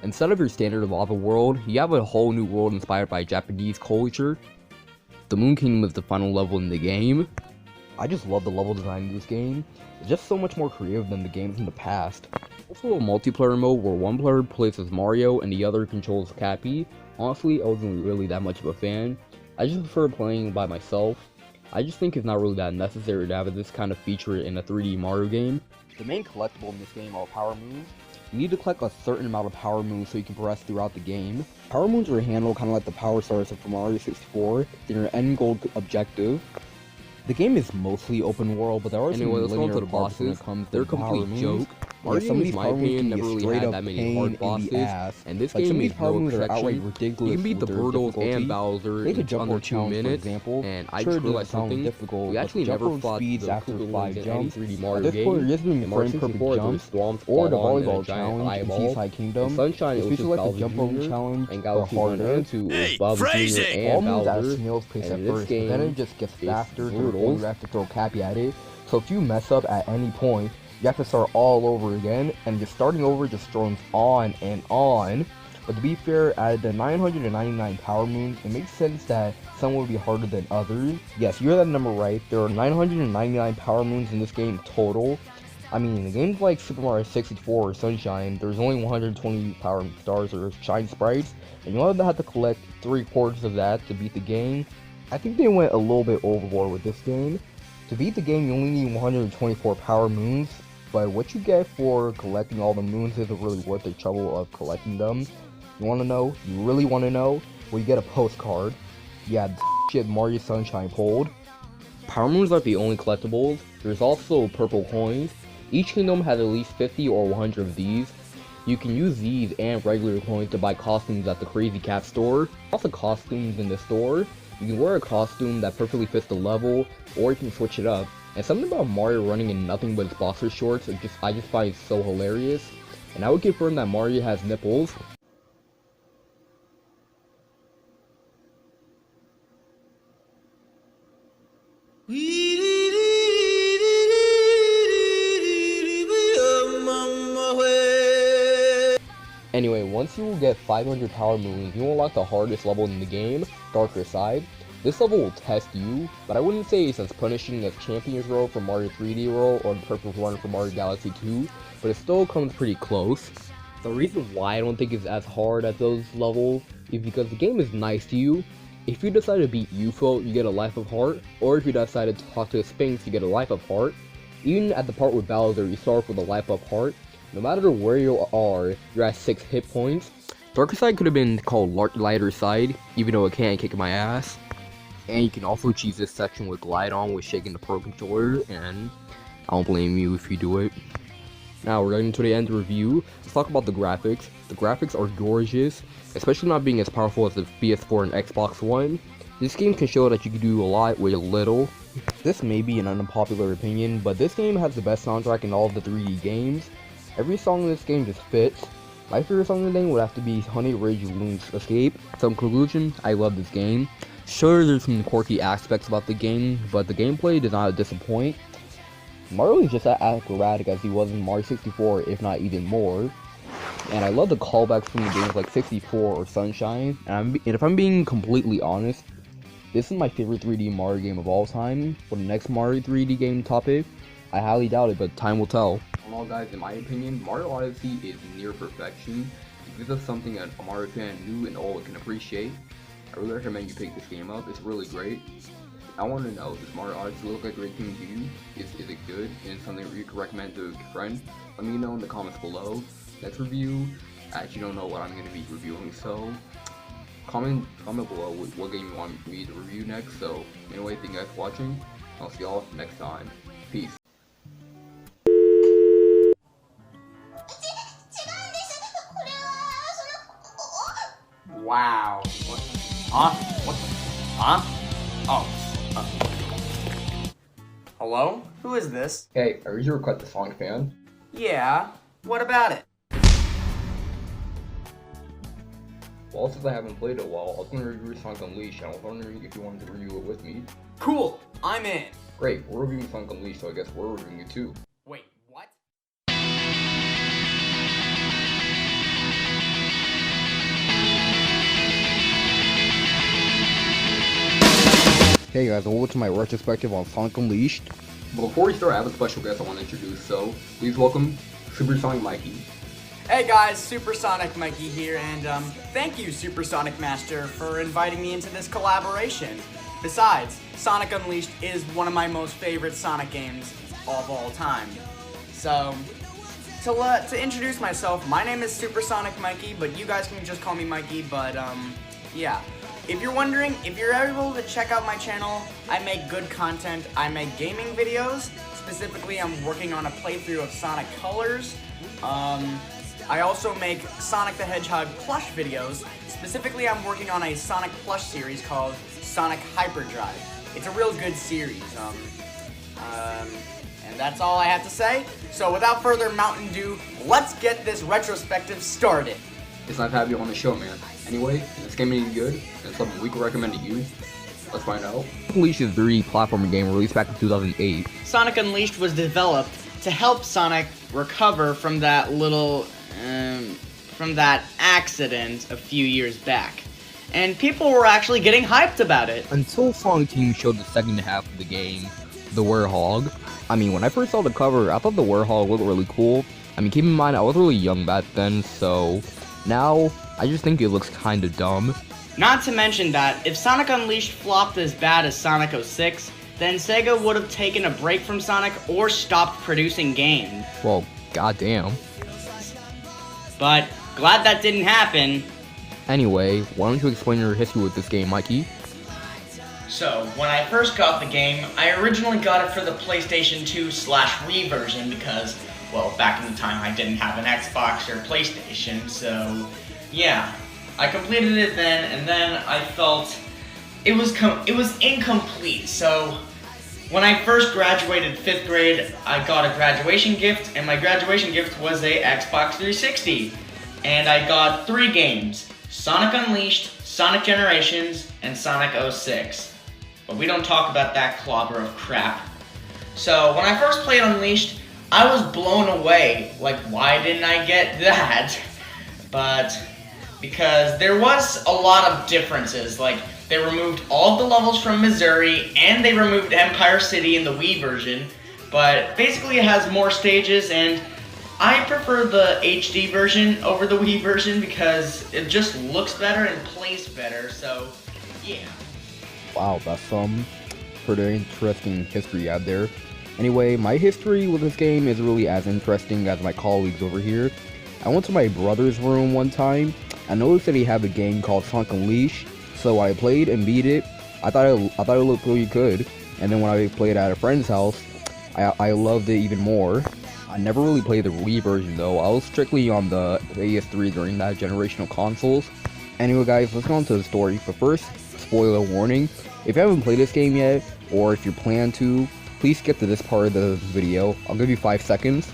Instead of your standard lava world, you have a whole new world inspired by Japanese culture. The Moon Kingdom is the final level in the game. I just love the level design in this game. It's just so much more creative than the games in the past. Also a multiplayer mode where one player plays as Mario and the other controls Cappy. Honestly, I wasn't really that much of a fan. I just prefer playing by myself. I just think it's not really that necessary to have this kind of feature in a 3D Mario game. The main collectible in this game are Power Moons. You need to collect a certain amount of Power Moons so you can progress throughout the game. Power Moons are handled kind of like the Power Stars from Mario 64. They're your end goal objective. The game is mostly open world, but there are some linear parts when it comes to They're a complete joke. Mario, in my opinion, never really had that many hard bosses, and this game is no exception. You can beat the Brutals and Bowser in under 2 minutes, and I just realized something. We actually never fought the Koopa in any 3D Mario game. In Mario 64, there was swamps, or the volleyball volleyball challenge in Seaside Kingdom. In Sunshine, it was just like Bowser the jump over Jr. challenge, and but Galaxy 1 harder. and 2 was Hey, Bowser Jr. phrasing! All and moves at a Bowser. snail's pace And at in this first, but then it just gets game, faster to the brutal. point you have to throw Cappy at it. So if you mess up at any point, you have to start all over again, and just starting over just throws on and on. But to be fair, at the 999 Power Moons, it makes sense that some will be harder than others. Yes, you heard that number right. There are 999 Power Moons in this game total. I mean, in games like Super Mario 64 or Sunshine, there's only 120 Power Stars or Shine Sprites, and you only have to collect 3/4 of that to beat the game. I think they went a little bit overboard with this game. To beat the game, you only need 124 Power Moons, but what you get for collecting all the moons isn't really worth the trouble of collecting them. You wanna know? You really wanna know? Well, you get a postcard. Yeah, shit Mario Sunshine pulled. Power Moons aren't the only collectibles. There's also purple coins. Each kingdom has at least 50 or 100 of these. You can use these and regular coins to buy costumes at the Crazy Cat store. Also costumes in the store. You can wear a costume that perfectly fits the level, or you can switch it up. And something about Mario running in nothing but his boxer shorts, I just find so hilarious. And I would confirm that Mario has nipples. Anyway, once you get 500 Power Moons, you unlock the hardest level in the game, Darker Side. This level will test you, but I wouldn't say it's as punishing as Champion's Row from Mario 3D World or the Purple Run from Mario Galaxy 2, but it still comes pretty close. The reason why I don't think it's as hard at those levels is because the game is nice to you. If you decide to beat UFO, you get a Life of Heart, or if you decide to talk to a Sphinx, you get a Life of Heart. Even at the part with Bowser, you start with a Life of Heart. No matter where you are, you're at 6 hit points. Darker Side could have been called Lighter Side, even though it can't kick my ass. And you can also choose this section with Glide On with shaking the Pro Controller, and I don't blame you if you do it. Now we're getting to the end of the review. Let's talk about the graphics. The graphics are gorgeous, especially not being as powerful as the PS4 and Xbox One. This game can show that you can do a lot with a little. This may be an unpopular opinion, but this game has the best soundtrack in all of the 3D games. Every song in this game just fits. My favorite song in the game would have to be Honey Ridge Loon's Escape. So in conclusion, I love this game. Sure, there's some quirky aspects about the game, but the gameplay does not disappoint. Mario is just as acrobatic as he was in Mario 64, if not even more. And I love the callbacks from the games like 64 or Sunshine. And if I'm being completely honest, this is my favorite 3D Mario game of all time. For the next Mario 3D game topic, I highly doubt it, but time will tell. Well guys, in my opinion, Mario Odyssey is near perfection. This is something that a Mario fan new and old can appreciate. I really recommend you pick this game up, it's really great. I want to know, does Mario Odyssey look like a great game to you? Is it good? And something you could recommend to a friend? Let me know in the comments below. Next review, I actually don't know what I'm going to be reviewing, so comment below what game you want me to review next. So anyway, thank you guys for watching. I'll see y'all next time. Peace. Wow. What? Huh? What the? Huh? Oh. Hello? Who is this? Hey, are you a Cut the Song fan? Yeah. What about it? Well, since I haven't played it a while, I was going to review Sonic Unleashed, and I was wondering if you wanted to review it with me. Cool. I'm in. Great, we're reviewing Sonic Unleashed, so I guess we're reviewing it too. Wait, what? Hey guys, welcome to my retrospective on Sonic Unleashed. But before we start, I have a special guest I want to introduce, so please welcome Supersonic Mikey. Hey guys, Supersonic Mikey here, and thank you, Supersonic Master, for inviting me into this collaboration. Besides, Sonic Unleashed is one of my most favorite Sonic games of all time. So, to introduce myself, my name is Supersonic Mikey, but you guys can just call me Mikey, but yeah. If you're wondering, if you're able to check out my channel, I make good content. I make gaming videos. Specifically, I'm working on a playthrough of Sonic Colors. I also make Sonic the Hedgehog plush videos. Specifically, I'm working on a Sonic plush series called Sonic Hyperdrive. It's a real good series. And that's all I have to say. So without further Mountain Dew, let's get this retrospective started. It's nice to have you on the show, man. Anyway, is this game any good? It's something we can recommend to you. Let's find out. Unleashed is a 3D platformer game released back in 2008. Sonic Unleashed was developed to help Sonic recover from that from that accident a few years back. And people were actually getting hyped about it. Until Sonic Team showed the second half of the game, the Werehog. I mean, when I first saw the cover, I thought the Werehog looked really cool. I mean, keep in mind, I was really young back then, so now I just think it looks kinda dumb. Not to mention that, if Sonic Unleashed flopped as bad as Sonic 06, then Sega would have taken a break from Sonic or stopped producing games. Well, goddamn. But, glad that didn't happen. Anyway, why don't you explain your history with this game, Mikey? So, when I first got the game, I originally got it for the PlayStation 2/Wii version because, well, back in the time I didn't have an Xbox or PlayStation, so yeah. I completed it then, and then I felt it was incomplete, so when I first graduated 5th grade, I got a graduation gift, and my graduation gift was a Xbox 360. And I got 3 games, Sonic Unleashed, Sonic Generations, and Sonic 06. But we don't talk about that clobber of crap. So when I first played Unleashed, I was blown away. Like, why didn't I get that? But because there was a lot of differences. Like, they removed all of the levels from Missouri, and they removed Empire City in the Wii version. But basically it has more stages, and I prefer the HD version over the Wii version because it just looks better and plays better, so yeah. Wow, that's some pretty interesting history out there. Anyway, my history with this game is really as interesting as my colleagues over here. I went to my brother's room one time. I noticed that he had a game called Sonic Unleashed, so I played and beat it. I thought it looked really good, and then when I played at a friend's house, I loved it even more. I never really played the Wii version though. I was strictly on the PS3 during that generation of consoles. Anyway guys, let's go on to the story. But first, spoiler warning. If you haven't played this game yet, or if you plan to, please skip to this part of the video. I'll give you 5 seconds.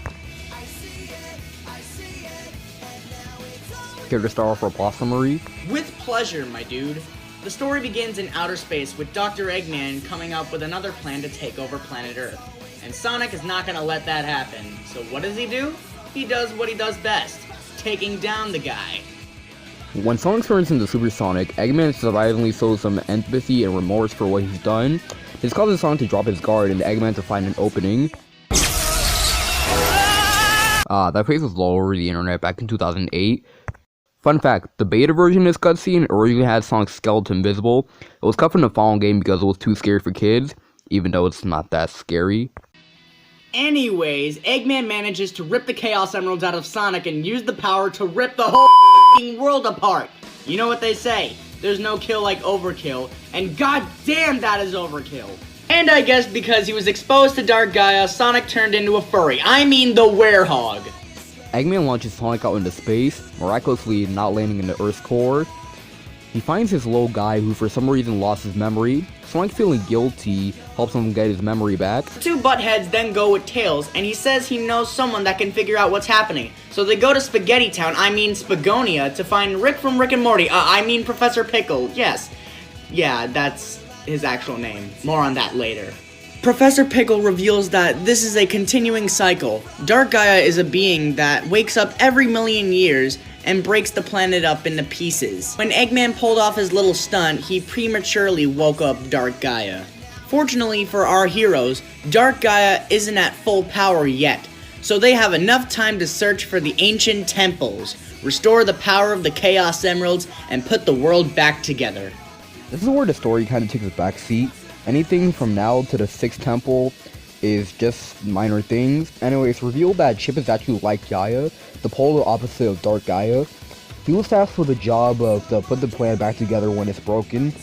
Care to start off with a plot summary? With pleasure, my dude. The story begins in outer space with Dr. Eggman coming up with another plan to take over planet Earth. And Sonic is not gonna let that happen. So what does he do? He does what he does best, taking down the guy. When Sonic turns into Super Sonic, Eggman surprisingly shows some empathy and remorse for what he's done. This causes Sonic to drop his guard and Eggman to find an opening. That phrase was all over the internet back in 2008. Fun fact, the beta version of this cutscene originally had Sonic's skeleton visible. It was cut from the following game because it was too scary for kids, even though it's not that scary. Anyways, Eggman manages to rip the Chaos Emeralds out of Sonic and use the power to rip the whole world apart. You know what they say, there's no kill like overkill, and goddamn that is overkill. And I guess because he was exposed to Dark Gaia, Sonic turned into a furry. I mean the Werehog. Eggman launches Sonic out into space, miraculously not landing in the Earth's core. He finds this little guy who for some reason lost his memory. Sonic, feeling guilty, helps him get his memory back. The two buttheads then go with Tails, and he says he knows someone that can figure out what's happening. So they go to Spaghetti Town, I mean Spagonia, to find Rick from Rick and Morty. I mean Professor Pickle, yes. Yeah, that's his actual name. More on that later. Professor Pickle reveals that this is a continuing cycle. Dark Gaia is a being that wakes up every million years and breaks the planet up into pieces. When Eggman pulled off his little stunt, he prematurely woke up Dark Gaia. Fortunately for our heroes, Dark Gaia isn't at full power yet, so they have enough time to search for the ancient temples, restore the power of the Chaos Emeralds, and put the world back together. This is where the story kind of takes a backseat. Anything from now to the 6th temple is just minor things. Anyway, it's revealed that Chip is actually like Gaia, the polar opposite of Dark Gaia. He was tasked with the job of to put the planet back together when it's broken.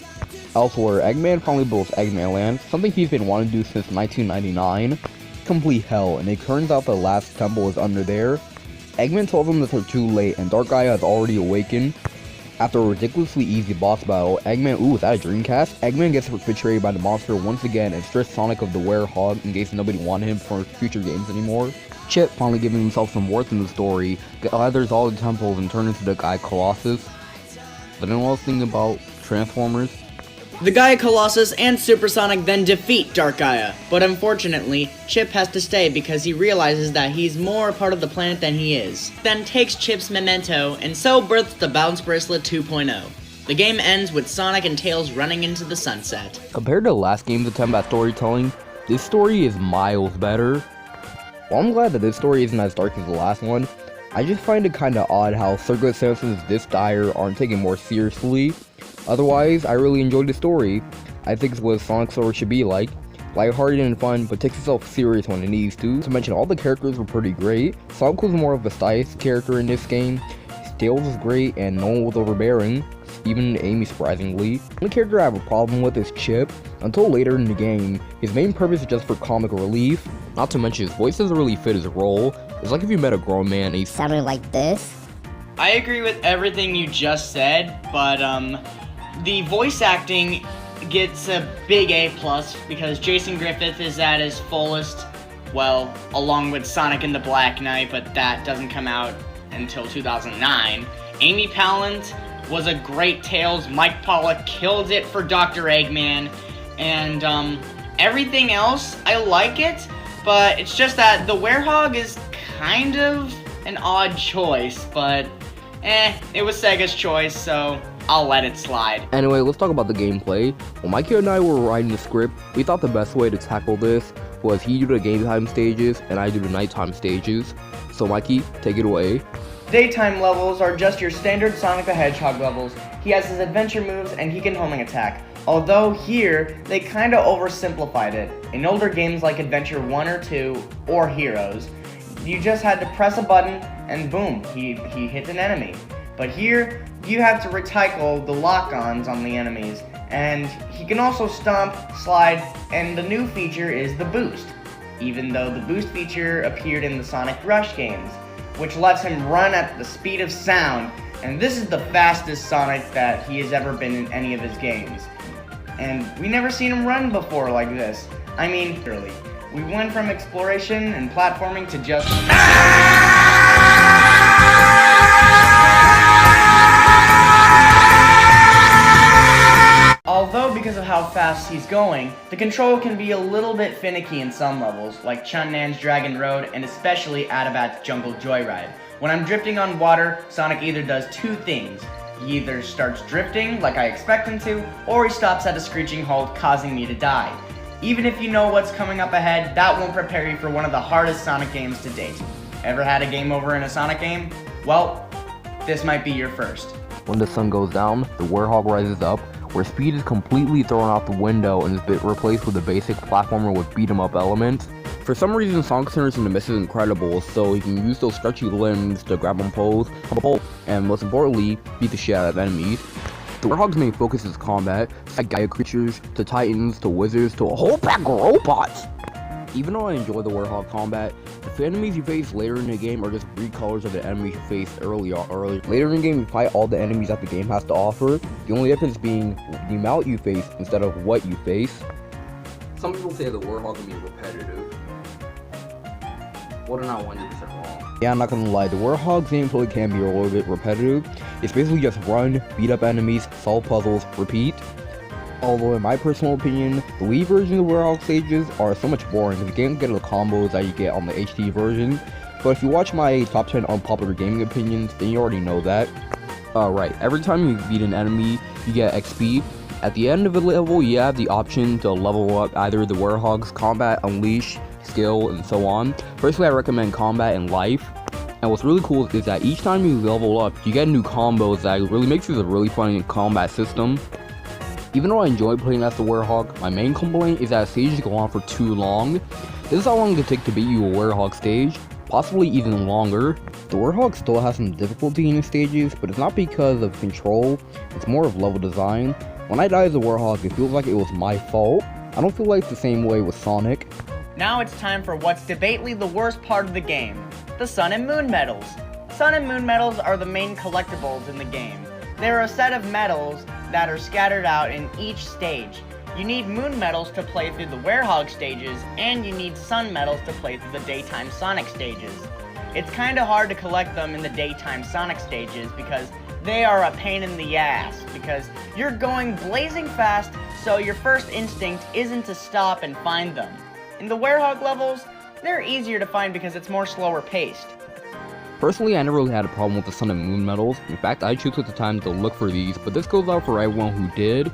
Elsewhere, Eggman finally builds Eggman Land, something he's been wanting to do since 1999. Complete hell, and it turns out the last temple is under there. Eggman tells them that they're too late, and Dark Gaia has already awakened. After a ridiculously easy boss battle, Eggman, ooh, is that a Dreamcast? Eggman gets betrayed by the monster once again and strips Sonic of the Werehog in case nobody wanted him for future games anymore. Chip, finally giving himself some worth in the story, gathers all the temples and turns into the Gaia Colossus. But then while I was thinking about Transformers, the Gaia Colossus and Supersonic then defeat Dark Gaia, but unfortunately, Chip has to stay because he realizes that he's more a part of the planet than he is. Then takes Chip's memento, and so births the Bounce Bracelet 2.0. The game ends with Sonic and Tails running into the sunset. Compared to the last game's attempt at storytelling, this story is miles better. While I'm glad that this story isn't as dark as the last one, I just find it kinda odd how circumstances this dire aren't taken more seriously. Otherwise, I really enjoyed the story. I think it's what Sonic story should be like. Lighthearted and fun, but takes itself serious when it needs to. To mention, all the characters were pretty great. Sonic was more of a stylish character in this game. Tails was great, and no one was overbearing. Even Amy, surprisingly. The only character I have a problem with is Chip. Until later in the game, his main purpose is just for comic relief. Not to mention, his voice doesn't really fit his role. It's like if you met a grown man and he sounded like this. I agree with everything you just said, but the voice acting gets a big A+ because Jason Griffith is at his fullest, well, along with Sonic and the Black Knight, but that doesn't come out until 2009. Amy Pallant was a great Tails. Mike Pollock killed it for Dr. Eggman, and everything else, I like it, but it's just that the Werehog is kind of an odd choice, but it was Sega's choice, so I'll let it slide. Anyway, let's talk about the gameplay. When Mikey and I were writing the script, we thought the best way to tackle this was he do the game time stages and I do the nighttime stages. So Mikey, take it away. Daytime levels are just your standard Sonic the Hedgehog levels. He has his adventure moves and he can homing attack. Although here, they kinda oversimplified it. In older games like Adventure 1 or 2, or Heroes, you just had to press a button and boom, he hit an enemy. But here, you have to recycle the lock-ons on the enemies, and he can also stomp, slide, and the new feature is the boost, even though the boost feature appeared in the Sonic Rush games, which lets him run at the speed of sound, and this is the fastest Sonic that he has ever been in any of his games. And we never seen him run before like this. I mean, literally. We went from exploration and platforming to just... Although because of how fast he's going, the control can be a little bit finicky in some levels, like Chun-Nan's Dragon Road and especially Atabat's Jungle Joyride. When I'm drifting on water, Sonic either does two things. He either starts drifting like I expect him to, or he stops at a screeching halt, causing me to die. Even if you know what's coming up ahead, that won't prepare you for one of the hardest Sonic games to date. Ever had a game over in a Sonic game? Well, this might be your first. When the sun goes down, the Werehog rises up, where speed is completely thrown out the window and is replaced with a basic platformer with beat-em-up elements. For some reason, Sonic turns into Mrs. Incredible, so he can use those stretchy limbs to grab on poles, and most importantly, beat the shit out of enemies. The Werehog's main focus is combat, like Gaia creatures, to titans, to wizards, to a whole pack of robots! Even though I enjoy the Werehog combat, the enemies you face later in the game are just recolors of the enemies you faced earlier. Later in the game, you fight all the enemies that the game has to offer, the only difference being the amount you face instead of what you face. Some people say the Werehog can be repetitive. What are not 100% wrong? Yeah, I'm not gonna lie, the Werehog gameplay can be a little bit repetitive. It's basically just run, beat up enemies, solve puzzles, repeat. Although in my personal opinion, the Wii version of the Werehog stages are so much boring because you can't get the combos that you get on the HD version. But if you watch my top 10 unpopular gaming opinions, then you already know that. Right, every time you beat an enemy, you get XP. At the end of a level, you have the option to level up either the Werehog's Combat Unleash, skill, and so on. Personally, I recommend combat and life. And what's really cool is that each time you level up, you get new combos that really makes it a really fun combat system. Even though I enjoy playing as the Werehog, my main complaint is that stages go on for too long. This is how long it takes to beat you a Werehog stage, possibly even longer. The Werehog still has some difficulty in the stages, but it's not because of control, it's more of level design. When I die as a Werehog, it feels like it was my fault. I don't feel like it's the same way with Sonic. Now it's time for what's debatably the worst part of the game, the Sun and Moon medals. Sun and Moon medals are the main collectibles in the game. They're a set of medals that are scattered out in each stage. You need Moon medals to play through the Werehog stages, and you need Sun medals to play through the daytime Sonic stages. It's kinda hard to collect them in the daytime Sonic stages because they are a pain in the ass, because you're going blazing fast, so your first instinct isn't to stop and find them. In the Werehog levels, they're easier to find because it's more slower paced. Personally, I never really had a problem with the Sun and Moon medals. In fact, I chose at the time to look for these, but this goes out for everyone who did.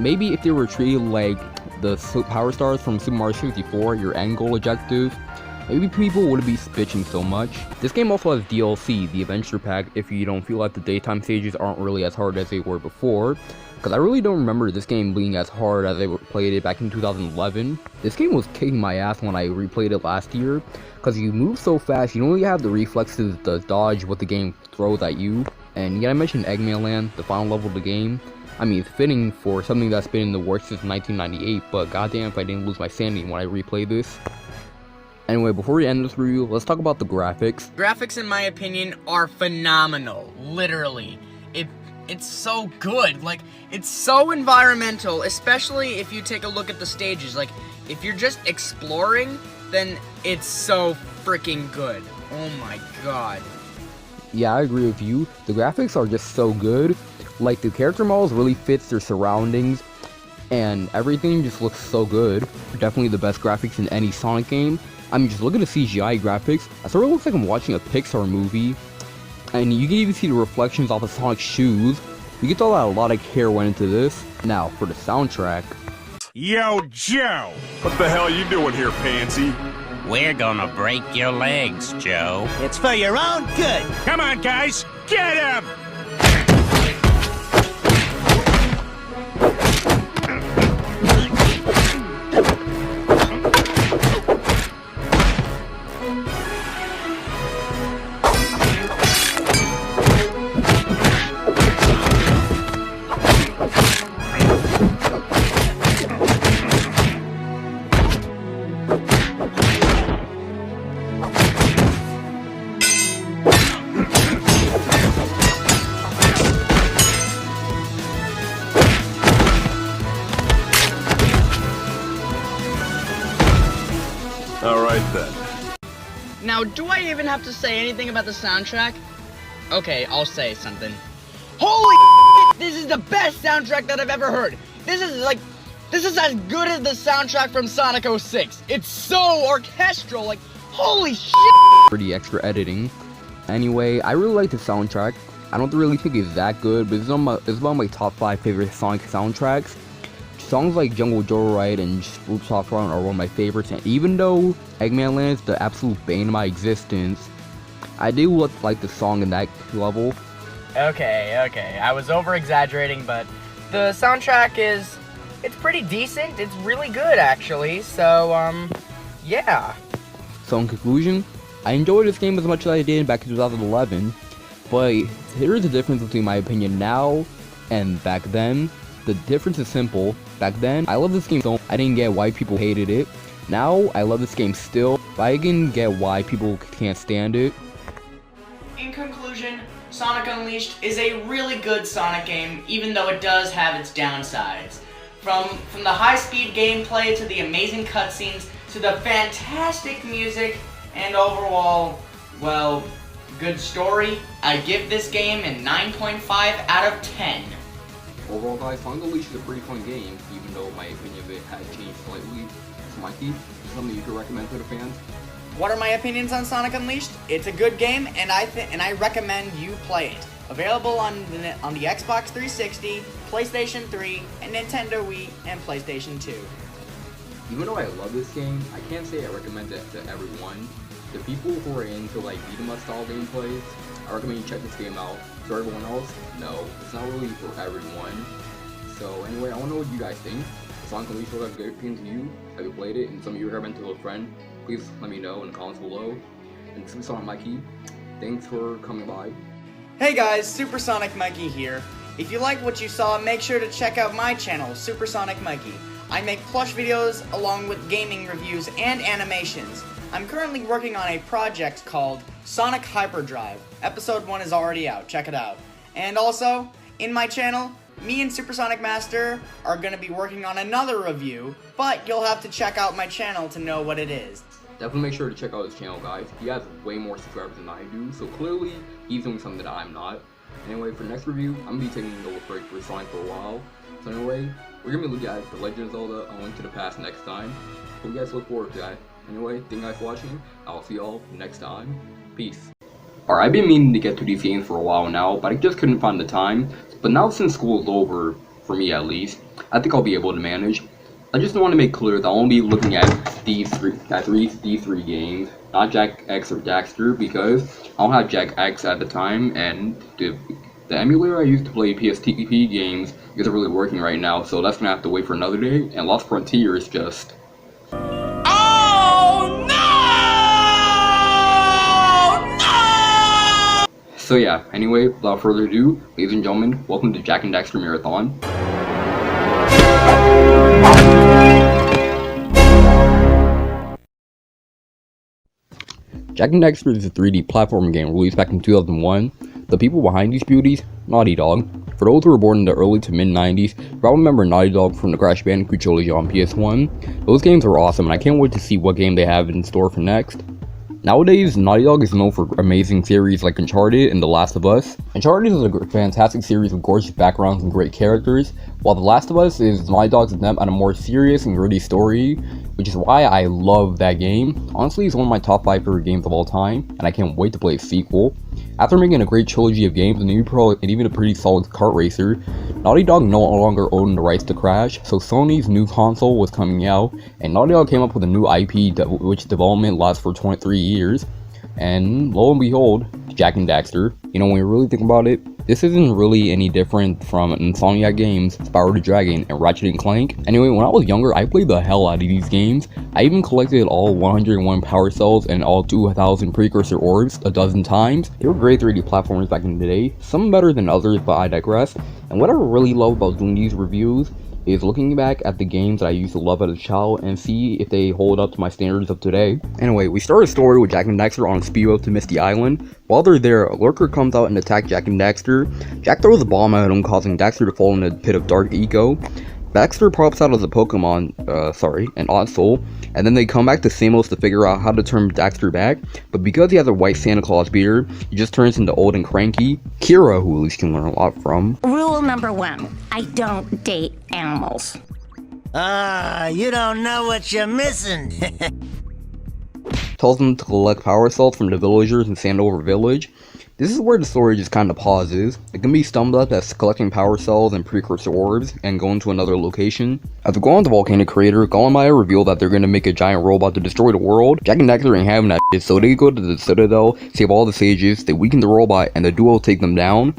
Maybe if they were treated like the Power Stars from Super Mario 64, your end goal objective, maybe people wouldn't be bitching so much. This game also has DLC, the Adventure Pack, if you don't feel like the daytime stages aren't really as hard as they were before. Because I really don't remember this game being as hard as I played it back in 2011. This game was kicking my ass when I replayed it last year, because you move so fast, you don't really have the reflexes to dodge what the game throws at you. And yet I mentioned Eggman Land, the final level of the game. I mean, it's fitting for something that's been in the works since 1998, but goddamn if I didn't lose my sanity when I replayed this. Anyway, before we end this review, let's talk about the graphics. Graphics, in my opinion, are phenomenal. Literally. It's so good. Like, it's so environmental, especially if you take a look at the stages. Like, if you're just exploring, then it's so freaking good. Oh my god. Yeah, I agree with you. The graphics are just so good. Like, the character models really fits their surroundings, and everything just looks so good. Definitely the best graphics in any Sonic game. I mean, just look at the CGI graphics. It sort of looks like I'm watching a Pixar movie. And you can even see the reflections off of Sonic's shoes. You can tell that a lot of care went into this. Now, for the soundtrack. Yo, Joe! What the hell are you doing here, pansy? We're gonna break your legs, Joe. It's for your own good. Come on, guys! Get him! Alright then. Now, do I even have to say anything about the soundtrack? Okay, I'll say something. Holy shit, this is the best soundtrack that I've ever heard. This is as good as the soundtrack from Sonic 06. It's so orchestral, like, holy shit. Pretty extra editing. Anyway, I really like the soundtrack. I don't really think it's that good, but it's one of my top 5 favorite Sonic soundtracks. Songs like Jungle Joyride and Rooftop Run are one of my favorites, and even though Eggman Land is the absolute bane of my existence, I do like the song in that level. Okay, I was over-exaggerating, but the soundtrack it's pretty decent. It's really good, actually, so, yeah. So in conclusion, I enjoyed this game as much as I did back in 2011, but here is the difference between my opinion now and back then. The difference is simple. Back then, I loved this game so I didn't get why people hated it. Now, I love this game still, but I can get why people can't stand it. In conclusion, Sonic Unleashed is a really good Sonic game, even though it does have its downsides. From the high-speed gameplay to the amazing cutscenes to the fantastic music and overall, well, good story, I give this game a 9.5 out of 10. Overall, guys, Sonic Unleashed is a pretty fun game, even though my opinion of it has changed slightly. So, Mikey, is something you could recommend to the fans? What are my opinions on Sonic Unleashed? It's a good game, and I recommend you play it. Available on the Xbox 360, PlayStation 3, and Nintendo Wii, and PlayStation 2. Even though I love this game, I can't say I recommend it to everyone. The people who are into like beat-em-up style gameplays, I recommend you check this game out. For everyone else, no, it's not really for everyone. So anyway, I want to know what you guys think. The Sonic Unleashed has a good opinion to you. Have you played it? And some of you recommend to a friend. Please let me know in the comments below. And Supersonic Mikey, thanks for coming by. Hey guys, Supersonic Mikey here. If you like what you saw, make sure to check out my channel, Supersonic Mikey. I make plush videos along with gaming reviews and animations. I'm currently working on a project called Sonic Hyperdrive. Episode 1 is already out, check it out. And also, in my channel, me and Supersonic Master are going to be working on another review, but you'll have to check out my channel to know what it is. Definitely make sure to check out his channel, guys. He has way more subscribers than I do, so clearly he's doing something that I'm not. Anyway, for next review, I'm going to be taking a little break for Sonic for a while. So anyway, we're going to be looking at The Legend of Zelda: A Link to the Past next time. Hope you guys look forward to that. Anyway, thank you guys for watching. I'll see y'all next time. Peace. Alright, I've been meaning to get to these games for a while now, but I just couldn't find the time. But now since school is over, for me at least, I think I'll be able to manage. I just want to make clear that I'll only be looking at these three games, not Jak X or Daxter, because I don't have Jak X at the time, and the emulator I used to play PSTP games isn't really working right now, so that's gonna have to wait for another day. And Lost Frontier is just... So yeah, anyway, without further ado, ladies and gentlemen, welcome to Jak and Daxter Marathon. Jak and Daxter is a 3D platform game released back in 2001. The people behind these beauties, Naughty Dog. For those who were born in the early to mid-90s, you probably remember Naughty Dog from the Crash Bandicoot Trilogy on PS1. Those games are awesome, and I can't wait to see what game they have in store for next. Nowadays, Naughty Dog is known for amazing series like Uncharted and The Last of Us. Uncharted is a fantastic series with gorgeous backgrounds and great characters, while The Last of Us is Naughty Dog's attempt at a more serious and gritty story, which is why I love that game. Honestly, it's one of my top 5 favorite games of all time, and I can't wait to play a sequel. After making a great trilogy of games and even a pretty solid kart racer, Naughty Dog no longer owned the rights to Crash, so Sony's new console was coming out, and Naughty Dog came up with a new IP which development lasts for 23 years, and lo and behold, Jak and Daxter. You know, when you really think about it, this isn't really any different from Insomniac Games, Spyro the Dragon, and Ratchet & Clank. Anyway, when I was younger, I played the hell out of these games. I even collected all 101 power cells and all 2,000 Precursor orbs a dozen times. They were great 3D platformers back in the day, some better than others, but I digress. And what I really love about doing these reviews is looking back at the games that I used to love as a child and see if they hold up to my standards of today. Anyway, we start a story with Jak and Daxter on a speedboat to Misty Island. While they're there, a lurker comes out and attacks Jak and Daxter. Jak throws a bomb at him, causing Daxter to fall in a pit of dark eco. Daxter pops out as a Pokemon, an Ottsel, and then they come back to Samos to figure out how to turn Daxter back, but because he has a white Santa Claus beard, he just turns into old and cranky. Kira, who at least can learn a lot from. Rule number 1, I don't date animals. You don't know what you're missing. Tells them to collect power cells from the villagers in Sandover Village. This is where the story just kind of pauses. It can be summed up as collecting power cells and precursor orbs and going to another location. As we go on the volcanic crater, Goll and Maya reveal that they're going to make a giant robot to destroy the world. Jak and Daxter ain't having that shit, so they go to the Citadel, save all the sages, they weaken the robot, and the duo take them down.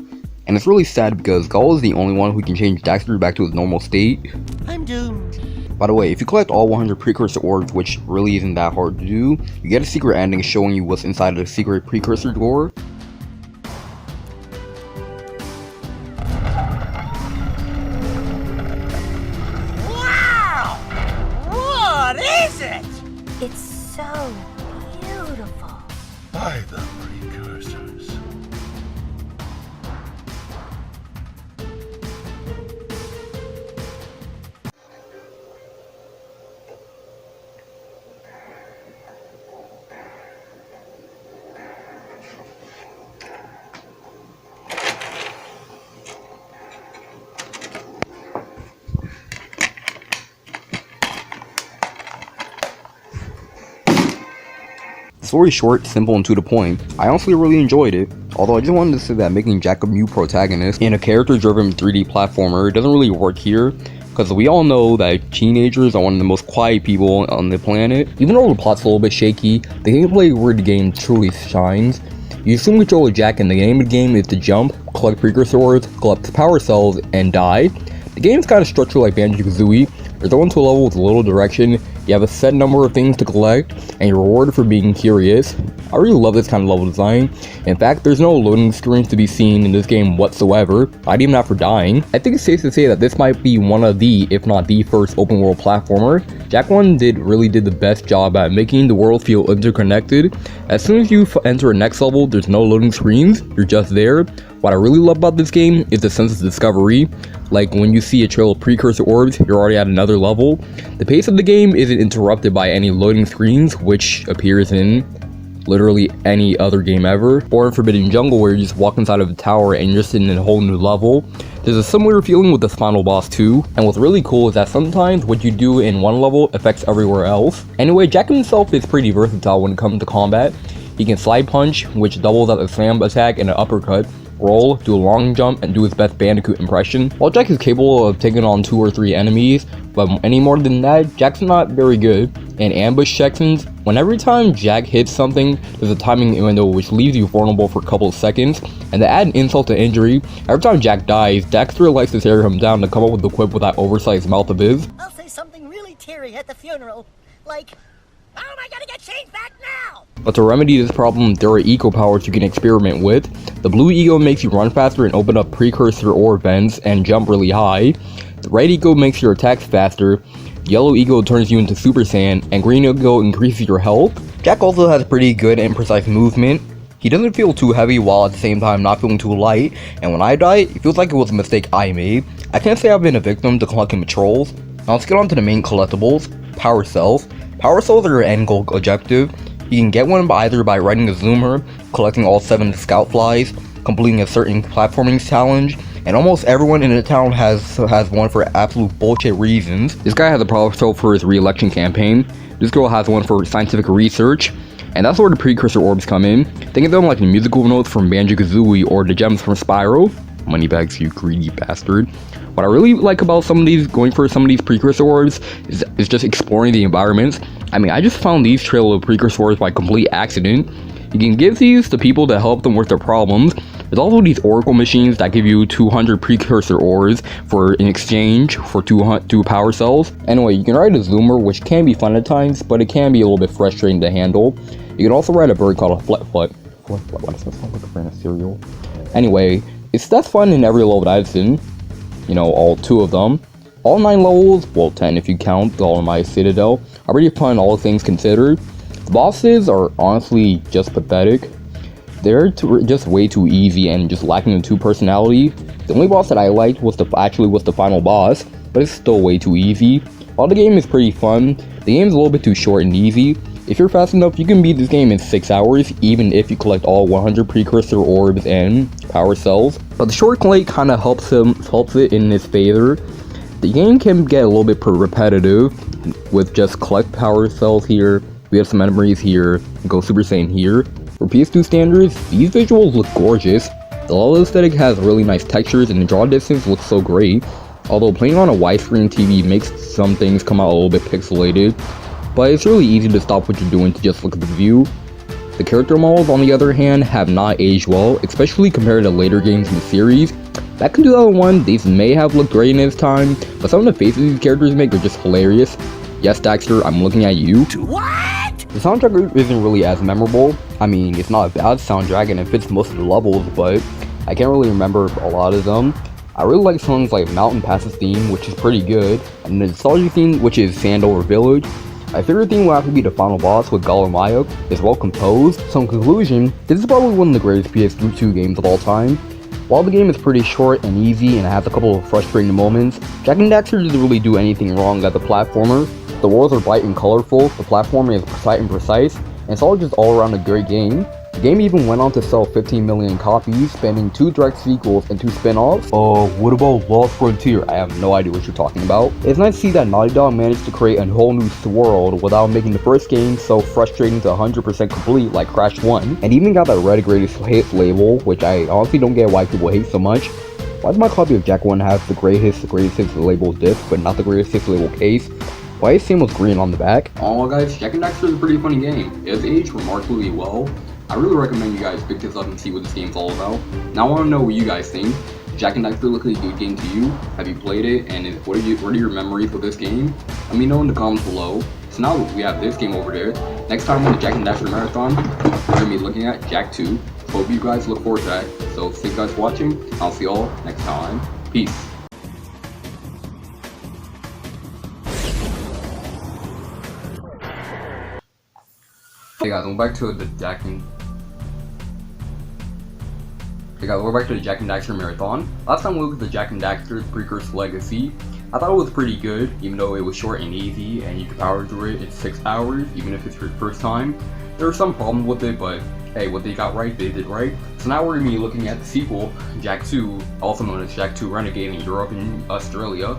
And it's really sad because Goll is the only one who can change Daxter back to his normal state. I'm doomed. By the way, if you collect all 100 precursor orbs, which really isn't that hard to do, you get a secret ending showing you what's inside of the secret precursor door. It's so beautiful. By the precursors. The story's short, simple, and to the point. I honestly really enjoyed it, although I just wanted to say that making Jak a new protagonist in a character-driven 3D platformer doesn't really work here. because we all know that teenagers are one of the most quiet people on the planet. Even though the plot's a little bit shaky, the gameplay where the game truly shines. You assume control of Jak, and the name of the game is to jump, collect precursor orbs, collect power cells, and die. The game's kind of structured like Banjo-Kazooie. You're thrown to a level with little direction, you have a set number of things to collect, and you're rewarded for being curious. I really love this kind of level design. In fact, there's no loading screens to be seen in this game whatsoever, not even after dying. I think it's safe to say that this might be one of the, if not the first open world platformer. Jak 1 really did the best job at making the world feel interconnected. As soon as you enter a next level, there's no loading screens, you're just there. What I really love about this game is the sense of discovery. Like when you see a trail of precursor orbs, you're already at another level. The pace of the game isn't interrupted by any loading screens, which appears in literally any other game ever, or in Forbidden Jungle where you just walk inside of a tower and you're sitting in a whole new level. There's a similar feeling with this final boss too, and what's really cool is that sometimes what you do in one level affects everywhere else. Anyway, Jak himself is pretty versatile when it comes to combat. He can slide punch, which doubles as a slam attack and an uppercut, roll, do a long jump, and do his best Bandicoot impression. While Jak is capable of taking on 2 or 3 enemies, but any more than that, Jak's not very good. In ambush sections, every time Jak hits something, there's a timing window which leaves you vulnerable for a couple of seconds, and to add insult to injury, every time Jak dies, Daxter likes to tear him down to come up with the quip with that oversized mouth of his. I'll say something really teary at the funeral, like, how am I gonna get changed back now? But to remedy this problem, there are eco powers you can experiment with. The blue eco makes you run faster and open up precursor ore vents and jump really high. The red eco makes your attacks faster. Yellow eco turns you into Super Saiyan, and green eco increases your health. Jak also has pretty good and precise movement. He doesn't feel too heavy while at the same time not feeling too light, and when I die, it feels like it was a mistake I made. I can't say I've been a victim to collecting patrols. Now let's get on to the main collectibles, power cells. Power cells are your end goal objective. You can get one either by riding a zoomer, collecting all 7 scout flies, completing a certain platforming challenge, and almost everyone in the town has one for absolute bullshit reasons. This guy has a power cell for his re-election campaign. This girl has one for scientific research, and that's where the precursor orbs come in. Think of them like the musical notes from Banjo-Kazooie or the gems from Spyro. Moneybags, you greedy bastard. What I really like about going for some of these precursor orbs is just exploring the environments. I mean, I just found these trail of precursor orbs by complete accident. You can give these to people to help them with their problems. There's also these oracle machines that give you 200 precursor ores in exchange for 2 power cells. Anyway, you can ride a zoomer, which can be fun at times, but it can be a little bit frustrating to handle. You can also ride a bird called a flit-flit. What does that sound like a brand of cereal? Anyway, that's fun in every level that I've seen. You know, all 2 of them. All 9 levels, well 10 if you count Dolomite Citadel, are pretty fun all things considered. The bosses are honestly just pathetic. They're just way too easy and just lacking in true personality. The only boss that I liked was the final boss, but it's still way too easy. While the game is pretty fun, the game's a little bit too short and easy. If you're fast enough, you can beat this game in 6 hours, even if you collect all 100 precursor orbs and power cells. But the short play kind of helps it in its favor. The game can get a little bit repetitive with just collect power cells here, we have some memories here, and go Super Saiyan here. For PS2 standards, these visuals look gorgeous. The level aesthetic has really nice textures and the draw distance looks so great. Although playing on a widescreen TV makes some things come out a little bit pixelated. But it's really easy to stop what you're doing to just look at the view. The character models, on the other hand, have not aged well, especially compared to later games in the series. Back in 2001, these may have looked great in its time, but some of the faces these characters make are just hilarious. Yes, Daxter, I'm looking at you. What? The soundtrack isn't really as memorable. I mean, it's not a bad soundtrack and it fits most of the levels, but I can't really remember a lot of them. I really like songs like Mountain Pass's theme, which is pretty good, and the nostalgia theme, which is Sandover Village. My favorite theme will have to be the final boss with Galamaya. It's well composed, so in conclusion, this is probably one of the greatest PS2 games of all time. While the game is pretty short and easy and has a couple of frustrating moments, Jak and Daxter doesn't really do anything wrong as a platformer. The worlds are bright and colorful, the platforming is precise, and it's all just all around a great game. The game even went on to sell 15 million copies, spanning 2 direct sequels and 2 spin-offs. What about Lost Frontier? I have no idea what you're talking about. It's nice to see that Naughty Dog managed to create a whole new world without making the first game so frustrating to 100% complete like Crash 1, and even got that Red Greatest Hits label, which I honestly don't get why people hate so much. Why does my copy of Jak 1 have the greatest hits label disc, but not the greatest hits label case? Why is Sane green on the back? Oh guys, Jak and Daxter is a pretty funny game. It has aged remarkably well. I really recommend you guys pick this up and see what this game's all about. Now I want to know what you guys think. Jak and Daxter look like a good game to you? Have you played it? And what are your memories with this game? Let me know in the comments below. So now we have this game over there. Next time on the Jak and Daxter Marathon, we're going to be looking at Jak 2. Hope you guys look forward to that. So thank you guys for watching. I'll see y'all next time. Peace. Hey guys, we're back to the Jak and Daxter Marathon. Last time we looked at the Jak and Daxter Precursor Legacy. I thought it was pretty good, even though it was short and easy, and you could power through it in 6 hours, even if it's your first time. There were some problems with it, but hey, what they got right, they did right. So now we're going to be looking at the sequel, Jak 2, also known as Jak 2 Renegade in Europe and Australia.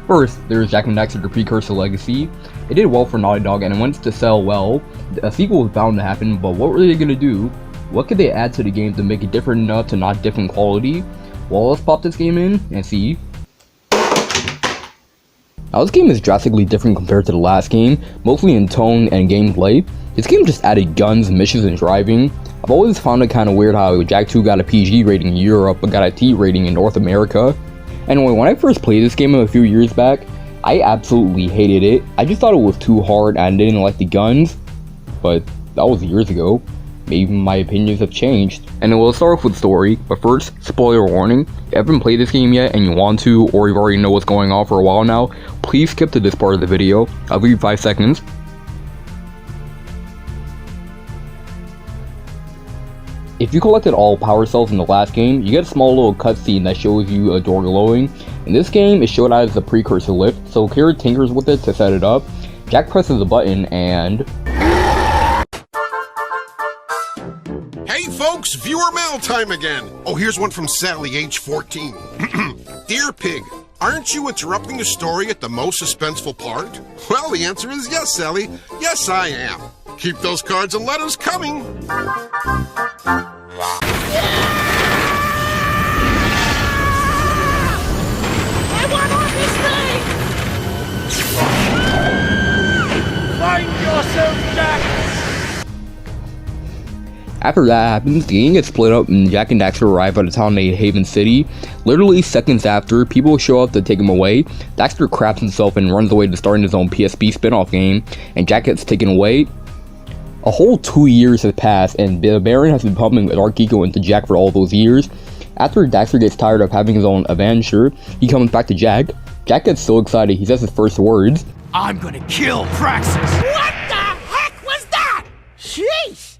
First, there's Jak and Daxter the Precursor Legacy. It did well for Naughty Dog and it went to sell well. A sequel was bound to happen, but what were they going to do? What could they add to the game to make it different enough to not different quality? Well, let's pop this game in and see. Now this game is drastically different compared to the last game, mostly in tone and gameplay. This game just added guns, missions, and driving. I've always found it kind of weird how Jak 2 got a PG rating in Europe but got a T rating in North America. Anyway, when I first played this game a few years back, I absolutely hated it. I just thought it was too hard and didn't like the guns, but that was years ago. Maybe my opinions have changed. And we'll start off with story, but first, spoiler warning. If you haven't played this game yet and you want to, or you already know what's going on for a while now, please skip to this part of the video. I'll give you 5 seconds. If you collected all power cells in the last game, you get a small little cutscene that shows you a door glowing. In this game, it showed as a precursor lift, so Kira tinkers with it to set it up. Jak presses a button and... Hey folks, viewer mail time again! Oh, here's one from Sally, age 14. Dear Pig, aren't you interrupting the story at the most suspenseful part? Well, the answer is yes, Sally. Yes, I am. Keep those cards and letters coming! I want off this thing! Find yourself, Jak! After that happens, the gang gets split up and Jak and Daxter arrive at a town named Haven City. Literally seconds after, people show up to take him away. Daxter craps himself and runs away to start his own PSP spin-off game, and Jak gets taken away. A whole 2 years have passed, and the Baron has been pumping a dark ego into Jak for all those years. After Daxter gets tired of having his own adventure, he comes back to Jak. Jak gets so excited, he says his first words. I'm gonna kill Praxis! What the heck was that? Sheesh!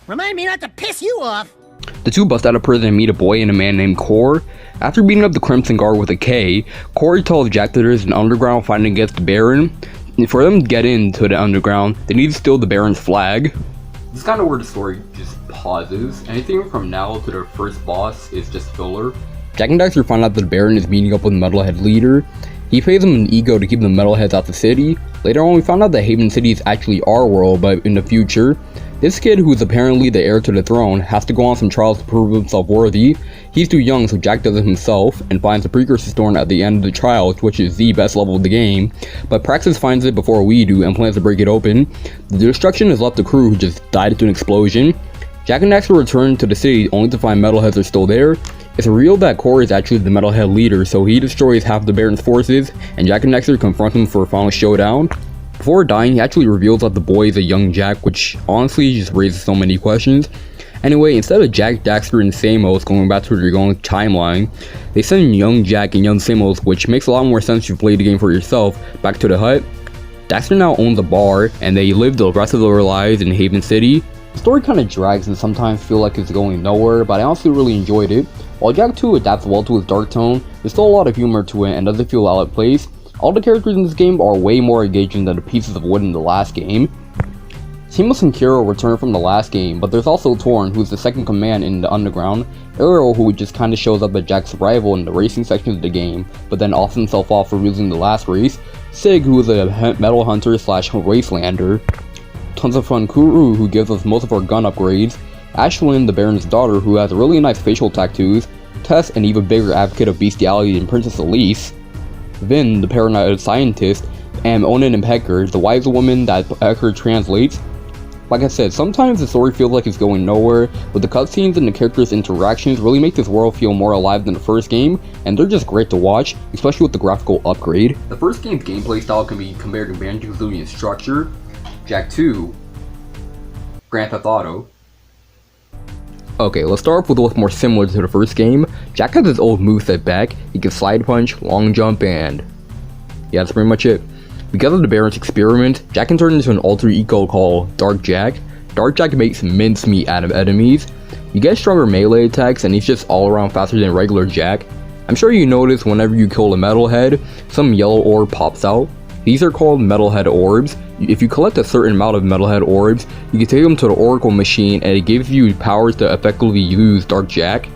Remind me not to piss you off. The two bust out of prison and meet a boy and a man named Core. After beating up the Crimson Guard with a K, Core tells Jak that there's an underground fighting against the Baron. And for them to get into the underground, they need to steal the Baron's flag. This is kind of where the story just pauses. Anything from now to their first boss is just filler. Jak and Daxter find out that the Baron is meeting up with the Metalhead leader. He pays him an ego to keep the Metalheads out the city. Later on, we found out that Haven City is actually our world, but in the future. This kid, who is apparently the heir to the throne, has to go on some trials to prove himself worthy. He's too young, so Jak does it himself, and finds the Precursor Stone at the end of the trials, which is the best level of the game. But Praxis finds it before we do, and plans to break it open. The destruction has left the crew, who just died into an explosion. Jak and Daxter return to the city, only to find Metalheads are still there. It's revealed that Core is actually the Metalhead leader, so he destroys half the Baron's forces, and Jak and Daxter confront him for a final showdown. Before dying, he actually reveals that the boy is a young Jak, which honestly just raises so many questions. Anyway, instead of Jak, Daxter, and Samos going back to their own timeline, they send young Jak and young Samos, which makes a lot more sense if you play the game for yourself, back to the hut. Daxter now owns a bar, and they live the rest of their lives in Haven City. The story kind of drags and sometimes feel like it's going nowhere, but I honestly really enjoyed it. While Jak 2 adapts well to its dark tone, there's still a lot of humor to it and doesn't feel out of place. All the characters in this game are way more engaging than the pieces of wood in the last game. Samos and Kira return from the last game, but there's also Torn, who's the second command in the underground, Arrow, who just kinda shows up at Jak's rival in the racing section of the game, but then offs himself off for losing the last race, Sig, who is a metal hunter slash wastelander, Tons of Fun Kuru, who gives us most of our gun upgrades, Ashlyn, the Baron's daughter, who has really nice facial tattoos, Tess, an even bigger advocate of bestiality than Princess Elise, Vin, the paranoid scientist, and Onan and Pecker, the wise woman that Pecker translates. Like I said, sometimes the story feels like it's going nowhere, but the cutscenes and the characters' interactions really make this world feel more alive than the first game, and they're just great to watch, especially with the graphical upgrade. The first game's gameplay style can be compared to Banjo-Kazooie in structure, Jak 2, Grand Theft Auto. Okay, let's start off with what's more similar to the first game. Jak has his old moveset back. He can slide punch, long jump, and yeah, that's pretty much it. Because of the Baron's experiment, Jak can turn into an alter ego called Theft Jak. Theft Jak makes mincemeat out of enemies. You get stronger melee attacks, and he's just all around faster than regular Jak. I'm sure you notice whenever you kill a metalhead, some yellow orb pops out. These are called metalhead orbs. If you collect a certain amount of metalhead orbs, you can take them to the Oracle machine, and it gives you powers to effectively use Theft Jak,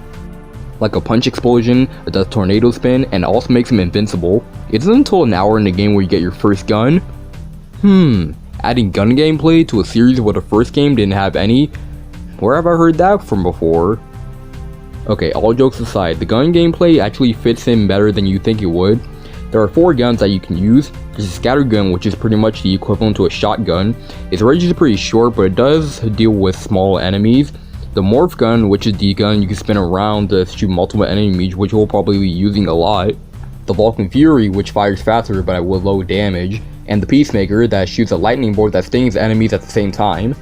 like a punch explosion, a death tornado spin, and it also makes him invincible. It isn't until an hour in the game where you get your first gun. Adding gun gameplay to a series where the first game didn't have any? Where have I heard that from before? Okay, all jokes aside, the gun gameplay actually fits in better than you think it would. There are 4 guns that you can use. There's a scatter gun, which is pretty much the equivalent to a shotgun. Its range is pretty short, but it does deal with small enemies. The morph gun, which is the gun you can spin around to shoot multiple enemies, which we'll probably be using a lot. The Vulcan Fury, which fires faster but with low damage. And the Peacemaker, that shoots a lightning bolt that stings enemies at the same time.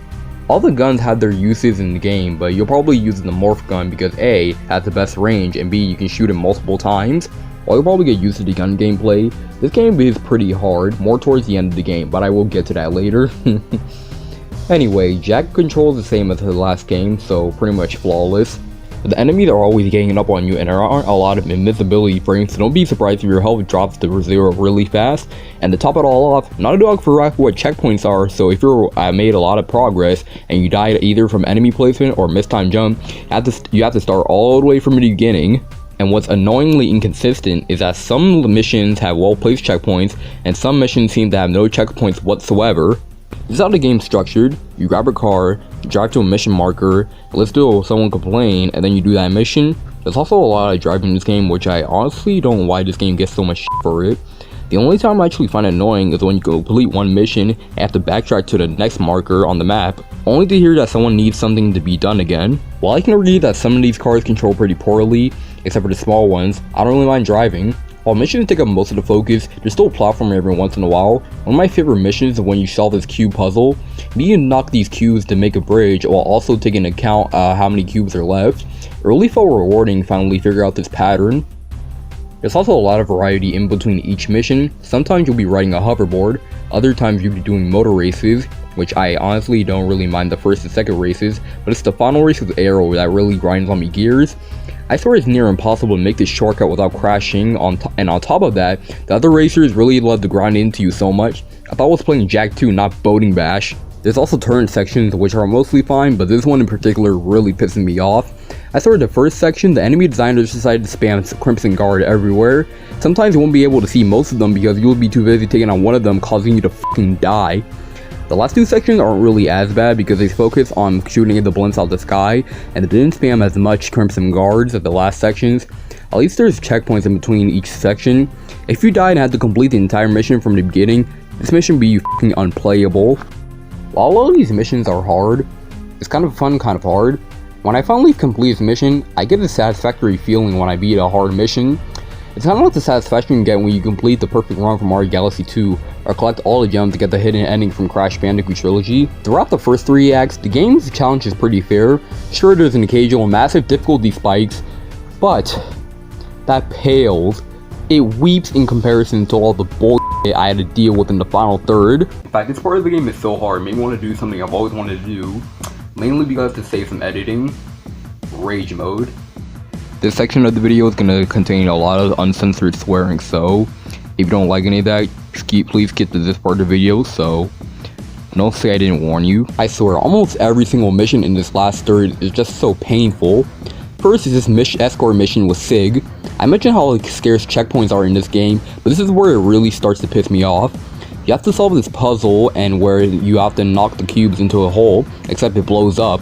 All the guns have their uses in the game, but you'll probably use the morph gun because A, has the best range, and B, you can shoot it multiple times. While you'll probably get used to the gun gameplay, this game is pretty hard, more towards the end of the game, but I will get to that later. Anyway, Jak controls the same as the last game, so pretty much flawless. The enemies are always ganging up on you, and there aren't a lot of invisibility frames, so don't be surprised if your health drops to 0 really fast. And to top it all off, Naughty Dog forgot what checkpoints are, so if you made a lot of progress and you died either from enemy placement or mistimed jump, you have to start all the way from the beginning. And what's annoyingly inconsistent is that some missions have well-placed checkpoints, and some missions seem to have no checkpoints whatsoever. This is how the game's structured. You grab a car, you drive to a mission marker, listen to someone complain, and then you do that mission. There's also a lot of driving in this game, which I honestly don't know why this game gets so much shit for it. The only time I actually find it annoying is when you complete one mission and have to backtrack to the next marker on the map, only to hear that someone needs something to be done again. While I can agree that some of these cars control pretty poorly, except for the small ones, I don't really mind driving. While missions take up most of the focus, there's still a platform every once in a while. One of my favorite missions is when you solve this cube puzzle. You need to knock these cubes to make a bridge while also taking into account how many cubes are left. It really felt rewarding finally figure out this pattern. There's also a lot of variety in between each mission. Sometimes you'll be riding a hoverboard, other times you'll be doing motor races, which I honestly don't really mind the first and second races, but it's the final race with Arrow that really grinds on me gears. I swear it's near impossible to make this shortcut without crashing, and on top of that, the other racers really love to grind into you so much. I thought I was playing Jak 2, not Boating Bash. There's also turn sections which are mostly fine, but this one in particular really pisses me off. I swear the first section, the enemy designers decided to spam Crimson Guard everywhere. Sometimes you won't be able to see most of them because you'll be too busy taking on one of them, causing you to fucking die. The last 2 sections aren't really as bad because they focus on shooting at the blimps out the sky, and they didn't spam as much Crimson Guards as the last sections. At least there's checkpoints in between each section. If you die and had to complete the entire mission from the beginning, this mission would be fucking unplayable. While all of these missions are hard, it's kind of fun, kind of hard. When I finally complete this mission, I get a satisfactory feeling when I beat a hard mission. It's kind of like the satisfaction you get when you complete the perfect run from Mario Galaxy 2, or collect all the gems to get the hidden ending from Crash Bandicoot Trilogy. Throughout the first 3 acts, the game's challenge is pretty fair. Sure, there's an occasional massive difficulty spikes, but that pales. It weeps in comparison to all the bullshit I had to deal with in the final third. In fact, this part of the game is so hard, it made me want to do something I've always wanted to do, mainly because to save some editing. Rage mode. This section of the video is going to contain a lot of uncensored swearing, so if you don't like any of that, please skip to this part of the video, so don't say I didn't warn you. I swear, almost every single mission in this last third is just so painful. First is this escort mission with Sig. I mentioned how scarce checkpoints are in this game, but this is where it really starts to piss me off. You have to solve this puzzle and where you have to knock the cubes into a hole, except it blows up.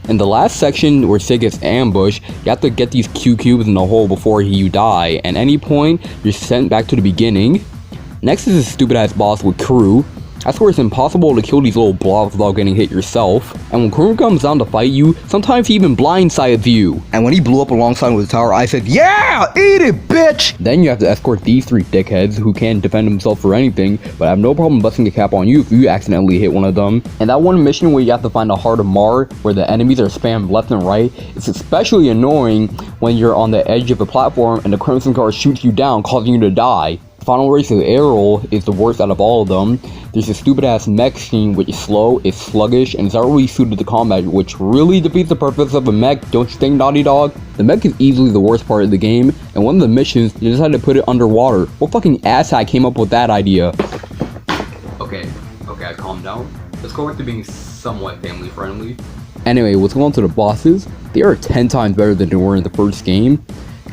In the last section where Sid gets ambushed, you have to get these Q cubes in the hole before you die. At any point, you're sent back to the beginning. Next is a stupid ass boss with Crew. That's where it's impossible to kill these little blobs without getting hit yourself. And when Crew comes down to fight you, sometimes he even blindsides you. And when he blew up alongside with the tower, I said, "Yeah, eat it, bitch!" Then you have to escort these 3 dickheads who can't defend themselves for anything, but have no problem busting a cap on you if you accidentally hit one of them. And that one mission where you have to find the Heart of Mar, where the enemies are spammed left and right, it's especially annoying when you're on the edge of a platform and the Crimson Guard shoots you down, causing you to die. The final race of Errol is the worst out of all of them. There's a stupid ass mech scene which is slow, it's sluggish, and it's not really suited to combat, which really defeats the purpose of a mech, don't you think, Naughty Dog? The mech is easily the worst part of the game, and one of the missions, they decided to put it underwater. What fucking asshat came up with that idea? Okay, I calmed down. Let's go back to being somewhat family friendly. Anyway, let's go on to the bosses. They are 10 times better than they were in the first game.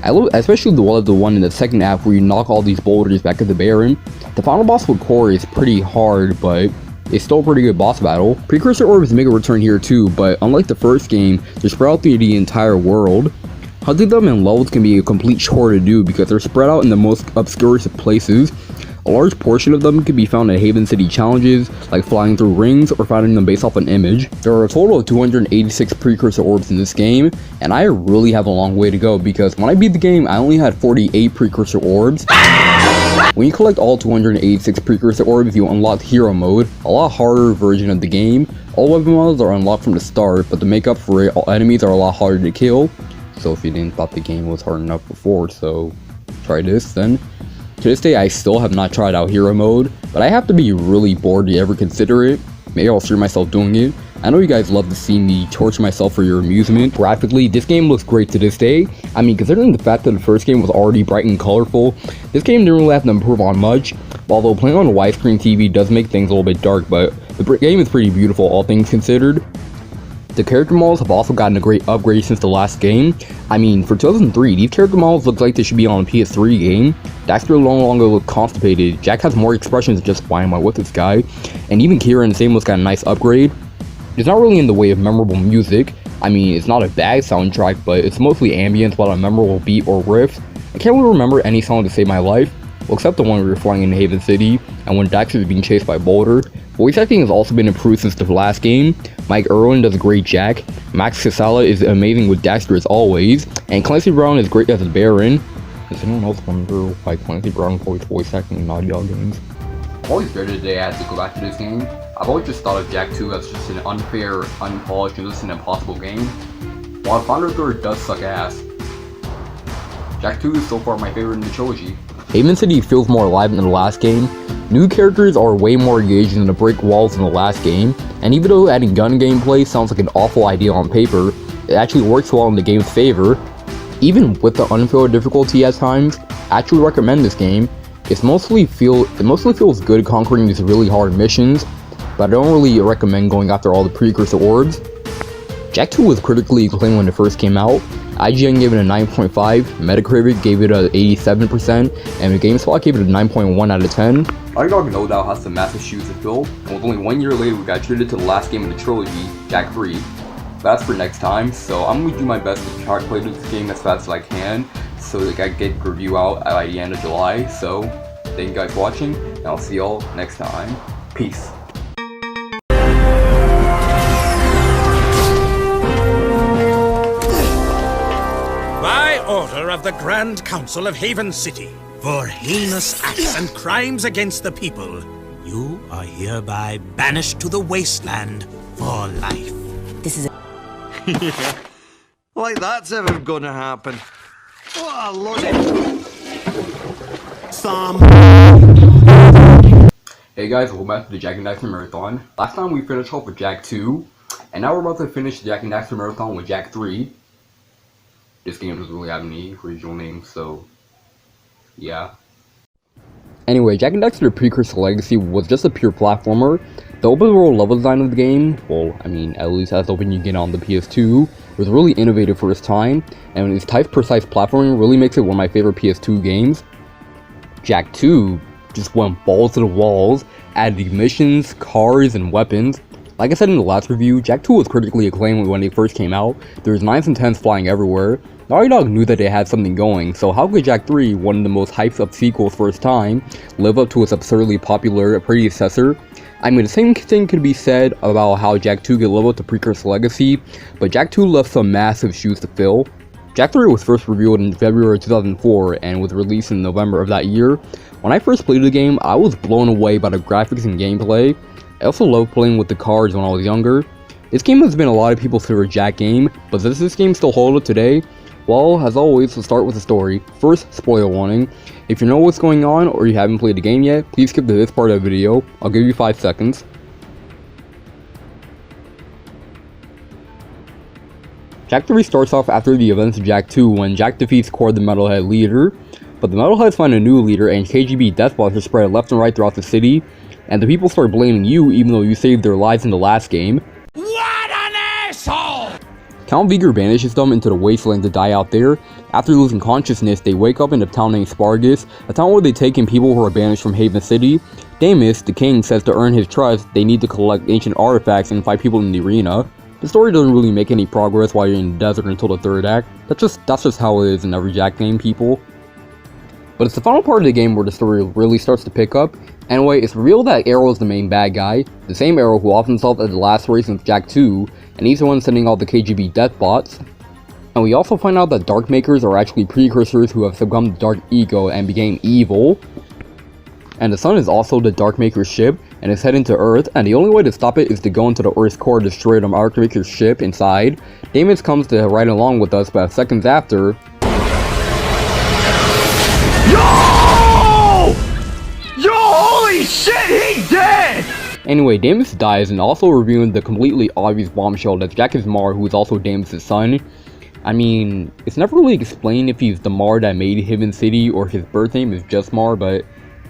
I love especially the one in the second half where you knock all these boulders back at the Baron. The final boss with Core is pretty hard, but it's still a pretty good boss battle. Precursor orbs make a return here too, but unlike the first game, they're spread out through the entire world. Hunting them in levels can be a complete chore to do because they're spread out in the most obscure places. A large portion of them can be found in Haven City challenges, like flying through rings or finding them based off an image. There are a total of 286 Precursor orbs in this game, and I really have a long way to go because when I beat the game, I only had 48 Precursor orbs. When you collect all 286 Precursor orbs, you unlock Hero Mode, a lot harder version of the game. All weapon models are unlocked from the start, but to make up for it, all enemies are a lot harder to kill. So if you didn't thought the game was hard enough before, so try this then. To this day, I still have not tried out Hero Mode, but I have to be really bored to ever consider it. Maybe I'll stream myself doing it. I know you guys love to see me torture myself for your amusement. Graphically, this game looks great to this day. I mean, considering the fact that the first game was already bright and colorful, this game didn't really have to improve on much. Although playing on a widescreen TV does make things a little bit dark, but the game is pretty beautiful, all things considered. The character models have also gotten a great upgrade since the last game. I mean, for 2003, these character models look like they should be on a PS3 game. Daxter no longer looks constipated, Jak has more expressions just why am I with this guy, and even Kira and Sane got a nice upgrade. It's not really in the way of memorable music. I mean, it's not a bad soundtrack, but it's mostly ambience without a memorable beat or riff. I can't really remember any song to save my life, well, except the one where we were flying in Haven City, and when Daxter is being chased by Boulder. Voice acting has also been improved since the last game. Mike Irwin does a great Jak, Max Casala is amazing with Daxter as always, and Clancy Brown is great as a Baron. Does anyone else wonder why Clancy Brown voice acting in Naughty Dog games? I've always dreaded the day I had to go back to this game. I've always just thought of Jak 2 as just an unfair, unpolished, and just an impossible game. While Founder 3rd does suck ass, Jak 2 is so far my favorite in the trilogy. Haven City feels more alive than the last game. New characters are way more engaged in the brick walls in the last game, and even though adding gun gameplay sounds like an awful idea on paper, it actually works well in the game's favor. Even with the unfair difficulty at times, I actually recommend this game. It mostly feels good conquering these really hard missions, but I don't really recommend going after all the Precursor orbs. Jak 2 was critically acclaimed when it first came out. IGN gave it a 9.5, Metacritic gave it a 87%, and GameSpot gave it a 9.1 out of 10. Naughty Dog no doubt has some massive shoes to fill, and with only 1 year later we got treated to the last game of the trilogy, Jak 3. But that's for next time, so I'm going to do my best to try to play this game as fast as I can, so that I can get a review out by the end of July. So, thank you guys for watching, and I'll see y'all next time. Peace. Order of the Grand Council of Haven City, for heinous acts and crimes against the people, you are hereby banished to the wasteland for life. This is Like that's ever gonna happen. What a load of... Hey guys, welcome back to the Jak and Daxter Marathon. Last time we finished off with Jak 2, and now we're about to finish the Jak and Daxter Marathon with Jak 3. This game doesn't really have any original names, so yeah. Anyway, Jak and Daxter Precursor Legacy was just a pure platformer. The open world level design of the game, well, I mean, at least as open you get on the PS2, was really innovative for its time, and its type precise platforming really makes it one of my favorite PS2 games. Jak 2 just went balls to the walls, added missions, cars, and weapons. Like I said in the last review, Jak 2 was critically acclaimed when it first came out. There was 9s and 10s flying everywhere. Naughty Dog knew that they had something going, so how could Jak 3, one of the most hyped up sequels for its time, live up to its absurdly popular predecessor? I mean, the same thing could be said about how Jak 2 could live up to Precursor legacy, but Jak 2 left some massive shoes to fill. Jak 3 was first revealed in February 2004 and was released in November of that year. When I first played the game, I was blown away by the graphics and gameplay. I also loved playing with the cards when I was younger. This game has been a lot of people's favorite Jak game, but does this game still hold up today? Well, as always, we'll start with the story. First, spoiler warning. If you know what's going on or you haven't played the game yet, please skip to this part of the video. I'll give you 5 seconds. Jak 3 starts off after the events of Jak 2 when Jak defeats Cord the Metalhead leader, but the Metalheads find a new leader and KGB deathbots are spread left and right throughout the city, and the people start blaming you even though you saved their lives in the last game. What an asshole! Count Vigor banishes them into the wasteland to die out there. After losing consciousness, they wake up in a town named Spargus, a town where they take in people who are banished from Haven City. Damus, the king, says to earn his trust, they need to collect ancient artifacts and fight people in the arena. The story doesn't really make any progress while you're in the desert until the third act. That's just how it is in every Jak game, people. But it's the final part of the game where the story really starts to pick up. Anyway, it's revealed that Arrow is the main bad guy, the same Arrow who often himself at the last race in Jak 2, and he's the one sending all the KGB deathbots. And we also find out that Dark Makers are actually precursors who have succumbed to Dark Ego and became evil. And the sun is also the Dark Maker's ship, and it's heading to Earth, and the only way to stop it is to go into the Earth's core to destroy the Dark Maker's ship inside. Damus comes to ride along with us, but seconds after... Yo! Yo, holy shit, he's dead! Anyway, Damus dies, and also revealing the completely obvious bombshell that Jak is Mar, who is also Damus' son. I mean, it's never really explained if he's the Mar that made Haven City or his birth name is just Mar, but...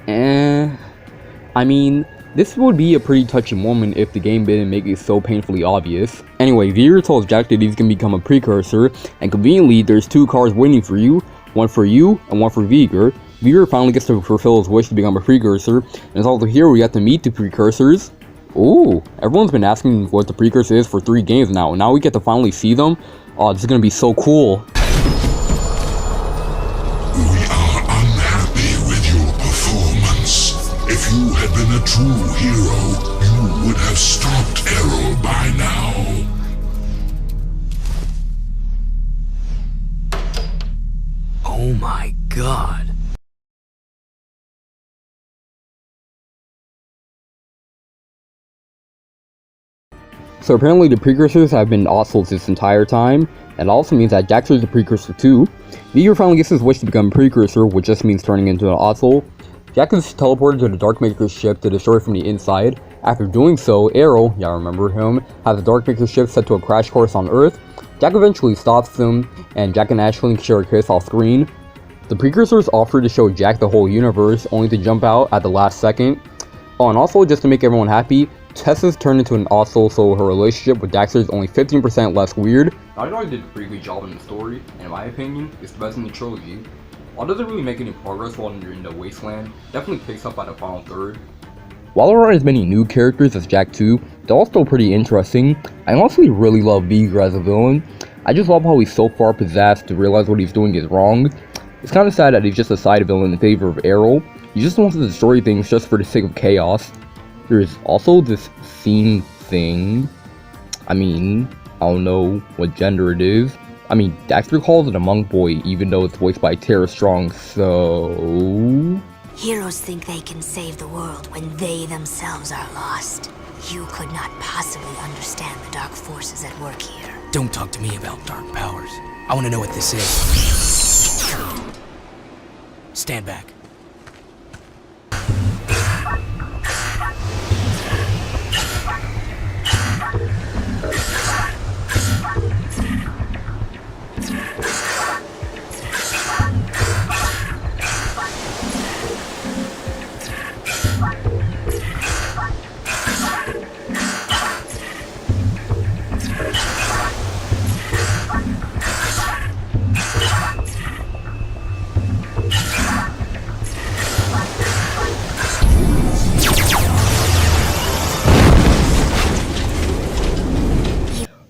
I mean, this would be a pretty touching moment if the game didn't make it so painfully obvious. Anyway, Vigor tells Jak that he's gonna become a precursor, and conveniently there's 2 cars waiting for you, one for you and one for Vigor. Vigor finally gets to fulfill his wish to become a precursor, and it's also here we get to meet the precursors. Ooh, everyone's been asking what the precursor is for 3 games now, and now we get to finally see them. Oh, this is gonna be so cool. If you had been a true hero, you would have stopped Arrow by now. Oh my god. So apparently the precursors have been Ottsels this entire time, and it also means that Daxter is a precursor too. Vigor finally gets his wish to become a precursor, which just means turning into an Ottsel. Jak is teleported to the Dark Maker's ship to destroy it from the inside. After doing so, Arrow, yeah, remember him, has the Dark Maker's ship set to a crash course on Earth. Jak eventually stops them, and Jak and Ashley share a kiss off screen. The precursors offer to show Jak the whole universe, only to jump out at the last second. Oh, and also, just to make everyone happy, Tessa's turned into an Ottsel, so her relationship with Daxter is only 15% less weird. Naughty Dog did a pretty good job in the story, and in my opinion, it's the best in the trilogy. While it doesn't really make any progress while you're in the wasteland, definitely picks up by the final third. While there aren't as many new characters as Jak 2, they're all still pretty interesting. I honestly really love Vigor as a villain. I just love how he's so far possessed to realize what he's doing is wrong. It's kind of sad that he's just a side villain in favor of Arrow. He just wants to destroy things just for the sake of chaos. There's also this Sane thing. I mean, I don't know what gender it is. I mean, Daxter calls it a monk boy, even though it's voiced by Tara Strong, so... Heroes think they can save the world when they themselves are lost. You could not possibly understand the dark forces at work here. Don't talk to me about dark powers. I want to know what this is. Stand back.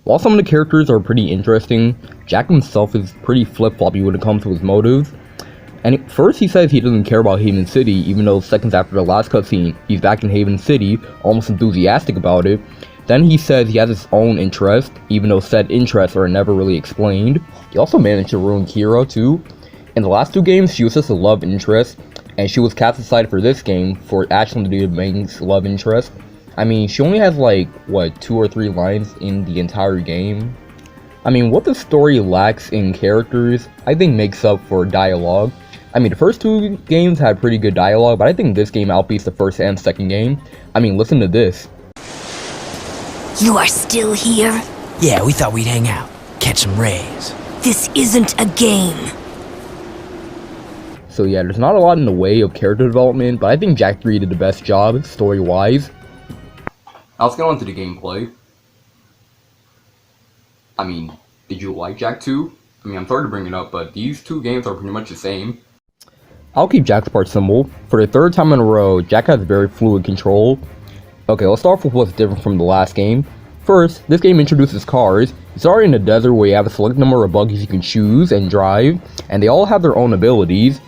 While some of the characters are pretty interesting, Jak himself is pretty flip-floppy when it comes to his motives. And at first he says he doesn't care about Haven City, even though seconds after the last cutscene, he's back in Haven City, almost enthusiastic about it. Then he says he has his own interest, even though said interests are never really explained. He also managed to ruin Kira too. In the last 2 games, she was just a love interest, and she was cast aside for this game for actually to be the main love interest. I mean, she only has like, what, 2 or 3 lines in the entire game? I mean, what the story lacks in characters, I think makes up for dialogue. I mean, the first 2 games had pretty good dialogue, but I think this game outbeats the first and second game. I mean, listen to this. You are still here? Yeah, we thought we'd hang out, catch some rays. This isn't a game. So yeah, there's not a lot in the way of character development, but I think Jak 3 did the best job, story-wise. Now let's get on to the gameplay. I mean, did you like Jak 2? I mean, I'm sorry to bring it up, but these 2 games are pretty much the same. I'll keep Jak's part simple. For the 3rd time in a row, Jak has very fluid control. Okay, let's start off with what's different from the last game. First, this game introduces cars. You start in the desert where you have a select number of buggies you can choose and drive, and they all have their own abilities,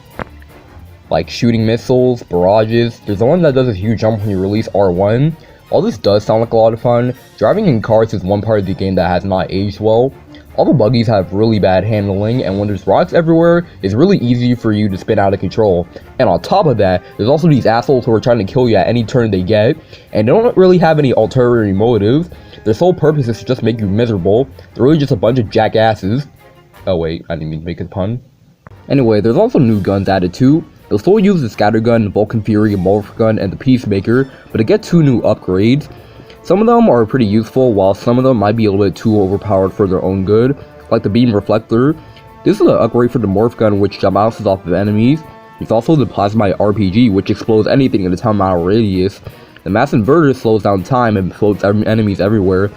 like shooting missiles, barrages. There's one that does a huge jump when you release R1. All this does sound like a lot of fun. Driving in cars is one part of the game that has not aged well. All the buggies have really bad handling, and when there's rocks everywhere, it's really easy for you to spin out of control. And on top of that, there's also these assholes who are trying to kill you at any turn they get, and they don't really have any ulterior motive. Their sole purpose is to just make you miserable. They're really just a bunch of jackasses. Oh wait, I didn't mean to make a pun. Anyway, there's also new guns added too. They'll still use the Scattergun, the Vulcan Fury, Morph Gun, and the Peacemaker, but they get 2 new upgrades. Some of them are pretty useful, while some of them might be a little bit too overpowered for their own good, like the Beam Reflector. This is an upgrade for the Morph Gun, which bounces off of enemies. There's also the Plasma RPG, which explodes anything in a 10-mile radius. The Mass Inverter slows down time and floats enemies everywhere.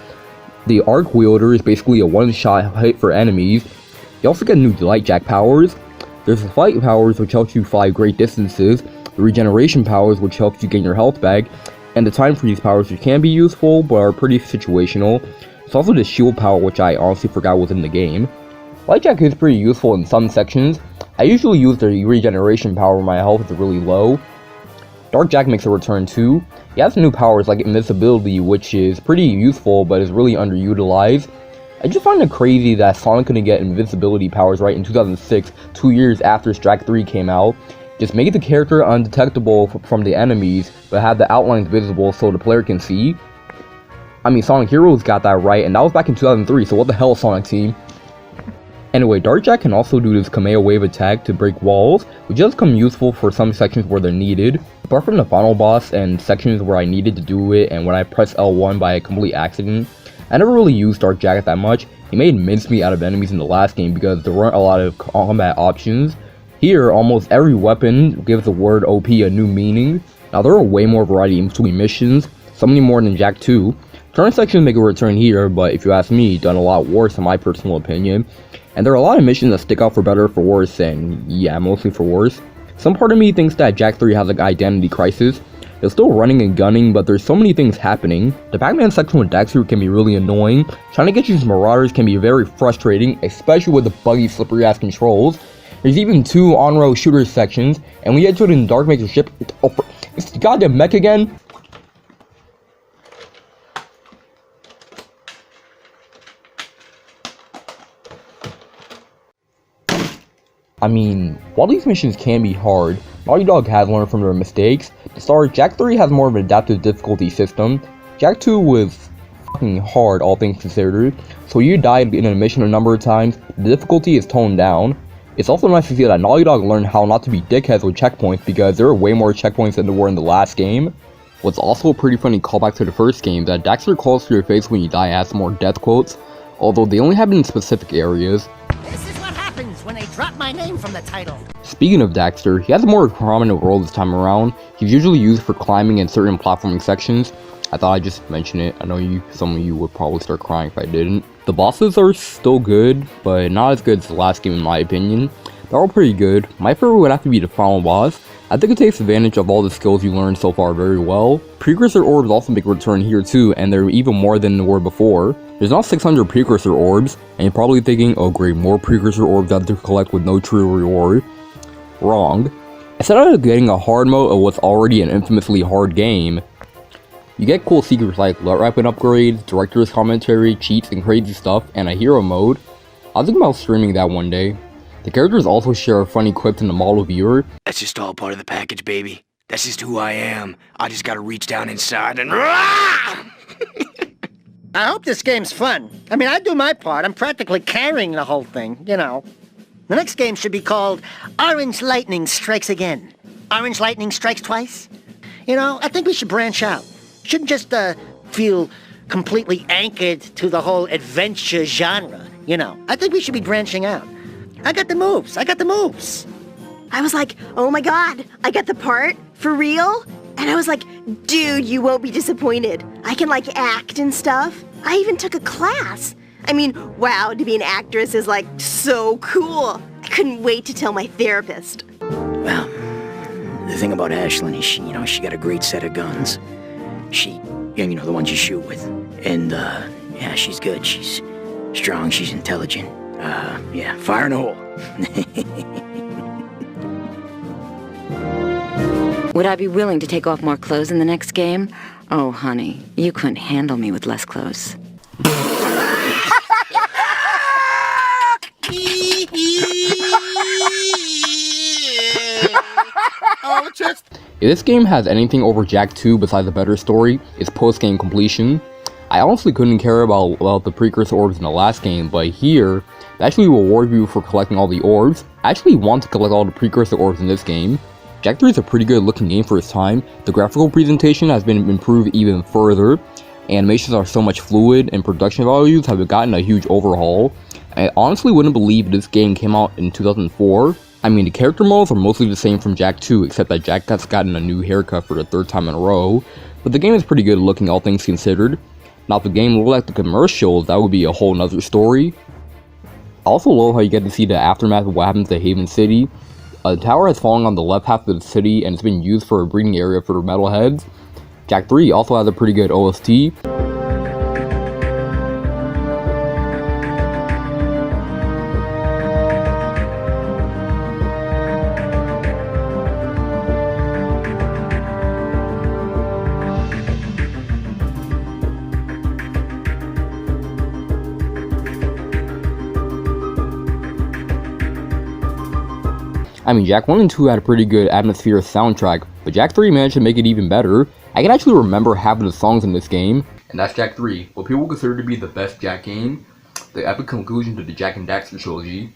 The Arc Wielder is basically a one-shot hit for enemies. You also get new Light Jak powers. There's the Flight powers, which helps you fly great distances, the Regeneration powers, which helps you gain your health back, and the Time Freeze powers, which can be useful, but are pretty situational. There's also the Shield power, which I honestly forgot was in the game. Light Jak is pretty useful in some sections. I usually use the Regeneration power when my health is really low. Dark Jak makes a return too. He has new powers like Invincibility, which is pretty useful, but is really underutilized. I just find it crazy that Sonic couldn't get invincibility powers right in 2006, 2 years after Jak 3 came out. Just make the character undetectable from the enemies, but have the outlines visible so the player can see. I mean, Sonic Heroes got that right, and that was back in 2003, so what the hell, Sonic Team? Anyway, Dark Jak can also do this Kameo Wave attack to break walls, which does come useful for some sections where they're needed. Apart from the final boss and sections where I needed to do it and when I pressed L1 by a complete accident, I never really used Dark Jak that much. He made mincemeat out of enemies in the last game because there weren't a lot of combat options. Here, almost every weapon gives the word OP a new meaning. Now there are way more variety in between missions, so many more than Jak 2. Current sections make a return here, but if you ask me, done a lot worse in my personal opinion. And there are a lot of missions that stick out for better or for worse, and yeah, mostly for worse. Some part of me thinks that Jak 3 has like identity crisis. They're still running and gunning, but there's so many things happening. The Pac-Man section with Daxter can be really annoying. Trying to get these Marauders can be very frustrating, especially with the buggy, slippery-ass controls. There's even 2 on-road shooter sections, and we get to it in Dark Maker's ship. Oh, it's the goddamn mech again? I mean, while these missions can be hard, Naughty Dog has learned from their mistakes. To start, Jak 3 has more of an adaptive difficulty system. Jak 2 was fucking hard, all things considered, so you died in a mission a number of times, the difficulty is toned down. It's also nice to see that Naughty Dog learned how not to be dickheads with checkpoints because there are way more checkpoints than there were in the last game. What's also a pretty funny callback to the first game, that Daxter calls to your face when you die has some more death quotes, although they only happen in specific areas. This is what happens when they drop my name from the title. Speaking of Daxter, he has a more prominent role this time around. He's usually used for climbing in certain platforming sections. I thought I'd just mention it. I know some of you would probably start crying if I didn't. The bosses are still good, but not as good as the last game in my opinion. They're all pretty good. My favorite would have to be the final boss. I think it takes advantage of all the skills you learned so far very well. Precursor orbs also make a return here too, and they're even more than they were before. There's not 600 Precursor orbs, and you're probably thinking, oh great, more Precursor orbs out to collect with no true reward. Wrong. Instead of getting a hard mode of what's already an infamously hard game, you get cool secrets like loot weapon upgrades, director's commentary, cheats and crazy stuff, and a hero mode. I was thinking about streaming that one day. The characters also share funny quips in the model viewer. That's just all part of the package, baby. That's just who I am. I just gotta reach down inside and... I hope this game's fun. I mean, I do my part. I'm practically carrying the whole thing, you know. The next game should be called Orange Lightning Strikes Again. Orange Lightning Strikes Twice? You know, I think we should branch out. Shouldn't just feel completely anchored to the whole adventure genre, you know. I think we should be branching out. I got the moves. I was like, oh my god, I got the part? For real? And I was like, dude, you won't be disappointed. I can like act and stuff. I even took a class. I mean, wow, to be an actress is like so cool. I couldn't wait to tell my therapist. Well, the thing about Ashlyn is she got a great set of guns. The ones you shoot with. And, yeah, she's good. She's strong. She's intelligent. Yeah, fire in the hole. Would I be willing to take off more clothes in the next game? Oh, honey, you couldn't handle me with less clothes. If this game has anything over Jak 2 besides a better story, it's post-game completion. I honestly couldn't care about the Precursor orbs in the last game, but here, they actually reward you for collecting all the orbs. I actually want to collect all the Precursor orbs in this game. Jak 3 is a pretty good looking game for its time. The graphical presentation has been improved even further. Animations are so much fluid, and production values have gotten a huge overhaul. I honestly wouldn't believe this game came out in 2004. I mean, the character models are mostly the same from Jak 2, except that Jak has gotten a new haircut for the third time in a row. But the game is pretty good looking, all things considered. Now, if the game looked like the commercials, that would be a whole nother story. I also love how you get to see the aftermath of what happens to Haven City. The tower has fallen on the left half of the city, and it's been used for a breeding area for metalheads. Jak 3 also has a pretty good OST. I mean, Jak 1 and 2 had a pretty good atmospheric soundtrack, but Jak 3 managed to make it even better. I can actually remember half of the songs in this game. And that's Jak 3, what people consider to be the best Jak game, the epic conclusion to the Jak and Daxter trilogy.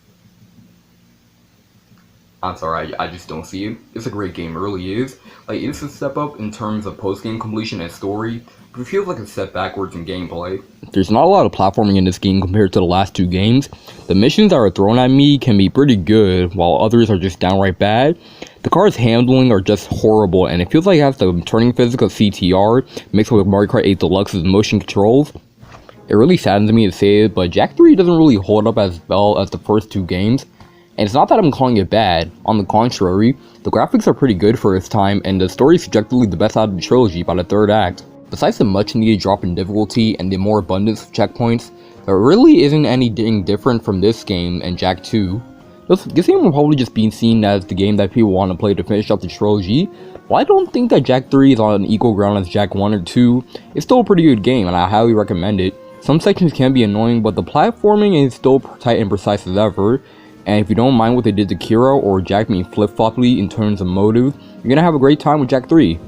I'm sorry, I just don't see it. It's a great game, it really is. Like, it's a step up in terms of post-game completion and story, but it feels like a step backwards in gameplay. There's not a lot of platforming in this game compared to the last two games. The missions that are thrown at me can be pretty good, while others are just downright bad. The car's handling are just horrible, and it feels like it has the turning physics of CTR, mixed with Mario Kart 8 Deluxe's motion controls. It really saddens me to say it, but Jak 3 doesn't really hold up as well as the first two games. And it's not that I'm calling it bad, on the contrary, the graphics are pretty good for its time, and the story is subjectively the best out of the trilogy by the third act. Besides the much needed drop in difficulty and the more abundance of checkpoints, there really isn't anything different from this game and Jak 2. This game will probably just be seen as the game that people want to play to finish up the trilogy, but I don't think that Jak 3 is on equal ground as Jak 1 or 2. It's still a pretty good game, and I highly recommend it. Some sections can be annoying, but the platforming is still tight and precise as ever. And if you don't mind what they did to Kira or Jak being flip-floppy in terms of motive, you're gonna have a great time with Jak 3.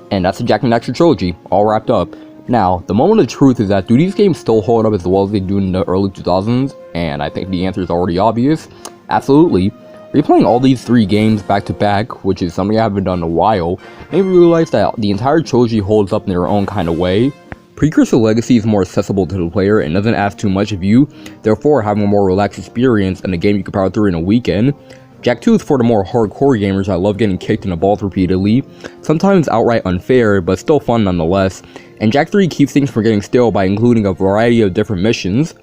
And that's the Jak and Daxter trilogy, all wrapped up. Now, the moment of truth is that do these games still hold up as well as they do in the early 2000s? And I think the answer is already obvious. Absolutely. Replaying all these three games back to back, which is something I haven't done in a while, made me realize that the entire trilogy holds up in their own kind of way. Precursor Legacy is more accessible to the player and doesn't ask too much of you, therefore having a more relaxed experience and a game you can power through in a weekend. Jak 2 is for the more hardcore gamers that love getting kicked in the balls repeatedly, sometimes outright unfair, but still fun nonetheless, and Jak 3 keeps things from getting stale by including a variety of different missions.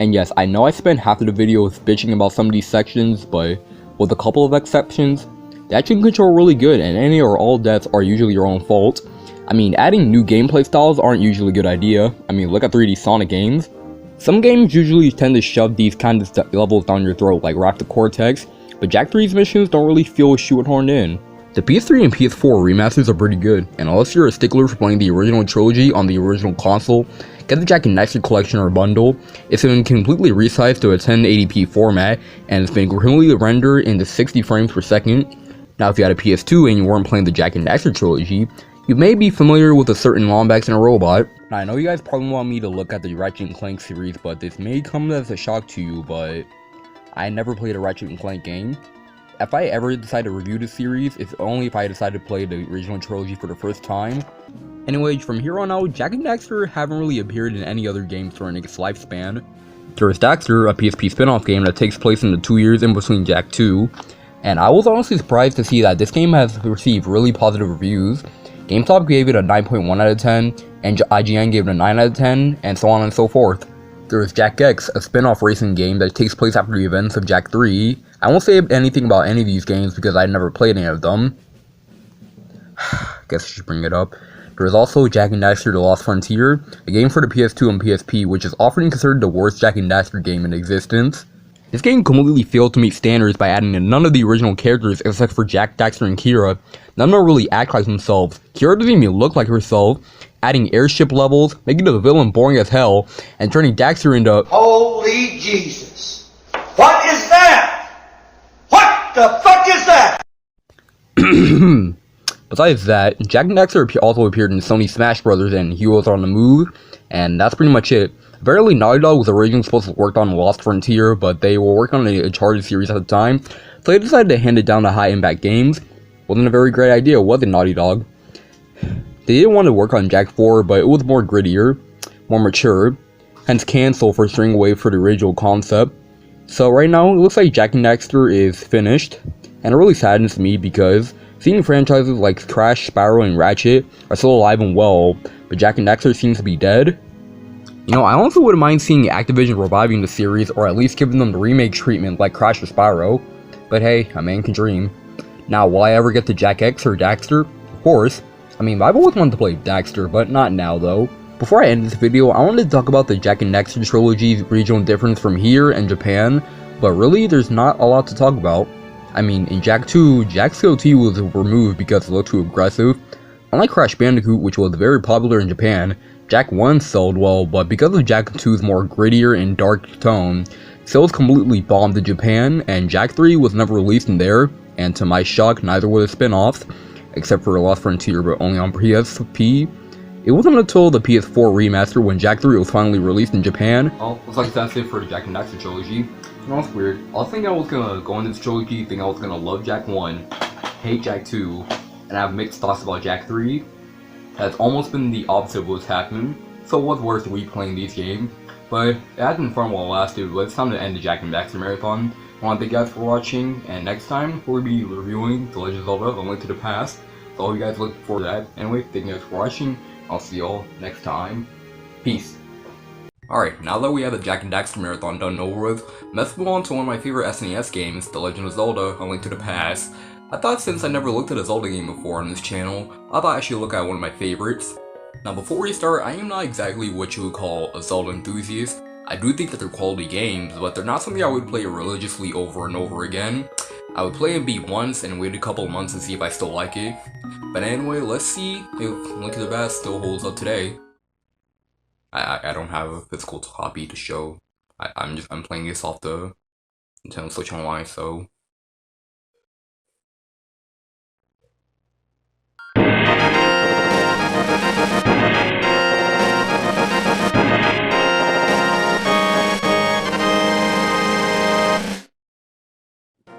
And yes, I know I spent half of the video bitching about some of these sections, but with a couple of exceptions, the action control really good and any or all deaths are usually your own fault. I mean, adding new gameplay styles aren't usually a good idea. I mean, look at 3D Sonic games. Some games usually tend to shove these kind of levels down your throat, like Rock the Cortex, but Jak 3's missions don't really feel shoehorned in. The PS3 and PS4 remasters are pretty good, and unless you're a stickler for playing the original trilogy on the original console, get the Jak and Daxter collection or bundle. It's been completely resized to a 1080p format, and it's been completely rendered into 60 frames per second. Now if you had a PS2 and you weren't playing the Jak and Daxter trilogy, you may be familiar with a certain Lombax and a robot. Now I know you guys probably want me to look at the Ratchet & Clank series, but this may come as a shock to you, but I never played a Ratchet & Clank game. If I ever decide to review the series, it's only if I decide to play the original trilogy for the first time. Anyway, from here on out, Jak and Daxter haven't really appeared in any other games during its lifespan. There is Daxter, a PSP spin-off game that takes place in the 2 years in between Jak 2, and I was honestly surprised to see that this game has received really positive reviews. GameStop gave it a 9.1 out of 10, and IGN gave it a 9 out of 10, and so on and so forth. There is Jak X, a spin-off racing game that takes place after the events of Jak 3. I won't say anything about any of these games because I've never played any of them. Guess I should bring it up. There is also Jak and Daxter The Lost Frontier, a game for the PS2 and PSP, which is often considered the worst Jak and Daxter game in existence. This game completely failed to meet standards by adding in none of the original characters except for Jak, Daxter, and Kira. None don't really act like themselves. Kira doesn't even look like herself, adding airship levels, making the villain boring as hell, and turning Daxter into Holy Jesus! What is that? What the fuck is that? Besides that, Jak and Daxter also appeared in Sony Smash Bros. And Heroes on the Move, and that's pretty much it. Apparently, Naughty Dog was originally supposed to work on Lost Frontier, but they were working on a Uncharted series at the time, so they decided to hand it down to High Impact Games. Wasn't a very great idea, was it, Naughty Dog? They didn't want to work on Jak 4, but it was more grittier, more mature, hence cancel for staying away for the original concept. So right now, it looks like Jak and Daxter is finished, and it really saddens me because seeing franchises like Crash, Spyro, and Ratchet are still alive and well, but Jak and Daxter seems to be dead. You know, I also wouldn't mind seeing Activision reviving the series, or at least giving them the remake treatment like Crash or Spyro, but hey, a man can dream. Now, will I ever get to Jak X or Daxter? Of course. I mean, I've always wanted to play Daxter, but not now though. Before I end this video, I wanted to talk about the Jak and Daxter trilogy's regional difference from here and Japan, but really, there's not a lot to talk about. I mean, in Jak 2, Jak's goatee was removed because it looked too aggressive. Unlike Crash Bandicoot, which was very popular in Japan, Jak 1 sold well, but because of Jak 2's more grittier and dark tone, sales completely bombed in Japan, and Jak 3 was never released in there, and to my shock, neither were the spin-offs, except for Lost Frontier, but only on PSP. It wasn't until the PS4 remaster when Jak 3 was finally released in Japan. Well, looks like that's it for the Jak and Daxter trilogy. You know, it's weird. I was thinking I was gonna go into this trilogy, thinking I was gonna love Jak 1, hate Jak 2, and have mixed thoughts about Jak 3. Has almost been the opposite of what's happened, so it was worth replaying these games. But it has been fun while it lasted, but it's time to end the Jak and Daxter marathon. I want to thank you guys for watching, and next time we'll be reviewing The Legend of Zelda: A Link to the Past. So I hope you guys look forward to that. Anyway, thank you guys for watching. I'll see y'all next time. Peace. Alright, now that we have the Jak and Daxter marathon done and over with, let's move on to one of my favorite SNES games, The Legend of Zelda: A Link to the Past. I thought since I never looked at a Zelda game before on this channel, I thought I should look at one of my favorites. Now before we start, I am not exactly what you would call a Zelda enthusiast. I do think that they're quality games, but they're not something I would play religiously over and over again. I would play and beat once and wait a couple of months and see if I still like it. But anyway, let's see if Link to the Past still holds up today. I don't have a physical copy to show. I'm playing this off the Nintendo Switch Online, so.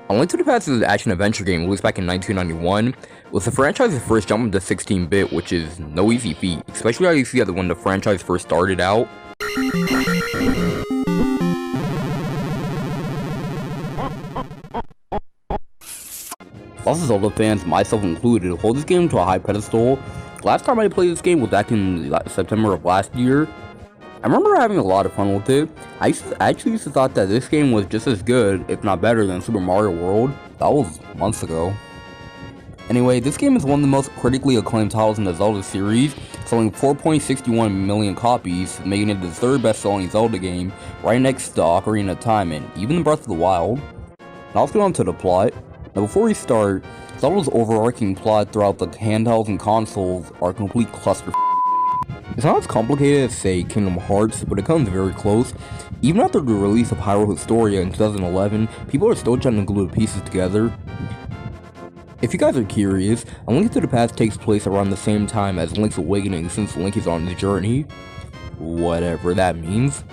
A Link to the Past is an action-adventure game released back in 1991. It was the franchise's first jump into 16-bit, which is no easy feat, especially how you see that when the franchise first started out. Lots of Zelda fans, myself included, hold this game to a high pedestal. Last time I played this game was back in September of last year. I remember having a lot of fun with it. I actually used to thought that this game was just as good, if not better, than Super Mario World. That was months ago. Anyway, this game is one of the most critically acclaimed titles in the Zelda series, selling 4.61 million copies, making it the third best-selling Zelda game, right next to Ocarina of Time and even Breath of the Wild. Now let's get on to the plot. Now before we start, Zelda's overarching plot throughout the handhelds and consoles are a complete cluster. It's not as complicated as, say, Kingdom Hearts, but it comes very close. Even after the release of Hyrule Historia in 2011, people are still trying to glue the pieces together. If you guys are curious, A Link to the Past takes place around the same time as Link's Awakening since Link is on his journey. Whatever that means.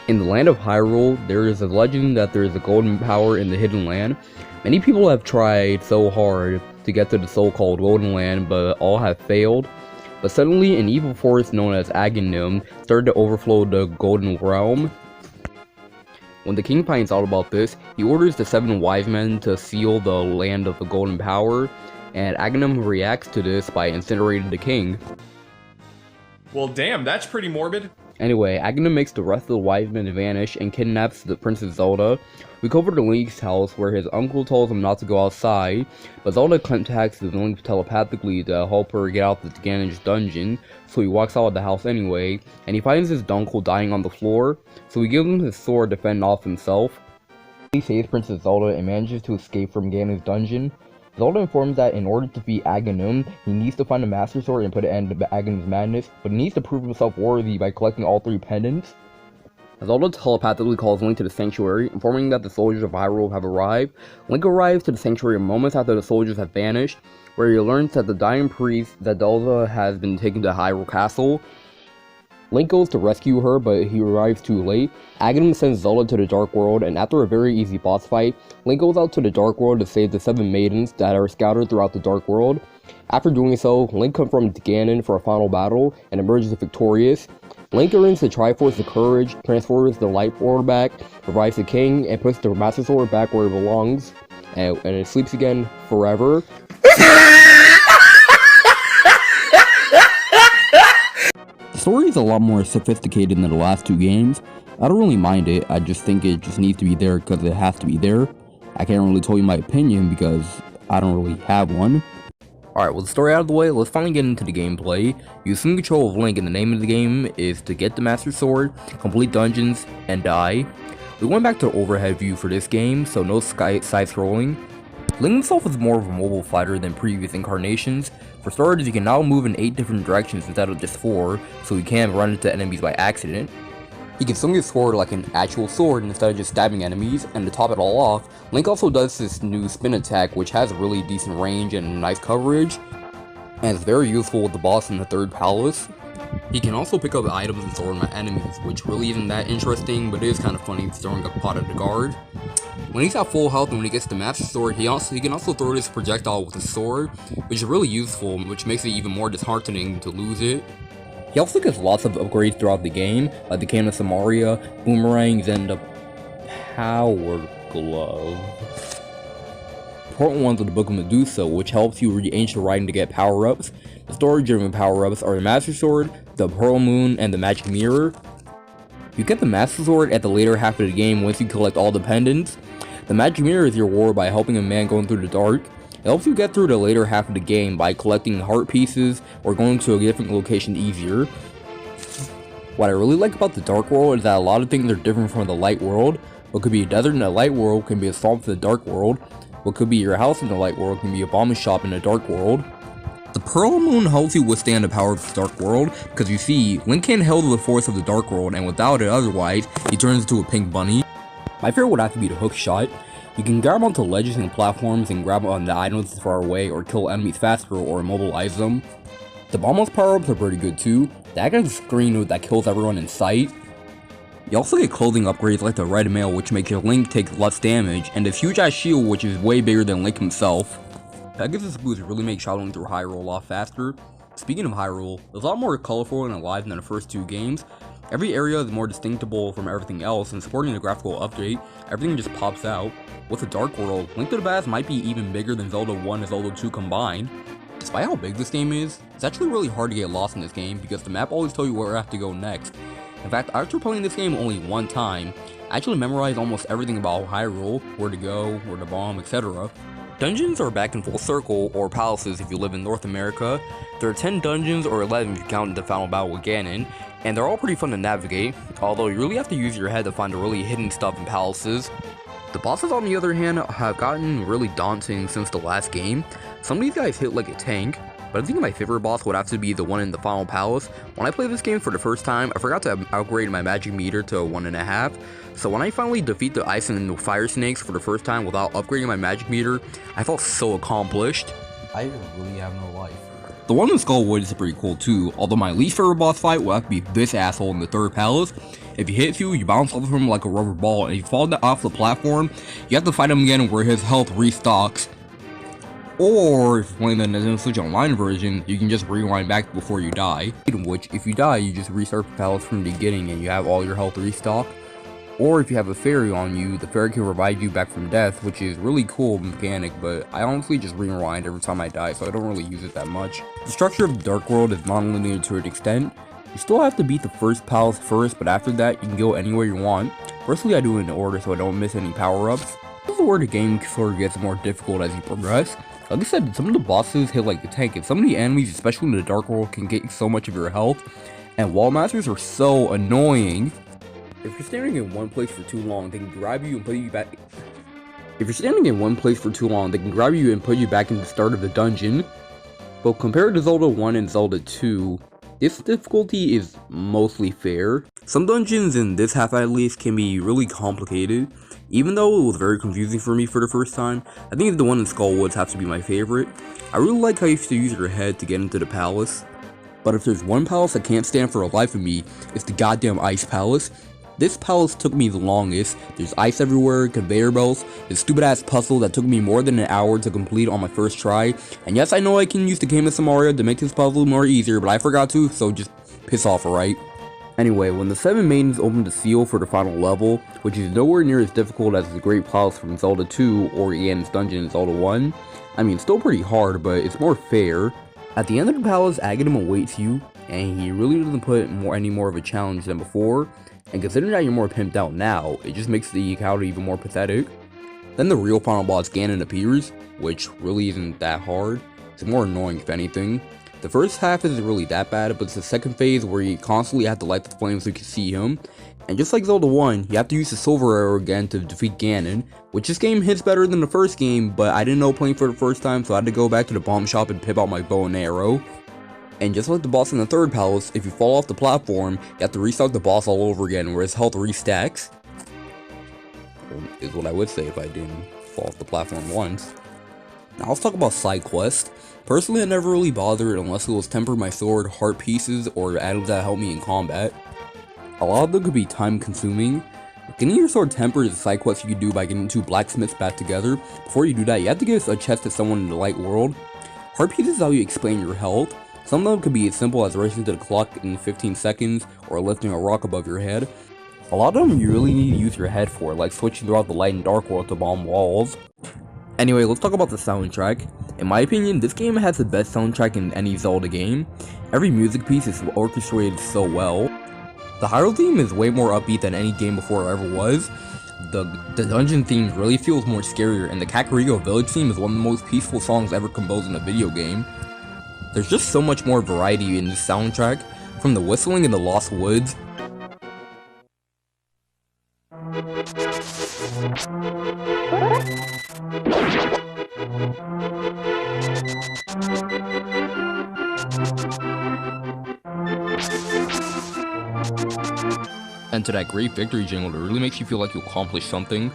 In the land of Hyrule, there is a legend that there is a golden power in the Hidden Land. Many people have tried so hard to get to the so-called Golden Land, but all have failed. But suddenly, an evil force known as Aghanim started to overflow the Golden Realm. When the king finds out about this, he orders the 7 wise men to seal the land of the Golden Power, and Aghanim reacts to this by incinerating the king. Well, damn, that's pretty morbid. Anyway, Aghanim makes the rest of the wise men vanish and kidnaps the Princess Zelda. We go over to Link's house where his uncle tells him not to go outside, but Zelda contacts Link telepathically to help her get out the Ganon's dungeon, so he walks out of the house anyway, and he finds his uncle dying on the floor, so he gives him his sword to fend off himself. He saves Princess Zelda and manages to escape from Ganon's dungeon. Zelda informs that in order to defeat Aghanim, he needs to find a Master Sword and put an end to Aghanim's madness, but he needs to prove himself worthy by collecting all 3 pendants. Zelda telepathically calls Link to the Sanctuary, informing that the soldiers of Hyrule have arrived. Link arrives to the Sanctuary moments after the soldiers have vanished, where he learns that the dying priest, that Zelda has been taken to Hyrule Castle. Link goes to rescue her, but he arrives too late. Aghanim sends Zelda to the Dark World, and after a very easy boss fight, Link goes out to the Dark World to save the 7 maidens that are scattered throughout the Dark World. After doing so, Link confronts Ganon for a final battle, and emerges victorious. Link earns the Triforce of Courage, transfers the Light World back, revives the king, and puts the Master Sword back where it belongs, and it sleeps again forever. The story is a lot more sophisticated than the last 2 games. I don't really mind it, I just think it just needs to be there because it has to be there. I can't really tell you my opinion because I don't really have one. Alright, with the story out of the way, let's finally get into the gameplay. You assume control of Link, and the name of the game is to get the Master Sword, complete dungeons, and die. We went back to overhead view for this game, so no side-scrolling. Link himself is more of a mobile fighter than previous incarnations. For starters, you can now move in 8 different directions instead of just 4, so you can't run into enemies by accident. He can swing his sword like an actual sword instead of just stabbing enemies, and to top it all off, Link also does this new spin attack which has really decent range and nice coverage, and is very useful with the boss in the 3rd palace. He can also pick up items and throw them at enemies, which really isn't that interesting, but it is kind of funny throwing a pot at the guard. When he's at full health and when he gets the Master Sword, he can also throw this projectile with his sword, which is really useful, which makes it even more disheartening to lose it. He also gets lots of upgrades throughout the game, like the Cane of Samaria, boomerangs, and the Power Glove. Important ones are the Book of Medusa, which helps you read ancient writing to get power-ups. The story-driven power-ups are the Master Sword, the Pearl Moon, and the Magic Mirror. You get the Master Sword at the later half of the game once you collect all the pendants. The Magic Mirror is your reward by helping a man going through the dark. It helps you get through the later half of the game by collecting heart pieces or going to a different location easier. What I really like about the Dark World is that a lot of things are different from the Light World. What could be a desert in the Light World can be a swamp in the Dark World. What could be your house in the Light World can be a bomb shop in the Dark World. The Pearl Moon helps you withstand the power of the Dark World, because you see, Link can't handle the force of the Dark World, and without it otherwise, he turns into a pink bunny. My favorite would have to be the hook shot. You can grab onto ledges and platforms and grab on the items far away or kill enemies faster or immobilize them. The bombos power-ups are pretty good too. That guy's a screen that kills everyone in sight. You also get clothing upgrades like the Red Mail, which makes your Link take less damage, and this huge ass shield which is way bigger than Link himself. Pegasus boots really make traveling through Hyrule a lot faster. Speaking of Hyrule, it's a lot more colorful and alive than the first 2 games. Every area is more distinctible from everything else, and supporting the graphical update, everything just pops out. With the Dark World, Link to the Past might be even bigger than Zelda 1 and Zelda 2 combined. Despite how big this game is, it's actually really hard to get lost in this game because the map always tells you where you have to go next. In fact, after playing this game only 1 time, I actually memorized almost everything about Hyrule, where to go, where to bomb, etc. Dungeons are back in full circle, or palaces if you live in North America. There are 10 dungeons, or 11 if you count the final battle with Ganon, and they're all pretty fun to navigate, although you really have to use your head to find the really hidden stuff in palaces. The bosses, on the other hand, have gotten really daunting since the last game. Some of these guys hit like a tank, but I think my favorite boss would have to be the one in the final palace. When I played this game for the first time, I forgot to upgrade my magic meter to 1.5, so when I finally defeat the ice and the fire snakes for the first time without upgrading my magic meter, I felt so accomplished. I really have no life. The one in Skullwood is pretty cool too, although my least favorite boss fight will have to be this asshole in the third palace. If he hits you, you bounce off of him like a rubber ball, and if you fall off the platform, you have to fight him again where his health restocks. Or, if you're playing the Nintendo Switch Online version, you can just rewind back before you die. In which, if you die, you just restart the palace from the beginning and you have all your health restocked. Or if you have a fairy on you, the fairy can revive you back from death, which is really cool mechanic, but I honestly just rewind every time I die, so I don't really use it that much. The structure of the Dark World is non-linear to an extent. You still have to beat the first palace first, but after that, you can go anywhere you want. Personally, I do it in order so I don't miss any power-ups. This is where the game sort of gets more difficult as you progress. Like I said, some of the bosses hit like a tank, and some of the enemies, especially in the Dark World, can get so much of your health, and wall masters are so annoying. If you're standing in one place for too long, they can grab you and put you back. If you're standing in one place for too long, they can grab you and put you back in the start of the dungeon. But compared to Zelda 1 and Zelda 2, this difficulty is mostly fair. Some dungeons in this half at least can be really complicated. Even though it was very confusing for me for the first time, I think the one in Skullwoods has to be my favorite. I really like how you have to use your head to get into the palace. But if there's one palace I can't stand for the life of me, it's the goddamn Ice Palace. This palace took me the longest. There's ice everywhere, conveyor belts, this stupid ass puzzle that took me more than an hour to complete on my first try. And yes, I know I can use the Game of Samaria to make this puzzle more easier, but I forgot to, so just piss off, alright? Anyway, when the 7 maidens open the seal for the final level, which is nowhere near as difficult as the Great Palace from Zelda 2 or Ganon's Dungeon in Zelda 1, I mean, still pretty hard, but it's more fair. At the end of the palace, Aghanim awaits you, and he really doesn't put any more of a challenge than before. And considering that you're more pimped out now, it just makes the encounter even more pathetic. Then the real final boss Ganon appears, which really isn't that hard. It's more annoying if anything. The first half isn't really that bad, but it's the second phase where you constantly have to light the flames so you can see him. And just like Zelda 1, you have to use the silver arrow again to defeat Ganon, which this game hits better than the first game, but I didn't know playing for the first time, so I had to go back to the bomb shop and pip out my bow and arrow. And just like the boss in the third palace, if you fall off the platform, you have to restart the boss all over again, where his health restacks. Is what I would say if I didn't fall off the platform once. Now let's talk about side quests. Personally, I never really bothered unless it was temper my sword, heart pieces, or items that help me in combat. A lot of them could be time consuming. Getting your sword tempered is a side quest you can do by getting 2 blacksmiths back together. Before you do that, you have to give a chest to someone in the light world. Heart pieces is how you explain your health. Some of them could be as simple as racing to the clock in 15 seconds or lifting a rock above your head. A lot of them you really need to use your head for, like switching throughout the light and dark world to bomb walls. Anyway, let's talk about the soundtrack. In my opinion, this game has the best soundtrack in any Zelda game. Every music piece is orchestrated so well. The Hyrule theme is way more upbeat than any game before it ever was. The dungeon theme really feels more scarier, and the Kakariko village theme is one of the most peaceful songs ever composed in a video game. There's just so much more variety in this soundtrack, from the whistling in the Lost Woods, and to that great victory jingle that really makes you feel like you accomplished something.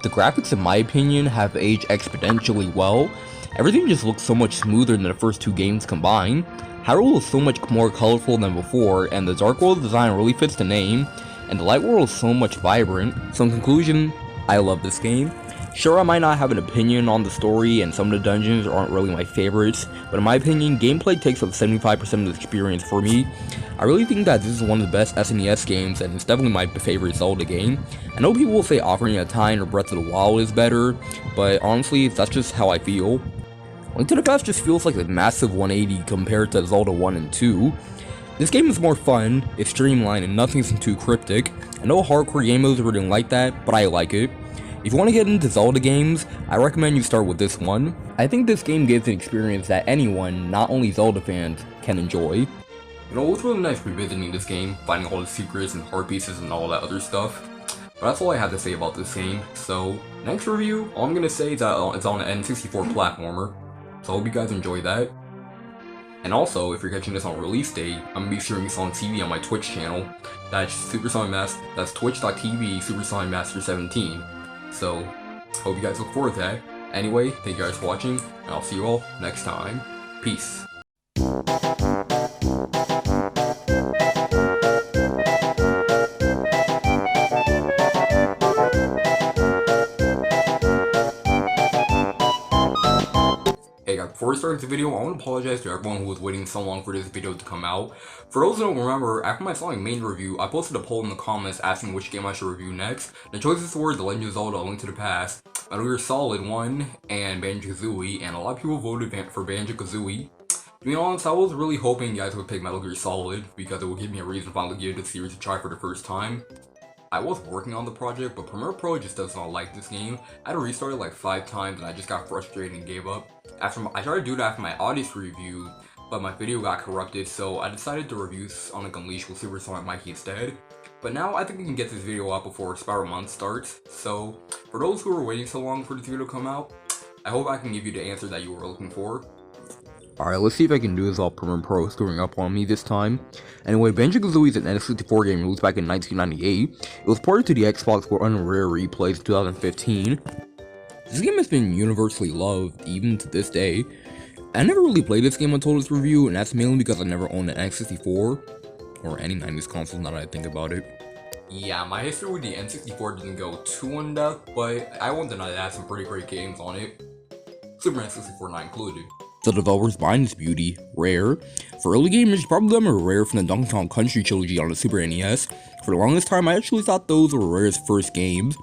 The graphics, in my opinion, have aged exponentially well. Everything just looks so much smoother than the first 2 games combined. Hyrule is so much more colorful than before, and the Dark World design really fits the name, and the Light World is so much vibrant. So in conclusion, I love this game. Sure, I might not have an opinion on the story, and some of the dungeons aren't really my favorites, but in my opinion, gameplay takes up 75% of the experience for me. I really think that this is one of the best SNES games, and it's definitely my favorite Zelda game. I know people will say Ocarina of Time or Breath of the Wild is better, but honestly, that's just how I feel. Link to the Past just feels like a massive 180 compared to Zelda 1 and 2. This game is more fun, it's streamlined, and nothing's too cryptic. I know hardcore gamers wouldn't like that, but I like it. If you want to get into Zelda games, I recommend you start with this one. I think this game gives an experience that anyone, not only Zelda fans, can enjoy. You know, it was really nice revisiting this game, finding all the secrets and heart pieces and all that other stuff. But that's all I have to say about this game. So, next review, all I'm gonna say is that it's on an N64 platformer. So I hope you guys enjoy that. And also, if you're catching this on release day, I'm gonna be streaming this on TV on my Twitch channel. That's that's twitch.tv SuperSoniMaster17. So, hope you guys look forward to that. Anyway, thank you guys for watching, and I'll see you all next time. Peace. Hey guys, before we start the video, I want to apologize to everyone who was waiting so long for this video to come out. For those who don't remember, after my Sonic main review, I posted a poll in the comments asking which game I should review next. The choices were The Legend of Zelda: A Link to the Past, Metal Gear Solid 1, and Banjo-Kazooie, and a lot of people voted for Banjo-Kazooie. To be honest, I was really hoping you guys would pick Metal Gear Solid, because it would give me a reason to finally give the series a try for the first time. I was working on the project, but Premiere Pro just does not like this game. I had to restart it like 5 times and I just got frustrated and gave up. I tried to do that after my Odyssey review, but my video got corrupted, so I decided to review Sonic Unleashed with Super Sonic Mikey instead. But now I think we can get this video out before Spyro month starts, so for those who were waiting so long for this video to come out, I hope I can give you the answer that you were looking for. Alright, let's see if I can do this while Premiere Pro is screwing up on me this time. Anyway, Banjo-Kazooie is an N64 game released back in 1998. It was ported to the Xbox One on Rare Replays in 2015. This game has been universally loved, even to this day. I never really played this game until this review, and that's mainly because I never owned an N64, or any 90s console now that I think about it. Yeah, my history with the N64 didn't go too in-depth, but I won't deny that it had some pretty great games on it. Super N64 not included. The developers behind this beauty, Rare. For early gamers, you probably remember Rare from the Donkey Kong Country trilogy on the Super NES. For the longest time, I actually thought those were Rare's first games,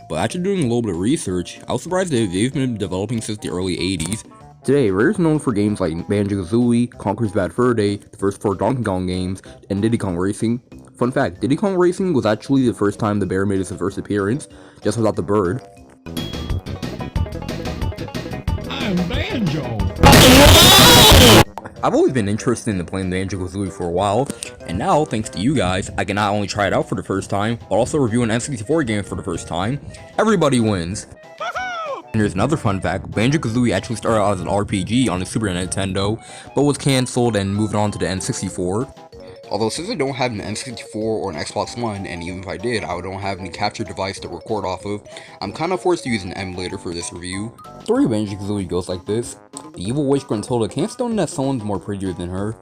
but after doing a little bit of research, I was surprised that they've been developing since the early 80s. Today, Rare is known for games like Banjo-Kazooie, Conker's Bad Fur Day, the first 4 Donkey Kong games, and Diddy Kong Racing. Fun fact, Diddy Kong Racing was actually the first time the bear made its first appearance, just without the bird. I'm Banjo! I've always been interested in playing Banjo-Kazooie for a while, and now, thanks to you guys, I can not only try it out for the first time, but also review an N64 game for the first time. Everybody wins! And here's another fun fact, Banjo-Kazooie actually started out as an RPG on the Super Nintendo, but was cancelled and moved on to the N64. Although since I don't have an N64 or an Xbox One, and even if I did, I don't have any capture device to record off of, I'm kinda forced to use an emulator for this review. The story of Banjo-Kazooie goes like this. The evil witch Gruntilda can't stone that someone's more prettier than her.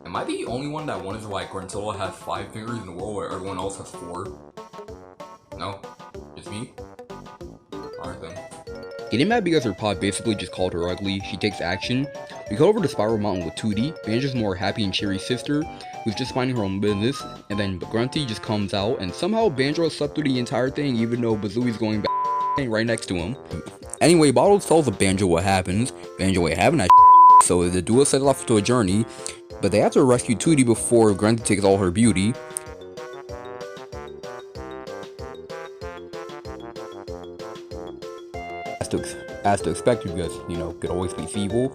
Am I the only one that wonders why Gruntilda has 5 fingers in the world where everyone else has 4? No? Just me? Alright then. Getting mad because her pod basically just called her ugly, she takes action. We go over to Spyro Mountain with Tootie, Banjo's more happy and cheery sister, who's just minding her own business, and then Grunty just comes out, and somehow Banjo slept through the entire thing even though Bazooie's going back right next to him. Anyway, Bottle tells Banjo what happens. Banjo ain't having that so the duo sets off to a journey, but they have to rescue Tootie before Grunty takes all her beauty. As to expect, you guys, could always be feeble.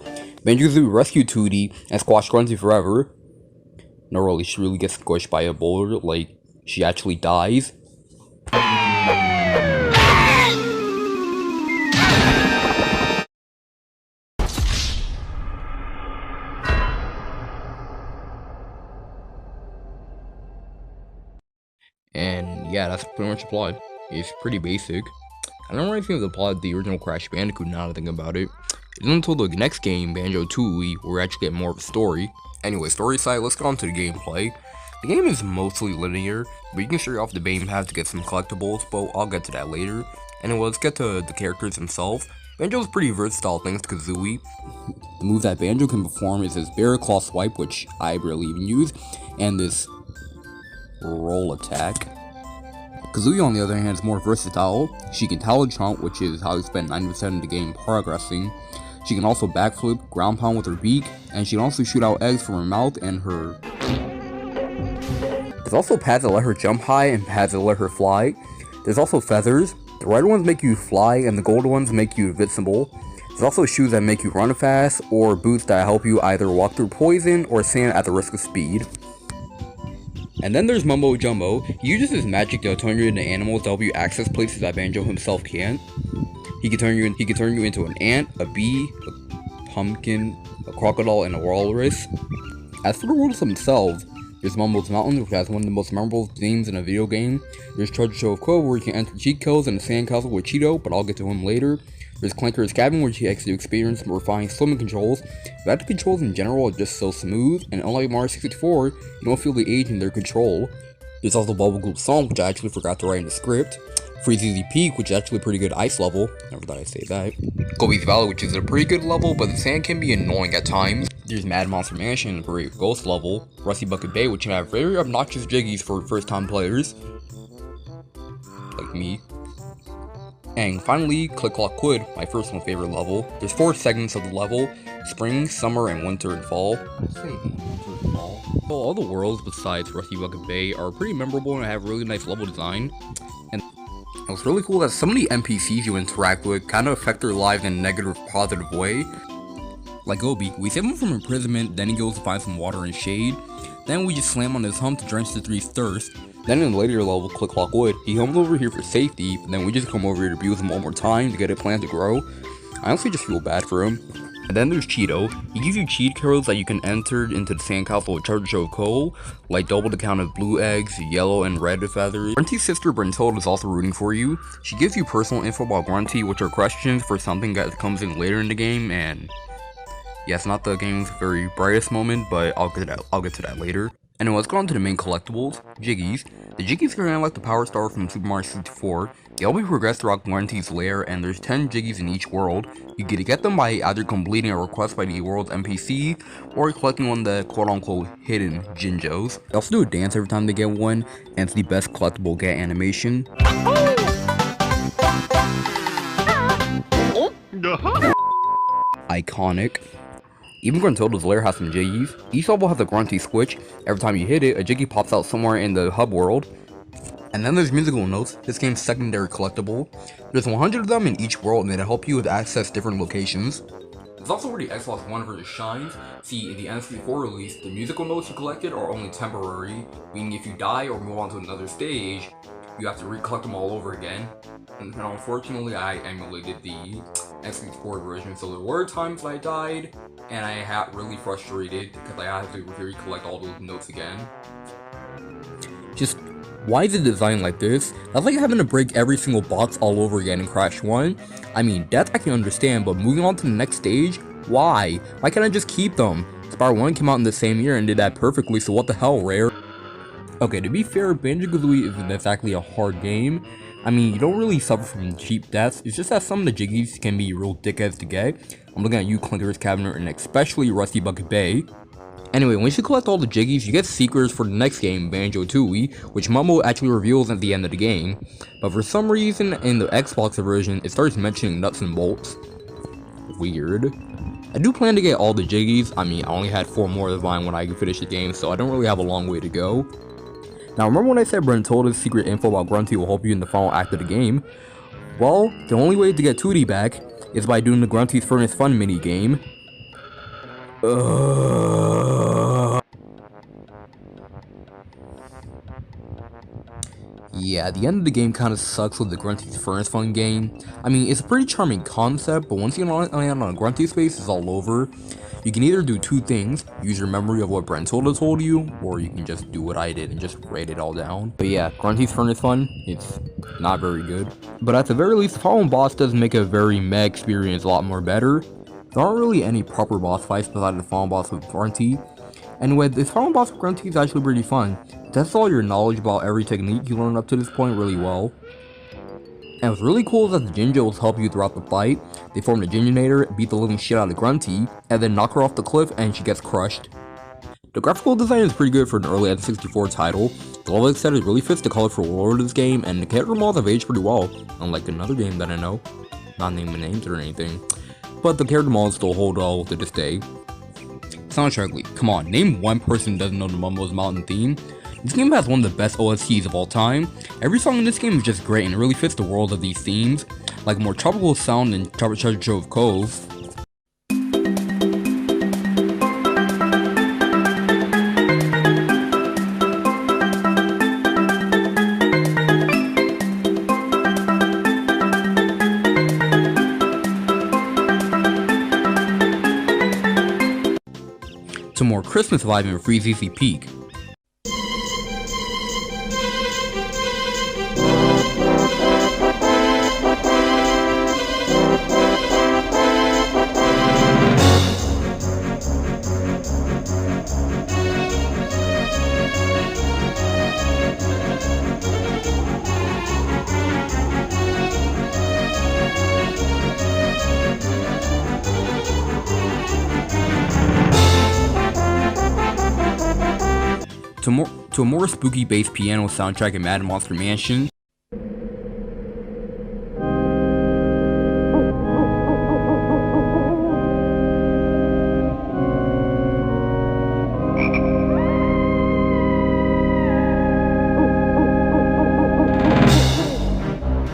Banjo-Kazooie rescue Tootie and squash Grunty forever. No, really, she really gets squished by a boulder, like, she actually dies. And yeah, that's pretty much the plot. It's pretty basic. I don't really think of the plot of the original Crash Bandicoot now that I think about it. It isn't until the next game, Banjo-Tooie, where we actually get more of a story. Anyway, story side, let's get on to the gameplay. The game is mostly linear, but you can start off the main path to get some collectibles, but I'll get to that later. Anyway, let's get to the characters themselves. Banjo's pretty versatile thanks to Kazooie. The move that Banjo can perform is his Bear Claw Swipe, which I barely even use, and this roll attack. Kazooie, on the other hand, is more versatile. She can talent chomp, which is how you spend 90% of the game progressing. She can also backflip, ground pound with her beak, and she can also shoot out eggs from her mouth and her... There's also pads that let her jump high and pads that let her fly. There's also feathers. The red ones make you fly and the gold ones make you invincible. There's also shoes that make you run fast, or boots that help you either walk through poison or sand at the risk of speed. And then there's Mumbo Jumbo. He uses his magic to turn you into animals to help you access places that Banjo himself can't. He can turn you into an ant, a bee, a pumpkin, a crocodile, and a walrus. As for the worlds themselves, there's Mumbo's Mountain, which has one of the most memorable themes in a video game. There's Treasure Trove Cove, where you can enter cheat codes in the sand castle with Cheeto, but I'll get to him later. There's Clanker's Cabin, where you actually experience more refined swimming controls, but the controls in general are just so smooth, and unlike Mario 64, you don't feel the age in their control. There's also Bubble Goop Song, which I actually forgot to write in the script. Freeze Easy Peak, which is actually a pretty good ice level. Never thought I'd say that. Gobi's Valley, which is a pretty good level, but the sand can be annoying at times. There's Mad Monster Mansion, a great ghost level. Rusty Bucket Bay, which can have very obnoxious jiggies for first time players. Like me. And finally, Click Clock Quid, my personal favorite level. There's 4 segments of the level: spring, summer, and winter and fall. So all the worlds besides Rusty Bucket Bay are pretty memorable and have really nice level design. And what's really cool is that some of the NPCs you interact with kind of affect their lives in a negative, positive way. Like Gobi, we save him from imprisonment, then he goes to find some water and shade. Then we just slam on his hump to drench the three's thirst. Then in the later level, Click Clock Wood, he comes over here for safety, but then we just come over here to abuse him one more time to get a plant to grow. I honestly just feel bad for him. And then there's Cheeto. He gives you cheat codes that you can enter into the sandcastle with Treasure Trove Coal, like double the count of blue eggs, yellow and red feathers. Grunty's sister Bruntilde is also rooting for you. She gives you personal info about Grunty, which are questions for something that comes in later in the game, and yeah, it's not the game's very brightest moment, but I'll get to that later. Anyway, let's go on to the main collectibles, Jiggies. The Jiggies are kind of like the Power Star from Super Mario 64. They help you progress throughout Grunty's lair, and there's 10 Jiggies in each world. You get to get them by either completing a request by the world's NPC, or collecting one of the quote-unquote hidden Jinjos. They also do a dance every time they get one, and it's the best collectible get animation. Iconic. Even Gruntilda's lair has some Jiggies. Each level has a Grunty switch. Every time you hit it, a Jiggy pops out somewhere in the hub world. And then there's musical notes, this game's secondary collectible. There's 100 of them in each world, and they help you to access different locations. It's also where the Xbox One version shines. See, in the N64 release, the musical notes you collected are only temporary, meaning if you die or move on to another stage, you have to recollect them all over again. And unfortunately, I emulated the N64 version, so there were times I died, and I got really frustrated because I had to recollect all those notes again. Just, why is it designed like this? That's like having to break every single box all over again in Crash 1. I mean, death I can understand, but moving on to the next stage? Why? Why can't I just keep them? Spyro 1 came out in the same year and did that perfectly, so what the hell, Rare? Okay, to be fair, Banjo-Kazooie isn't exactly a hard game. I mean, you don't really suffer from cheap deaths, it's just that some of the Jiggies can be real dickheads to get. I'm looking at you, Clinker's Cabinet, and especially Rusty Bucket Bay. Anyway, once you collect all the Jiggies, you get secrets for the next game, Banjo-Tooie, which Mumbo actually reveals at the end of the game. But for some reason, in the Xbox version, it starts mentioning nuts and bolts. Weird. I do plan to get all the Jiggies. I mean, I only had 4 more of mine when I finish the game, so I don't really have a long way to go. Now, remember when I said Bruntilde's secret info about Grunty will help you in the final act of the game? Well, the only way to get Tootie back is by doing the Grunty's Furnace Fun mini-game. Yeah, the end of the game kind of sucks with the Grunty's Furnace Fun game. I mean, it's a pretty charming concept, but once you land on a Grunty space, it's all over. You can either do 2 things, use your memory of what Bruntilde told you, or you can just do what I did and just write it all down. But yeah, Grunty's Furnace Fun, it's not very good. But at the very least, the following boss does make a very meh experience a lot more better. There aren't really any proper boss fights besides the final boss with Grunty. Anyway, this final boss with Grunty is actually pretty fun. It tests all your knowledge about every technique you learned up to this point really well. And what's really cool is that the Jinjos help you throughout the fight. They form the Jinjonator, beat the living shit out of Grunty, and then knock her off the cliff and she gets crushed. The graphical design is pretty good for an early N64 title. The level aesthetic really fits the colorful world of this game, and the character models have aged pretty well, unlike another game that I know. Not naming names or anything. but the character models still hold all to this day. Soundtrack, come on, name one person who doesn't know the Mumbo's Mountain theme. This game has one of the best OSTs of all time. Every song in this game is just great and it really fits the world of these themes, like more tropical sound than Treasure Trove Cove. To more Christmas vibe in Free ZZ Peak. To a more spooky bass piano soundtrack in Mad Monster Mansion.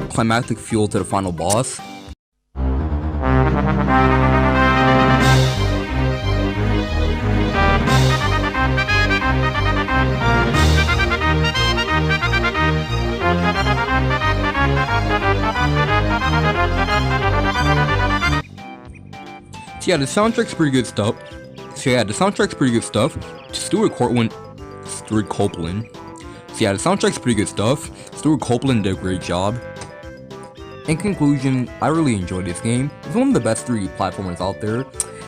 Climactic fuel to the final boss. So yeah, the soundtrack's pretty good stuff. Stuart Copeland. Stuart Copeland did a great job. In conclusion, I really enjoyed this game. It's one of the best 3D platformers out there.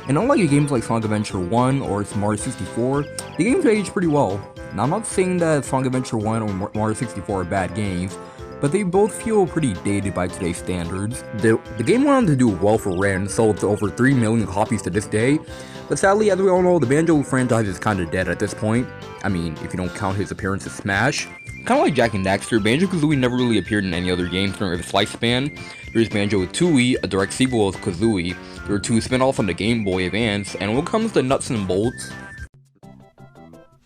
And unlike games like Sonic Adventure 1 or Mario 64, the games aged pretty well. Now I'm not saying that Sonic Adventure 1 or Mario 64 are bad games, but they both feel pretty dated by today's standards. The game went on to do well for Rare and sold over 3 million copies to this day, but sadly, as we all know, the Banjo franchise is kinda dead at this point. I mean, if you don't count his appearance in Smash. Kinda like Jak and Daxter, Banjo-Kazooie never really appeared in any other games during its lifespan. There's Banjo-Tooie, a direct sequel of Kazooie. There were 2 spin-offs on the Game Boy Advance, and when it comes to nuts and bolts,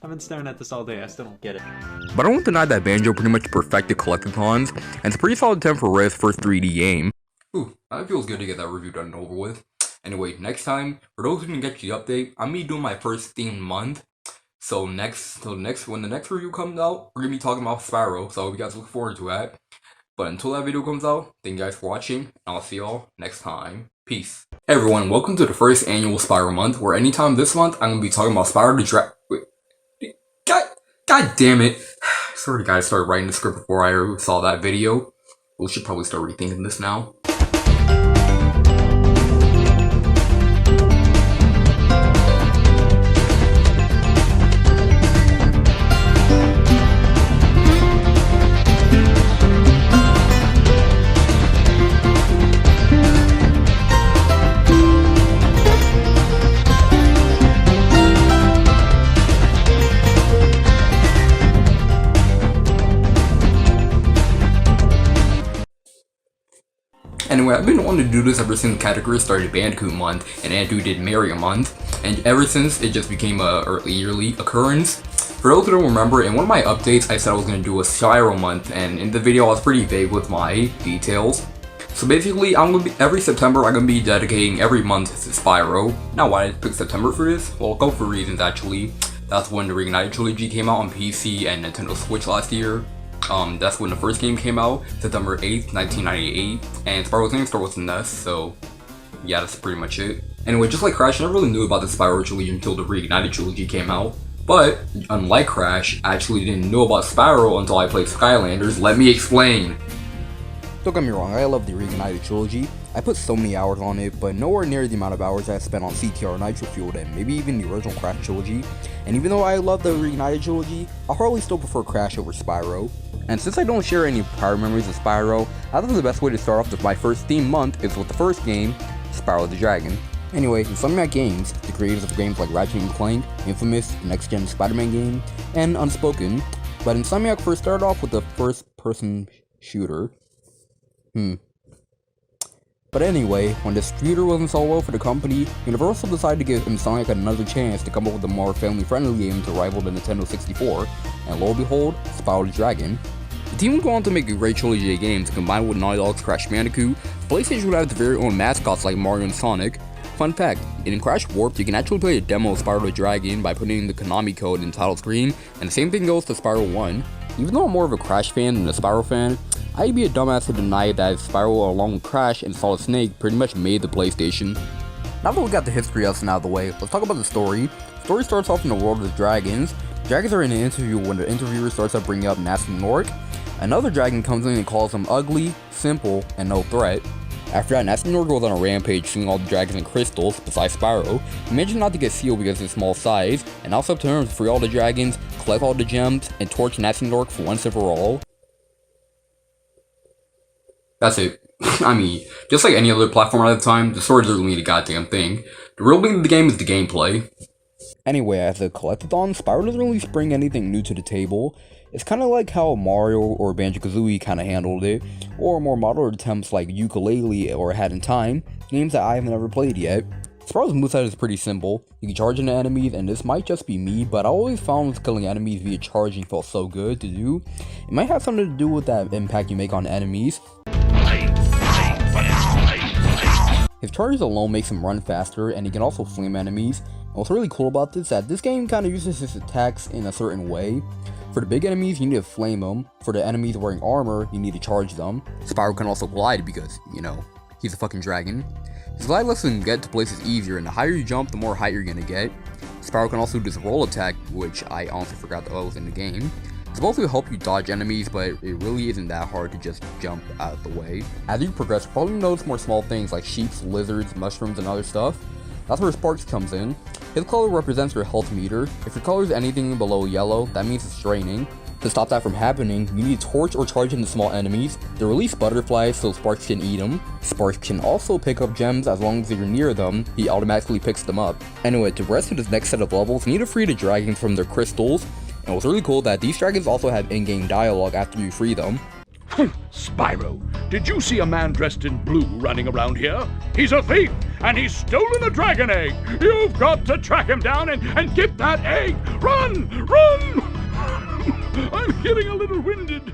I've been staring at this all day, I still don't get it. but I won't deny that Banjo pretty much perfected collectathons, and it's a pretty solid 10 for Rare's first 3D game. Ooh, that feels good to get that review done and over with. Anyway, next time, for those who didn't get the update, I'm gonna be doing my first themed month. So when the next review comes out, we're gonna be talking about Spyro, so I hope you guys look forward to that. But until that video comes out, thank you guys for watching, and I'll see y'all next time. Peace. Hey everyone, welcome to the first annual Spyro month, where anytime this month, I'm gonna be talking about Spyro the God damn it. Sorry guys, started writing the script before I saw that video. We should probably start rethinking this now. Anyway, I've been wanting to do this ever since the category started Bandicoot month, and Andrew did Mario month, and ever since it just became a yearly occurrence. For those who don't remember, in one of my updates I said I was going to do a Spyro month, and in the video I was pretty vague with my details. So basically, every September I'm going to be dedicating every month to Spyro. Now why did I pick September for this? Well, a couple of reasons actually. That's when the Reignited Trilogy came out on PC and Nintendo Switch last year. That's when the first game came out, September 8th, 1998, and Spyro's name started with an S, so yeah, that's pretty much it. Anyway, just like Crash, I never really knew about the Spyro trilogy until the Reignited Trilogy came out, but unlike Crash, I actually didn't know about Spyro until I played Skylanders. Let me explain! Don't get me wrong, I love the Reignited Trilogy. I put so many hours on it, but nowhere near the amount of hours I spent on CTR Nitro Fueled and maybe even the original Crash trilogy. And even though I love the Reignited Trilogy, I'll probably still prefer Crash over Spyro. And since I don't share any prior memories of Spyro, I thought the best way to start off with my first theme month is with the first game, Spyro the Dragon. Anyway, Insomniac Games, the creators of games like Ratchet & Clank, Infamous, Next Gen Spider-Man game, and Unspoken, but Insomniac first started off with the first-person shooter. But anyway, when the distributor wasn't so well for the company, Universal decided to give Sonic another chance to come up with a more family-friendly game to rival the Nintendo 64, and lo and behold, Spyro the Dragon. The team would go on to make a great trilogy of games, combined with Naughty Dog's Crash Bandicoot. PlayStation would have its very own mascots like Mario and Sonic. Fun fact, in Crash Warped, you can actually play a demo of Spyro the Dragon by putting in the Konami code in the title screen, and the same thing goes to Spyro 1. Even though I'm more of a Crash fan than a Spyro fan, I'd be a dumbass to deny that Spyro along with Crash and Solid Snake pretty much made the PlayStation. Now that we got the history lesson out of the way, let's talk about the story. The story starts off in the world of the dragons. Dragons are in an interview when the interviewer starts up bringing up Nasty Nork. Another dragon comes in and calls him ugly, simple, and no threat. After that, Nasty Nork goes on a rampage, shooting all the dragons and crystals, besides Spyro. He manages not to get sealed because of his small size, and now it's up to him to free all the dragons, collect all the gems, and torch Nasty Nork for once and for all. That's it. I mean, just like any other platformer at the time, the story doesn't mean a goddamn thing. The real thing of the game is the gameplay. Anyway, as a collectathon, Spyro doesn't really bring anything new to the table. It's kind of like how Mario or Banjo-Kazooie kind of handled it, or more modern attempts like Yooka-Laylee or Hat in Time, games that I haven't ever played yet. Spyro's moveset is pretty simple. You can charge into enemies, and this might just be me, but I always found killing enemies via charging felt so good to do. It might have something to do with that impact you make on enemies. His charges alone makes him run faster, and he can also flame enemies. And what's really cool about this is that this game kind of uses his attacks in a certain way. For the big enemies, you need to flame them. For the enemies wearing armor, you need to charge them. Spyro can also glide because, you know, he's a fucking dragon. His glide lets him get to places easier, and the higher you jump, the more height you're gonna get. Spyro can also do this roll attack, which I honestly forgot that was in the game. It's supposed to help you dodge enemies, but it really isn't that hard to just jump out of the way. As you progress, you'll probably notice more small things like sheeps, lizards, mushrooms, and other stuff. That's where Sparks comes in. His color represents your health meter. If your color is anything below yellow, that means it's draining. To stop that from happening, you need to torch or charge into small enemies. They release butterflies so Sparks can eat them. Sparks can also pick up gems as long as you're near them, he automatically picks them up. Anyway, to progress to this next set of levels, you need to free the dragons from their crystals. And what's really cool that these dragons also have in-game dialogue after you free them. Spyro, did you see a man dressed in blue running around here? He's a thief, and he's stolen a dragon egg! You've got to track him down and get that egg! Run! Run! I'm getting a little winded.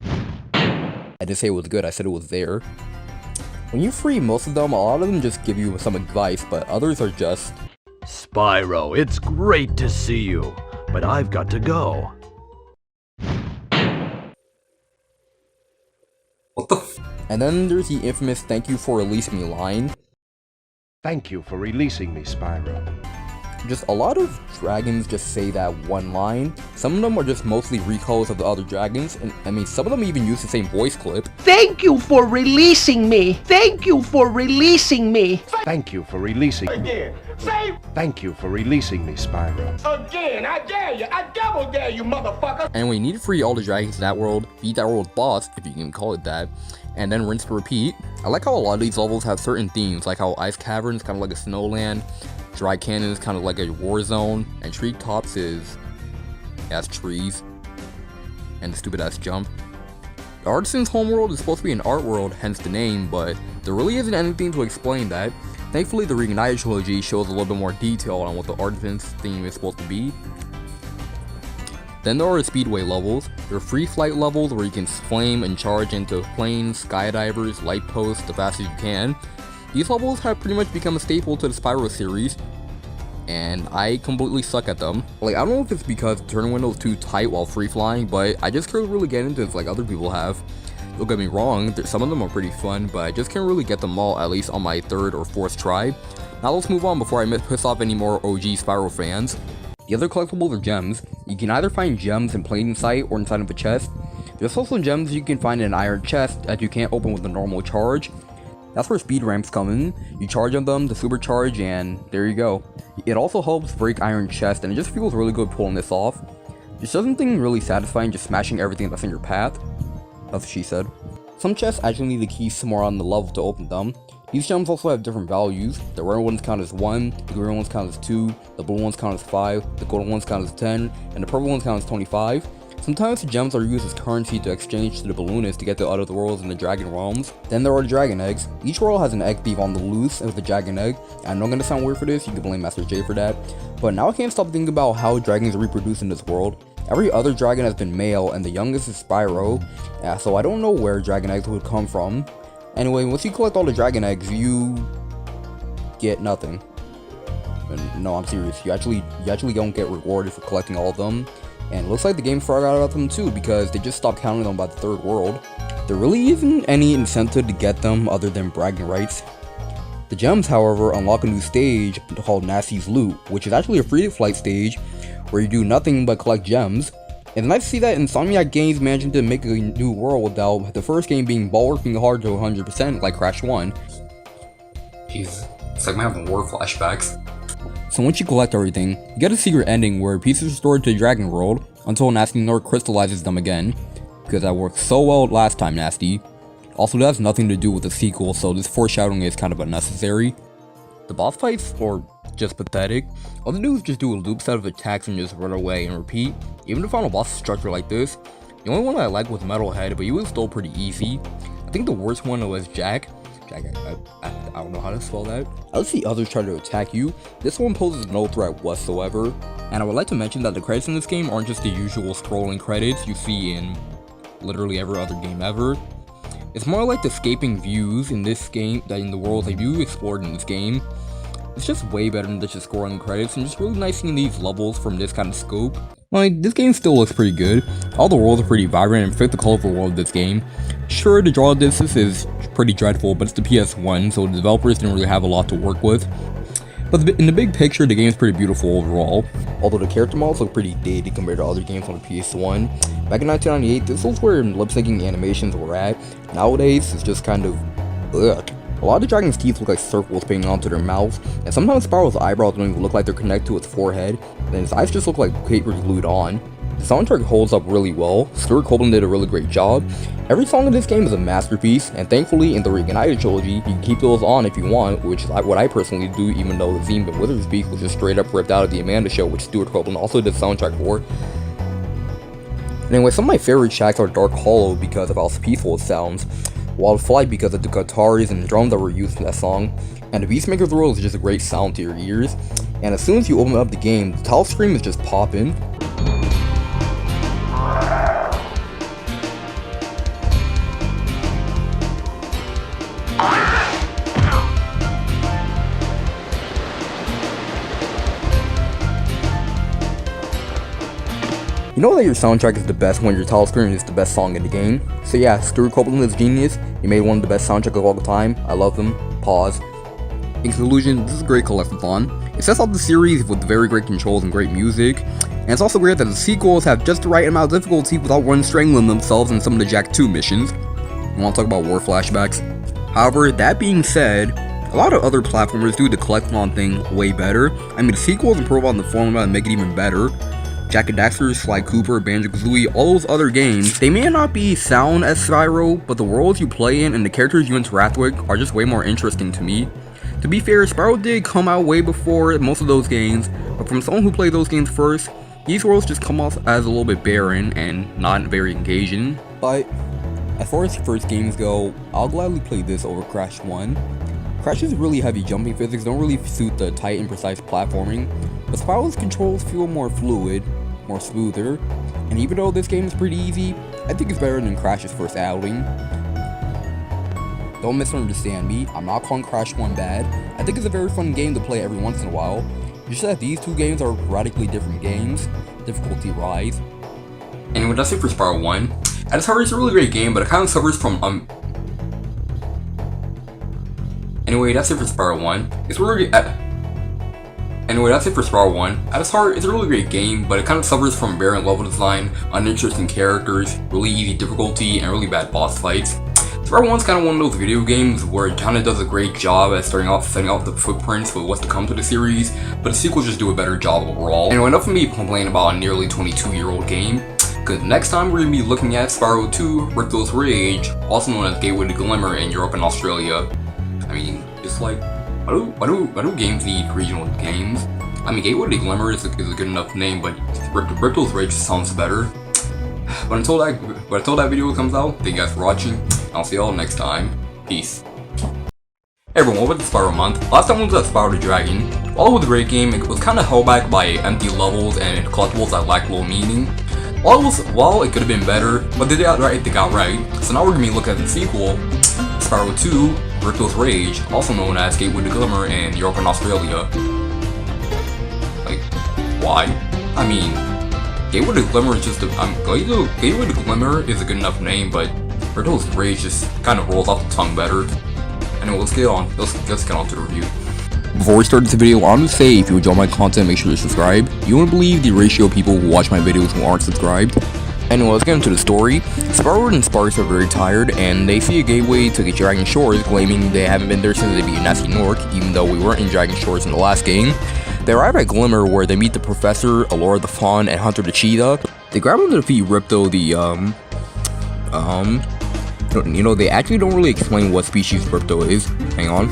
I didn't say it was good, I said it was there. When you free most of them, a lot of them just give you some advice, but others are just... Spyro, it's great to see you, but I've got to go. What the f- And then there's the infamous "thank you for releasing me" line. Thank you for releasing me, Spyro. Just a lot of dragons just say that one line. Some of them are just mostly recalls of the other dragons, and I mean some of them even use the same voice clip. Thank you for releasing me! Thank you for releasing me! Thank you for releasing me. Again. Say Thank you for releasing me, Spyro. again. I dare you. I double dare you, motherfucker. And we need to free all the dragons in that world, beat that world boss, if you can call it that, and then rinse to repeat. I like how a lot of these levels have certain themes, like how Ice Cavern is kind of like a snowland, Dry Canyon is kind of like a war zone, and Treetops is... as trees. And the stupid ass jump. The Artisan's homeworld is supposed to be an art world, hence the name, but there really isn't anything to explain that. Thankfully, the Reignited Trilogy shows a little bit more detail on what the Artisan's theme is supposed to be. Then there are the Speedway levels. There are free flight levels where you can flame and charge into planes, skydivers, light posts the fastest you can. These levels have pretty much become a staple to the Spyro series, and I completely suck at them. Like, I don't know if it's because the turn window is too tight while free flying, but I just can't really get into this like other people have. Don't get me wrong, some of them are pretty fun, but I just can't really get them all, at least on my third or fourth try. Now let's move on before I piss off any more OG Spyro fans. The other collectibles are gems. You can either find gems in plain sight or inside of a chest. There's also gems you can find in an iron chest that you can't open with a normal charge. That's where speed ramps come in. You charge on them to supercharge, and there you go. It also helps break iron chest, and it just feels really good pulling this off. There's something really satisfying just smashing everything that's in your path. That's what she said. Some chests actually need the keys somewhere on the level to open them. These gems also have different values. The red ones count as 1, the green ones count as 2, the blue ones count as 5, the golden ones count as 10, and the purple ones count as 25. Sometimes the gems are used as currency to exchange to the balloonists to get to other worlds in the dragon realms. Then there are the dragon eggs. Each world has an egg thief on the loose with a dragon egg. I know I'm gonna sound weird for this, you can blame Master J for that. But now I can't stop thinking about how dragons reproduce in this world. Every other dragon has been male, and the youngest is Spyro. Yeah, so I don't know where dragon eggs would come from. Anyway, once you collect all the dragon eggs, you get nothing. And no, I'm serious. You actually don't get rewarded for collecting all of them. And it looks like the game forgot about them too, because they just stopped counting them by the third world. There really isn't any incentive to get them other than bragging rights. The gems, however, unlock a new stage called Nasty's Loot, which is actually a free-to-flight stage where you do nothing but collect gems. And it's nice to see that Insomniac Games managing to make a new world without the first game being working hard to 100% like Crash 1. Jeez, it's like I'm having war flashbacks. So once you collect everything, you get a secret ending where pieces are stored to the Dragon World until Nasty Nord crystallizes them again, because that worked so well last time, Nasty. Also, that has nothing to do with the sequel, so this foreshadowing is kind of unnecessary. The boss fights are just pathetic. All they do is just do a loop set of attacks and just run away and repeat. Even the final boss is structured like this. The only one I like was Metalhead, but he was still pretty easy. I think the worst one was Jak. I don't know how to spell that. As the others try to attack you, this one poses no threat whatsoever. And I would like to mention that the credits in this game aren't just the usual scrolling credits you see in literally every other game ever. It's more like the escaping views in this game than in the worlds that you explored in this game. It's just way better than just scrolling credits, and just really nice seeing these levels from this kind of scope. Like, this game still looks pretty good. All the worlds are pretty vibrant and fit the colorful world of this game. Sure, the draw distance is pretty dreadful, but it's the PS1, so the developers didn't really have a lot to work with. But in the big picture, the game is pretty beautiful overall. Although the character models look pretty dated compared to other games on the PS1. Back in 1998, this was where lip-syncing animations were at. Nowadays, it's just kind of ugh. A lot of the dragon's teeth look like circles painted onto their mouths, and sometimes Spyro's eyebrows don't even look like they're connected to its forehead, and his eyes just look like paper glued on. The soundtrack holds up really well. Stuart Copeland did a really great job. Every song in this game is a masterpiece, and thankfully in the Reunited Trilogy, you can keep those on if you want, which is what I personally do, even though the theme of Wizard's Peak was just straight up ripped out of the Amanda Show, which Stuart Copeland also did the soundtrack for. Anyway, some of my favorite tracks are Dark Hollow because of how peaceful it sounds, Wild Flight because of the guitars and drums that were used in that song, and the Beastmaker's World is just a great sound to your ears. And as soon as you open up the game, the title screen is just popping. You know that your soundtrack is the best when your title screen is the best song in the game. So yeah, Stuart Copeland is genius. He made one of the best soundtracks of all the time. I love them. Pause. In conclusion, this is a great collectathon. It sets off the series with very great controls and great music. And it's also great that the sequels have just the right amount of difficulty without one strangling themselves in some of the Jak 2 missions. I want to talk about war flashbacks. However, that being said, a lot of other platformers do the collectathon thing way better. I mean, the sequels improve on the formula and make it even better. Jak and Daxter, Sly Cooper, Banjo-Kazooie, all those other games, they may not be sound as Spyro, but the worlds you play in and the characters you interact with are just way more interesting to me. To be fair, Spyro did come out way before most of those games, but from someone who played those games first, these worlds just come off as a little bit barren and not very engaging. But as far as first games go, I'll gladly play this over Crash 1. Crash's really heavy jumping physics don't really suit the tight and precise platforming, but Spyro's controls feel more fluid, more smoother, and even though this game is pretty easy, I think it's better than Crash's first outing. Don't misunderstand me, I'm not calling Crash 1 bad. I think it's a very fun game to play every once in a while. Just that these two games are radically different games, difficulty rise. Anyway, that's it for Spyro 1. At its heart, it's a really great game, but it kind of suffers from Anyway, that's it for Spyro 1. Anyway, that's it for Spyro 1. At its heart, it's a really great game, but it kind of suffers from barren level design, uninteresting characters, really easy difficulty, and really bad boss fights. Spyro 1's kind of one of those video games where it kind of does a great job at setting off the footprints with what's to come to the series, but the sequels just do a better job overall. Anyway, enough of me complaining about a nearly 22-year-old game, because next time we're going to be looking at Spyro 2, Ripto's Rage, also known as Gateway to Glimmer in Europe and Australia. I mean, just like, why do games need regional games? I mean, Gateway to Glimmer is a good enough name, but Ripto's Rage sounds better. But until that video comes out, thank you guys for watching. I'll see y'all next time. Peace. Hey everyone, welcome to Spyro Month. Last time we was at Spyro the Dragon. While it was a great game, it was kind of held back by empty levels and collectibles that lacked little meaning. While it could have been better, but they got right. So now we're gonna be looking at the sequel, Spyro 2, Ripto's Rage, also known as Skate with the Glimmer in Europe and Australia. Like, why? I mean, Skate with the Glimmer is just Skate with the Glimmer is a good enough name, but Ripto's Rage just kind of rolls off the tongue better. Anyway, let's get on to the review. Before we start this video, I want to say if you enjoy my content, make sure to subscribe. You won't believe the ratio of people who watch my videos who aren't subscribed. Anyway, let's get into the story. Spyro and Sparks are very tired, and they see a gateway to Dragon Shores, claiming they haven't been there since they beat Nasty Nork, even though we weren't in Dragon Shores in the last game. They arrive at Glimmer, where they meet the Professor, Alora the Fawn, and Hunter the Cheetah. They grab them to defeat Ripto, you know, they actually don't really explain what species Ripto is. Hang on.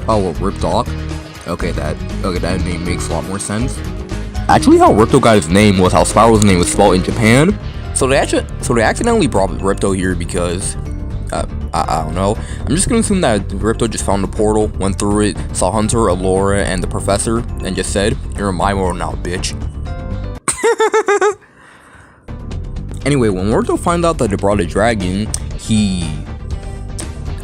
Oh, well, Ripto. Okay, that name makes a lot more sense. Actually, how Ripto got his name was how Spyro's name was spelled in Japan. So they accidentally brought Ripto here because, I don't know. I'm just gonna assume that Ripto just found the portal, went through it, saw Hunter, Alora, and the Professor, and just said, "You're in my world now, bitch." Anyway, when Ripto finds out that they brought a dragon,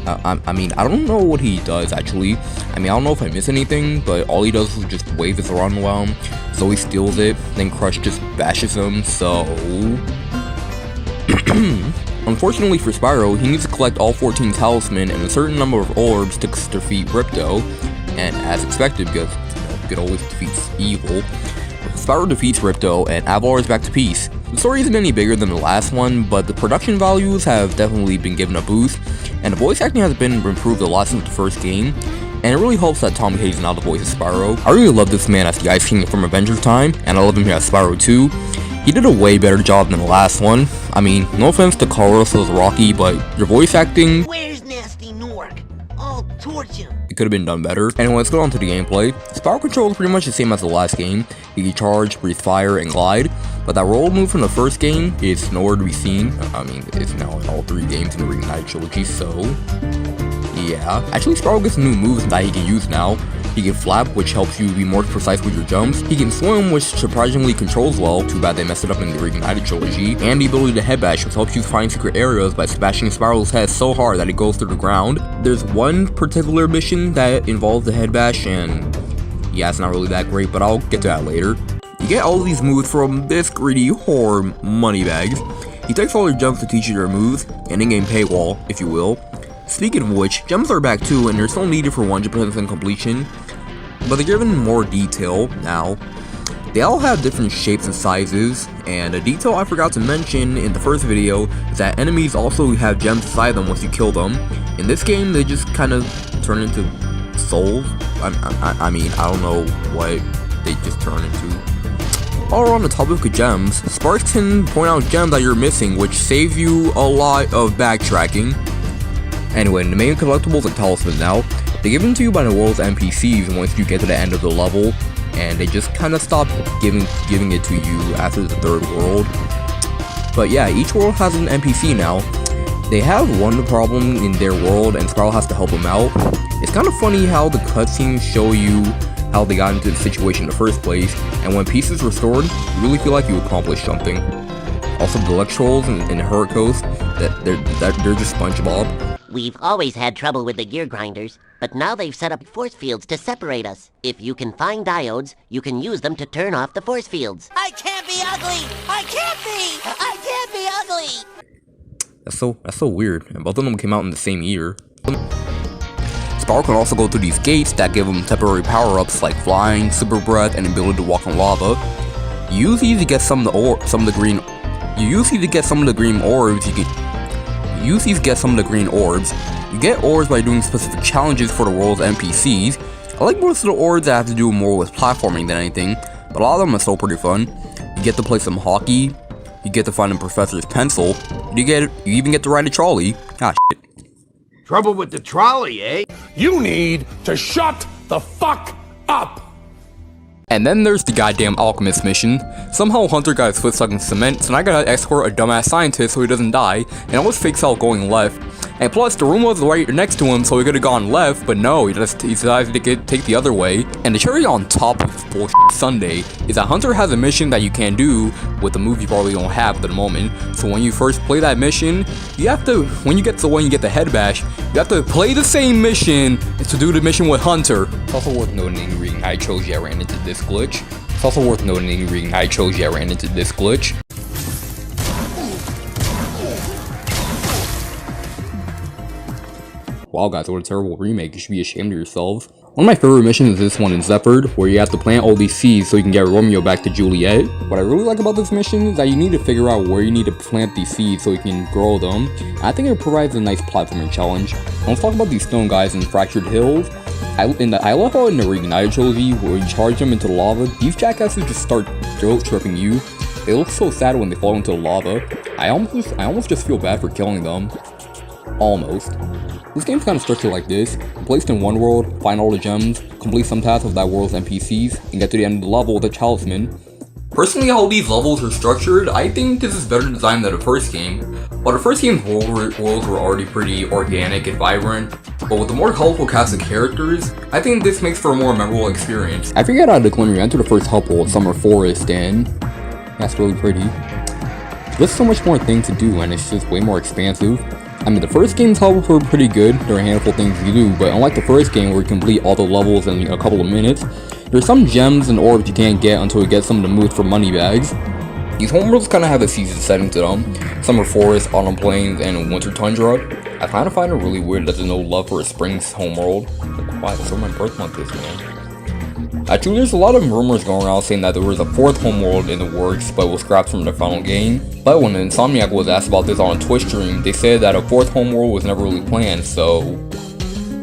I mean, I don't know what he does, actually. I mean, I don't know if I miss anything, but all he does is just wave his around well. So he steals it, then Crush just bashes him, so... Unfortunately for Spyro, he needs to collect all 14 talisman and a certain number of orbs to defeat Ripto, and as expected, because, you know, good always defeats evil, Spyro defeats Ripto, and Avalar is back to peace. The story isn't any bigger than the last one, but the production values have definitely been given a boost, and the voice acting has been improved a lot since the first game, and it really helps that Tom Hayes is now the voice of Spyro. I really love this man as the Ice King from Adventure Time, and I love him here as Spyro 2. He did a way better job than the last one. I mean, no offense to Carlos's Rocky, but your voice acting... Where's Nasty Nork? I'll torch him. It could have been done better. Anyway, let's go on to the gameplay. Spyro controls pretty much the same as the last game. He can charge, breathe fire, and glide. But that roll move from the first game is nowhere to be seen. I mean, it's now in all 3 games in the Reignited Trilogy, so... yeah. Actually, Spyro gets new moves that he can use now. He can flap, which helps you be more precise with your jumps. He can swim, which surprisingly controls well. Too bad they messed it up in the Reignited Trilogy. And the ability to headbash, which helps you find secret areas by smashing Spyro's head so hard that it goes through the ground. There's one particular mission that involves the headbash, and yeah, it's not really that great, but I'll get to that later. You get all these moves from this greedy whore moneybags. He takes all your jumps to teach you your moves, an in-game paywall, if you will. Speaking of which, gems are back too, and they're still needed for 100% completion, but they're given more detail now. They all have different shapes and sizes, and a detail I forgot to mention in the first video is that enemies also have gems inside them once you kill them. In this game, they just kind of turn into souls. I mean, I don't know what they just turn into. While we're on the topic of gems, Sparks can point out gems that you're missing, which saves you a lot of backtracking. Anyway, the main collectibles are talismans now. They're given to you by the world's NPCs once you get to the end of the level, and they just kind of stop giving it to you after the 3rd world. But yeah, each world has an NPC now. They have one problem in their world, and Spyro has to help them out. It's kind of funny how the cutscenes show you how they got into the situation in the first place, and when peace is restored, you really feel like you accomplished something. Also, the Electrolls and Hurt Coast, they're just SpongeBob. We've always had trouble with the gear grinders, but now they've set up force fields to separate us. If you can find diodes, you can use them to turn off the force fields. I can't be ugly! I can't be ugly! That's so weird, and both of them came out in the same year. Spyro can also go through these gates that give him temporary power-ups like flying, super breath, and ability to walk on lava. You use these to get some of the green orbs. You get orbs by doing specific challenges for the world's NPCs. I like most of the orbs that have to do more with platforming than anything, but a lot of them are still pretty fun. You get to play some hockey, you get to find a professor's pencil, you even get to ride a trolley. Ah, shit. Trouble with the trolley, eh? You need to shut the fuck up! And then there's the goddamn alchemist mission. Somehow Hunter got his foot stuck in cement, so now I gotta escort a dumbass scientist so he doesn't die, and almost fakes out going left. And plus, the room was right next to him, so he could have gone left, but no, he decided to take the other way. And the cherry on top of this bullshit sundae is that Hunter has a mission that you can do with the move you probably don't have at the moment. So when you first play that mission, you have to, when you get to the one you get the head bash, you have to play the same mission to do the mission with Hunter. It's also worth noting in reading I Trilogy I ran into this glitch. Wow guys, what a terrible remake, you should be ashamed of yourselves. One of my favorite missions is this one in Zephyr, where you have to plant all these seeds so you can get Romeo back to Juliet. What I really like about this mission is that you need to figure out where you need to plant these seeds so you can grow them. And I think it provides a nice platforming challenge. And let's talk about these stone guys in Fractured Hills. I love how in the Reignited Trilogy, where you charge them into the lava, these jackasses just start guilt tripping you. They look so sad when they fall into the lava. I almost just feel bad for killing them. Almost. This game's kind of structured like this. You're placed in one world, find all the gems, complete some tasks of that world's NPCs, and get to the end of the level with a talisman. Personally, how these levels are structured, I think this is better designed than the first game. While the first game's worlds were already pretty organic and vibrant, but with the more colorful cast of characters, I think this makes for a more memorable experience. I forget how to when you enter the first hub world, Summer Forest, and that's really pretty. There's so much more things to do, and it's just way more expansive. I mean, the first game's levels were pretty good. There are a handful of things you do, but unlike the first game where you complete all the levels in a couple of minutes, there's some gems and orbs you can't get until you get some of the moves for money bags. These homeworlds kind of have a season setting to them. Summer Forest, Autumn Plains, and Winter Tundra. I kind of find it really weird that there's no love for a Spring's homeworld. Wow, that's what my birth month is, man. Actually, there's a lot of rumors going around saying that there was a fourth homeworld in the works, but was scrapped from the final game. But when Insomniac was asked about this on a Twitch stream, they said that a fourth homeworld was never really planned, so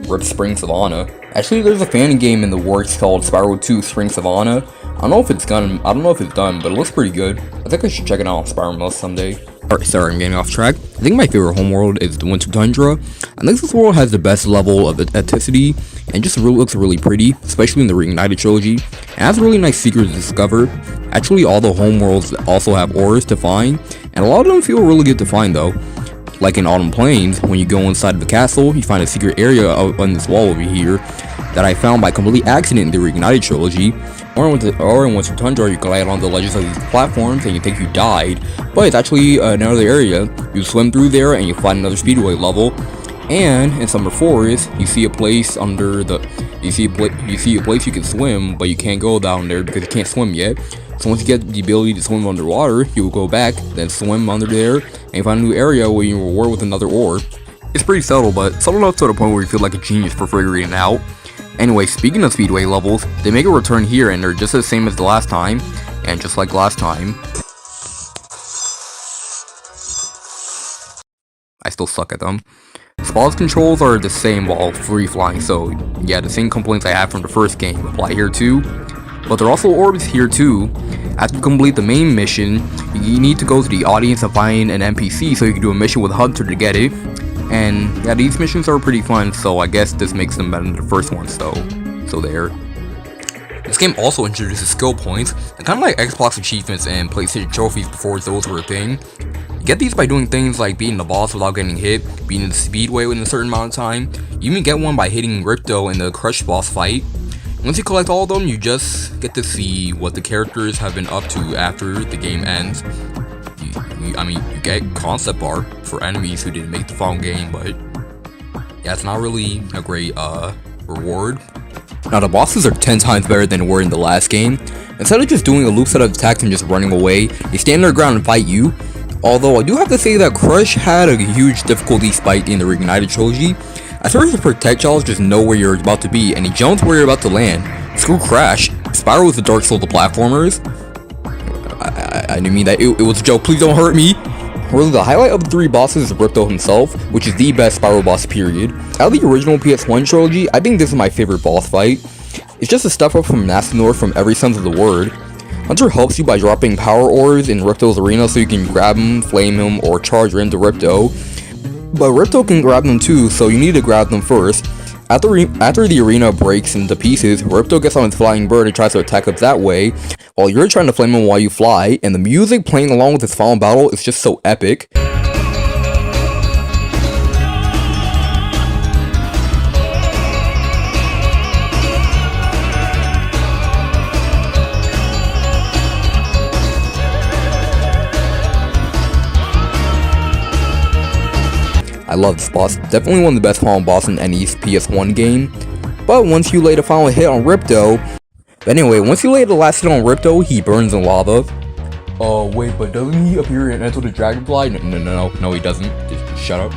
rip Spring Savannah. Actually, there's a fan game in the works called Spyro 2 Spring Savannah. I don't know if it's done, but it looks pretty good. I think I should check it out on Spyro Mills someday. Alright, sorry, I'm getting off track. I think my favorite homeworld is the Winter Tundra. I think this world has the best level of aestheticity and just looks really pretty, especially in the Reignited Trilogy. It has a really nice secret to discover. Actually, all the homeworlds also have ores to find, and a lot of them feel really good to find though. Like in Autumn Plains, when you go inside of the castle, you find a secret area on this wall over here that I found by complete accident in the Reignited Trilogy. Or in Winter Tundra, you glide on the ledges of these platforms and you think you died, but it's actually another area. You swim through there and you find another speedway level. And in Summer Forest, you see a place you see a place you can swim, but you can't go down there because you can't swim yet. So once you get the ability to swim underwater, you will go back, then swim under there, and you find a new area where you reward with another ore. It's pretty subtle, but subtle enough to the point where you feel like a genius for figuring it out. Anyway, speaking of speedway levels, they make a return here and they're just the same as the last time, and just like last time, I still suck at them. Spaw's controls are the same while free flying, so yeah, the same complaints I had from the first game apply here too. But there are also orbs here too. After you complete the main mission, you need to go to the audience and find an NPC so you can do a mission with Hunter to get it. And yeah, these missions are pretty fun, so I guess this makes them better than the first ones though. So there. This game also introduces skill points, and kind of like Xbox achievements and PlayStation trophies before those were a thing. You get these by doing things like beating the boss without getting hit, beating the speedway in a certain amount of time. You even get one by hitting Ripto in the Crush boss fight. Once you collect all of them, you just get to see what the characters have been up to after the game ends. You get concept art for enemies who didn't make the final game, but yeah, it's not really a great reward. Now the bosses are 10 times better than they were in the last game. Instead of just doing a loop set of attacks and just running away, they stand their ground and fight you. Although I do have to say that Crush had a huge difficulty spike in the Reignited Trilogy. As far as the projectiles just know where you're about to be, and he jumps where you're about to land. Screw Crash. Spyro was the Dark Souls of platformers. I didn't mean that. It was a joke. Please don't hurt me. Really, the highlight of the three bosses is Ripto himself, which is the best Spyro boss period. Out of the original PS1 trilogy, I think this is my favorite boss fight. It's just a step up from Nastinor from every sense of the word. Hunter helps you by dropping power ores in Ripto's arena so you can grab him, flame him, or charge into Ripto. But Ripto can grab them too, so you need to grab them first. After the arena breaks into pieces, Ripto gets on his flying bird and tries to attack us that way, while you're trying to flame him while you fly, and the music playing along with his final battle is just so epic. I love this boss, definitely one of the best final boss in any PS1 game. But once you lay the final hit on Ripto, once you lay the last hit on Ripto, he burns in lava. Oh wait, but doesn't he appear in Enter the Dragonfly? No, he doesn't. Just shut up.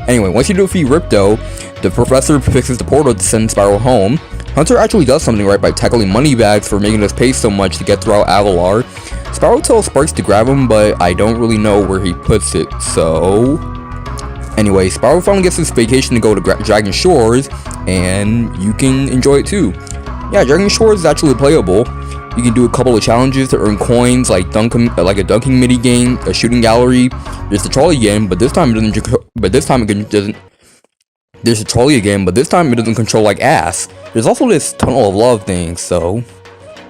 Anyway, once you defeat Ripto, the professor fixes the portal to send Spyro home. Hunter actually does something right by tackling Moneybags for making us pay so much to get throughout Avalar. Spyro tells Sparks to grab him, but I don't really know where he puts it, so... Anyway, Spyro finally gets his vacation to go to Dragon Shores, and you can enjoy it too. Yeah, Dragon Shores is actually playable. You can do a couple of challenges to earn coins, like a dunking mini game, a shooting gallery. There's the trolley game, but this time it doesn't. There's a trolley again, but this time it doesn't control like ass. There's also this tunnel of love thing, so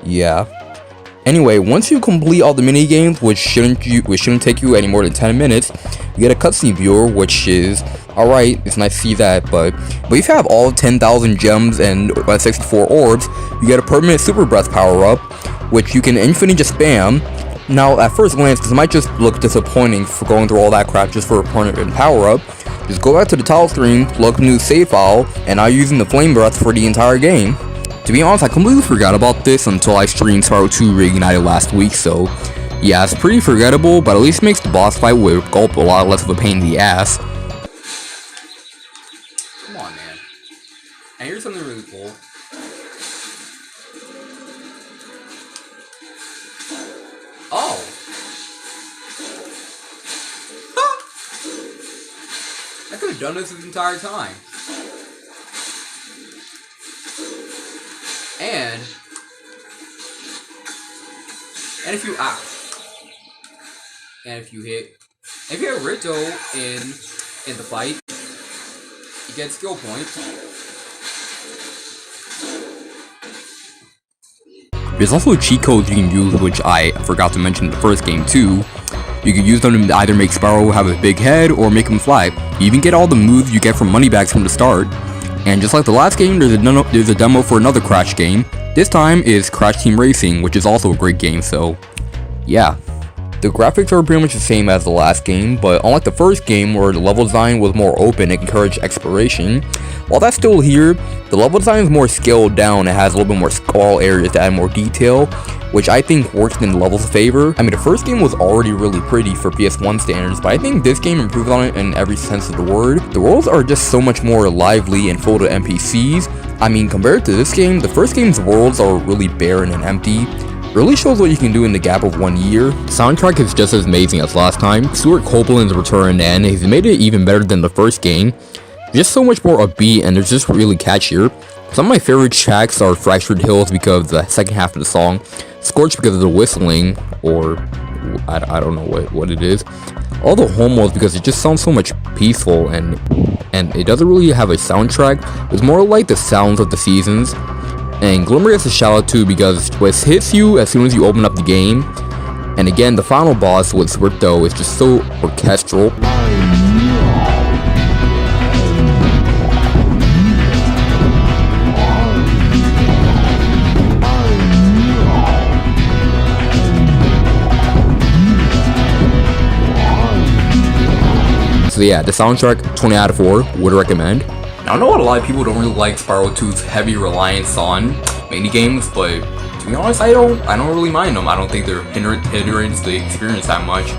yeah. Anyway, once you complete all the mini games, which shouldn't take you any more than 10 minutes, you get a cutscene viewer, which is alright. It's nice to see that, but if you have all 10,000 gems and 64 orbs, you get a permanent super breath power up, which you can infinitely just spam. Now, at first glance, this might just look disappointing for going through all that crap just for a permanent power up. Just go back to the title screen, look new save file, and I'm using the flame breath for the entire game. To be honest, I completely forgot about this until I streamed Spyro 2 Reignited last week, so yeah, it's pretty forgettable, but at least makes the boss fight with Gulp a lot less of a pain in the ass. Come on, man. And here's something really cool. Oh! I could have done this entire time. And if you hit Ripto in the fight, you get skill points. There's also cheat codes you can use, which I forgot to mention in the first game too. You can use them to either make Spyro have a big head or make him fly. You even get all the moves you get from Moneybags from the start. And just like the last game, there's a demo for another Crash game. This time is Crash Team Racing, which is also a great game, so yeah. The graphics are pretty much the same as the last game, but unlike the first game where the level design was more open and encouraged exploration, while that's still here, the level design is more scaled down and has a little bit more scroll areas to add more detail, which I think works in the level's favor. I mean, the first game was already really pretty for PS1 standards, but I think this game improves on it in every sense of the word. The worlds are just so much more lively and full of NPCs. I mean, compared to this game, the first game's worlds are really barren and empty. Really shows what you can do in the gap of 1 year. The soundtrack is just as amazing as last time. Stuart Copeland's return, and he's made it even better than the first game. Just so much more upbeat, and it's just really catchier. Some of my favorite tracks are Fractured Hills because of the second half of the song, Scorch because of the whistling, or I don't know what it is. All the homos because it just sounds so much peaceful, and it doesn't really have a soundtrack. It's more like the sounds of the seasons. And Glimmer gets a shout out too because Twist hits you as soon as you open up the game. And again, the final boss with Ripto is just so orchestral. So yeah, the soundtrack, 20 out of 4, would recommend. Now, I know a lot of people don't really like Spyro 2's heavy reliance on minigames, but to be honest, I don't really mind them. I don't think they're hindering the experience that much.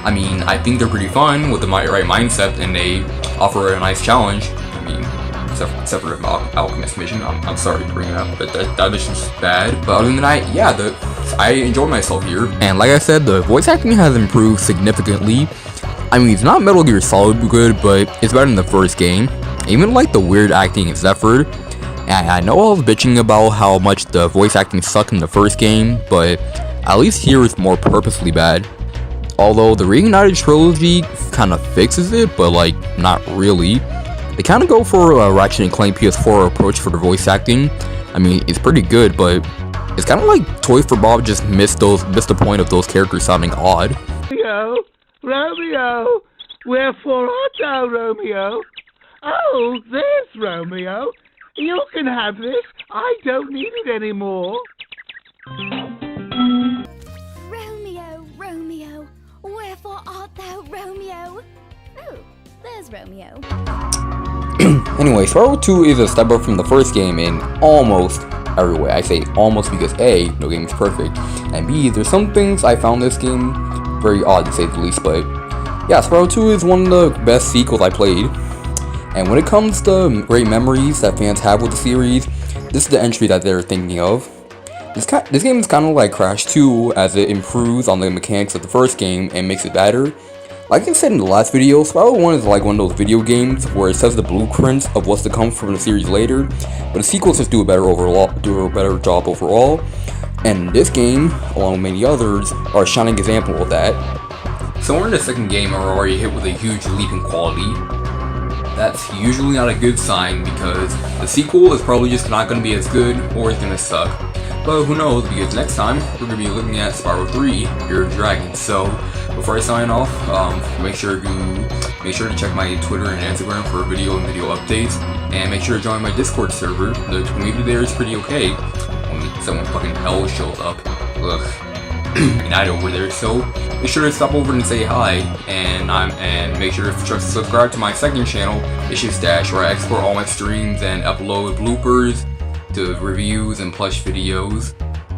I mean, I think they're pretty fun with the right mindset, and they offer a nice challenge. I mean, except for Alchemist mission. I'm sorry to bring it up, but that mission's bad. But other than that, yeah, I enjoy myself here. And like I said, the voice acting has improved significantly. I mean, it's not Metal Gear Solid good, but it's better than the first game. I even like the weird acting in Zephyr. And I know I was bitching about how much the voice acting sucked in the first game, but at least here it's more purposely bad. Although the Reignited Trilogy kind of fixes it, but like, not really. They kind of go for a Ratchet and Clank PS4 approach for the voice acting. I mean, it's pretty good, but it's kind of like Toy for Bob just missed the point of those characters sounding odd. Romeo, wherefore art thou, Romeo? Oh, there's Romeo. You can have this. I don't need it anymore. Romeo, Romeo, wherefore art thou, Romeo? Oh, there's Romeo. Anyway, Spyro 2 is a step up from the first game in almost every way. I say almost because A, no game is perfect, and B, there's some things I found this game very odd to say the least, but yeah, Spyro 2 is one of the best sequels I played. And when it comes to great memories that fans have with the series, this is the entry that they're thinking of. This game is kind of like Crash 2, as it improves on the mechanics of the first game and makes it better. Like I said in the last video, Spyro 1 is like one of those video games where it says the blueprints of what's to come from the series later, but the sequels just do a better job overall. And this game, along with many others, are a shining example of that. So we're in the second game and we're already hit with a huge leap in quality. That's usually not a good sign because the sequel is probably just not going to be as good or it's going to suck. But who knows, because next time we're going to be looking at Spyro 3, Year of Dragon. So before I sign off, make sure to check my Twitter and Instagram for video and video updates, and make sure to join my Discord server. The community there is pretty okay. Only someone fucking L shows up. Night over there, so make sure to stop over and say hi, and make sure to subscribe to my second channel, Issue Stash, where I export all my streams and upload bloopers to reviews and plush videos,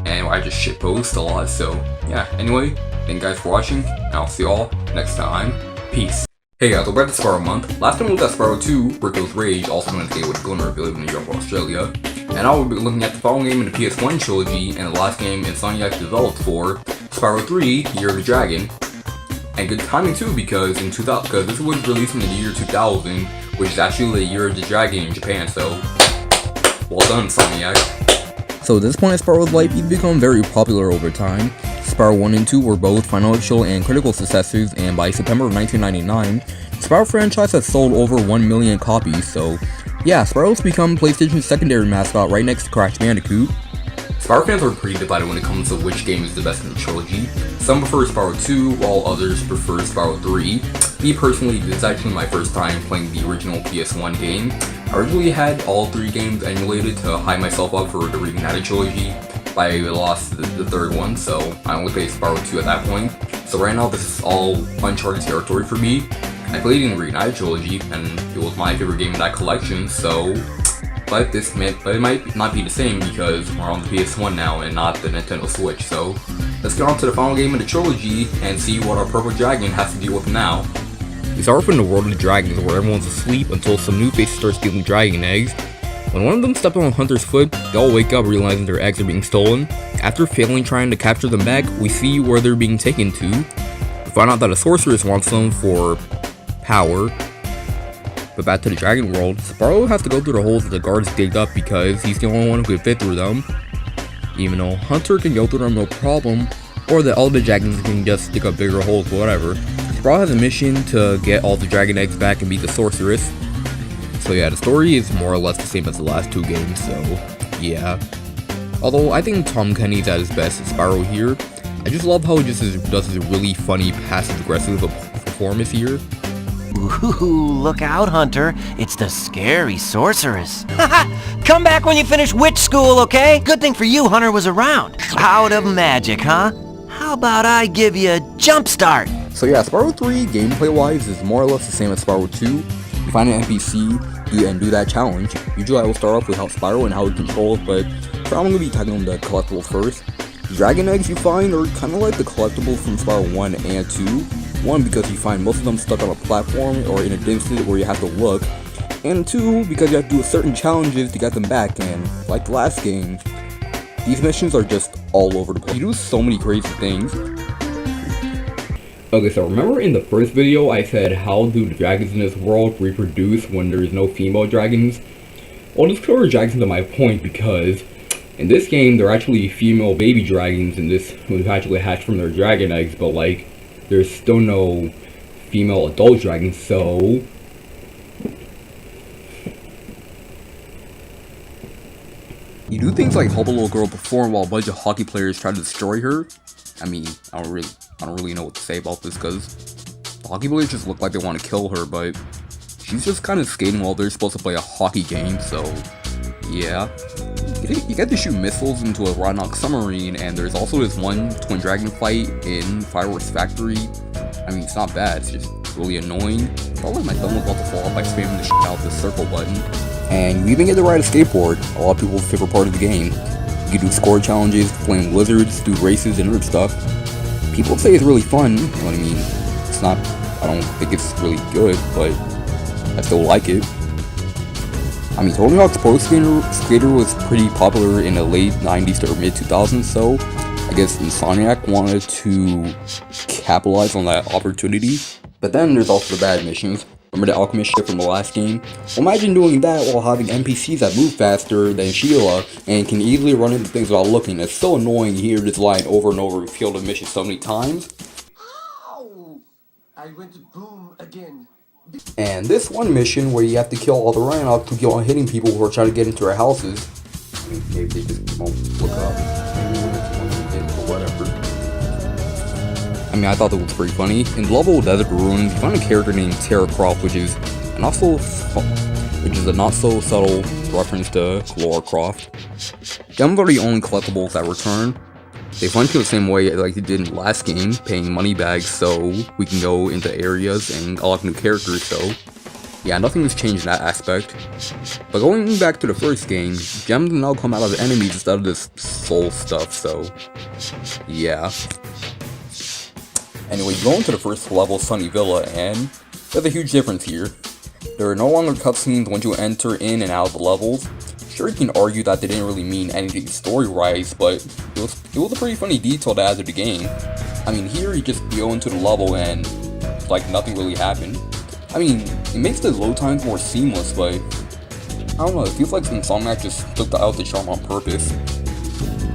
and I just shitpost a lot. So yeah, anyway, thank you guys for watching, and I'll see y'all next time. Peace. Hey guys, we're back to Spyro month. Last time we looked at Spyro 2, Ripto's Rage, also known as Gateway to Glimmer, available in New York, Australia. And now we'll be looking at the following game in the PS1 trilogy, and the last game Insomniac developed for Spyro 3, Year of the Dragon. And good timing too, because this was released in the year 2000, which is actually the Year of the Dragon in Japan, so well done, Insomniac. So at this point in Spyro's life, he's become very popular over time. Spyro 1 and 2 were both financial and critical successes, and by September of 1999, the Spyro franchise has sold over 1 million copies, so yeah, Spyro's become PlayStation's secondary mascot right next to Crash Bandicoot. Spyro fans are pretty divided when it comes to which game is the best in the trilogy. Some prefer Spyro 2, while others prefer Spyro 3. Me personally, this is actually my first time playing the original PS1 game. I originally had all 3 games emulated to hype myself up for the Reignited trilogy, but I lost the third one, so I only played Spyro 2 at that point. So right now this is all uncharted territory for me. I played in the Reignited trilogy, and it was my favorite game in that collection, so but it might not be the same because we're on the PS1 now and not the Nintendo Switch. So let's get on to the final game of the trilogy and see what our purple dragon has to deal with now. We start off in the world of the dragons, where everyone's asleep until some new faces start stealing dragon eggs. When one of them steps on Hunter's foot, they all wake up realizing their eggs are being stolen. After failing trying to capture them back, we see where they're being taken to. We find out that a sorceress wants them for power. But back to the dragon world, Spyro has to go through the holes that the guards digged up because he's the only one who can fit through them. Even though Hunter can go through them no problem, or the other dragons can just dig up bigger holes, whatever. Spyro has a mission to get all the dragon eggs back and beat the sorceress. So yeah, the story is more or less the same as the last 2 games, so yeah. Although I think Tom Kenny's at his best as Spyro here. I just love how he just does his really funny passive-aggressive performance here. Ooh, look out, Hunter. It's the scary sorceress. Come back when you finish witch school, okay? Good thing for you, Hunter was around. Out of magic, huh? How about I give you a jump start? So yeah, Spyro 3, gameplay-wise, is more or less the same as Spyro 2. You find an NPC and do that challenge. Usually I will start off with how Spyro and how he controls, but so I'm going to be tackling the collectibles first. The dragon eggs you find are kind of like the collectibles from Spyro 1 and 2. 1, because you find most of them stuck on a platform or in a distance where you have to look, and 2, because you have to do certain challenges to get them back, and like the last game, these missions are just all over the place. You do so many crazy things. Okay, so remember in the first video I said how do the dragons in this world reproduce when there is no female dragons? Well, this clearly drags into my point because in this game there are actually female baby dragons in this who actually hatch from their dragon eggs, but like there's still no female adult dragons, so things like help a little girl perform while a bunch of hockey players try to destroy her. I mean, I don't really know what to say about this, because the hockey players just look like they want to kill her, but she's just kind of skating while they're supposed to play a hockey game, so yeah. You get to shoot missiles into a Rodnock submarine, and there's also this one Twin Dragon fight in Fireworks Factory. I mean, it's not bad, it's just really annoying. It felt like my thumb was about to fall off by spamming the shit out of the circle button. And you even get to ride a skateboard, a lot of people's favorite part of the game. You can do score challenges, flame lizards, do races, and other stuff. People say it's really fun, you know what I mean? It's not, I don't think it's really good, but I still like it. I mean, Tony Hawk's Pro Skater was pretty popular in the late 90s to mid 2000s, so I guess Insomniac wanted to capitalize on that opportunity. But then there's also the bad missions. Remember the alchemist shit from the last game? Well, imagine doing that while having NPCs that move faster than Sheila and can easily run into things without looking. It's so annoying to hear this line over and over and feel the mission so many times. Ow! I went boom again. And this one mission where you have to kill all the Rhinox to keep on hitting people who are trying to get into their houses. I mean, maybe they just won't look up. Or whatever. I mean, I thought that was pretty funny. In the level Desert Ruins, you find a character named Tara Croft, which is a not so subtle reference to Lara Croft. Them are the only collectibles that return. They function the same way like they did in the last game, paying money bags so we can go into areas and unlock new characters, so yeah, nothing has changed in that aspect. But going back to the first game, gems now come out of enemies instead of this soul stuff, so yeah. Anyway, you go into the first level, Sunny Villa, and there's a huge difference here. There are no longer cutscenes once you enter in and out of the levels. Sure, you can argue that they didn't really mean anything story-wise, but it was a pretty funny detail to add to the game. I mean, here you just go into the level and it's like nothing really happened. I mean, it makes the load times more seamless, but I don't know, it feels like Insomniac just took out the charm on purpose.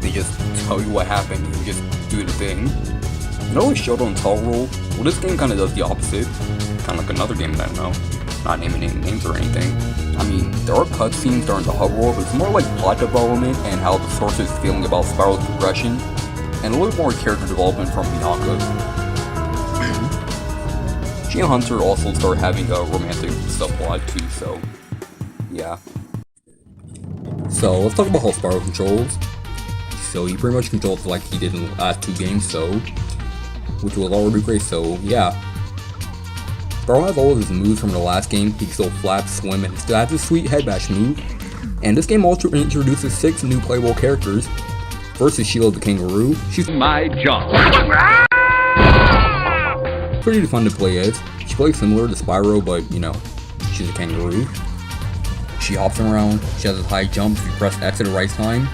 They just tell you what happened and you just do the thing. You know what show don't tell rule? Well, this game kind of does the opposite. Kind of like another game that I know. Not naming any names or anything. I mean, there are cutscenes during the hub world, but it's more like plot development and how the source is feeling about Spyro's progression, and a little more character development from Bianca. She and Hunter also start having a romantic subplot too, so yeah. So let's talk about how Spyro controls. So he pretty much controls like he did in the last two games, so which was already great, so yeah. Spyro has all of his moves from the last game. He can still flap, swim, and still has his sweet head bash move. And this game also introduces 6 new playable characters. First is Sheila the Kangaroo. She's my job. Pretty fun to play as. She plays similar to Spyro, but you know, she's a kangaroo. She hops around, she has a high jump if you press X at the right time.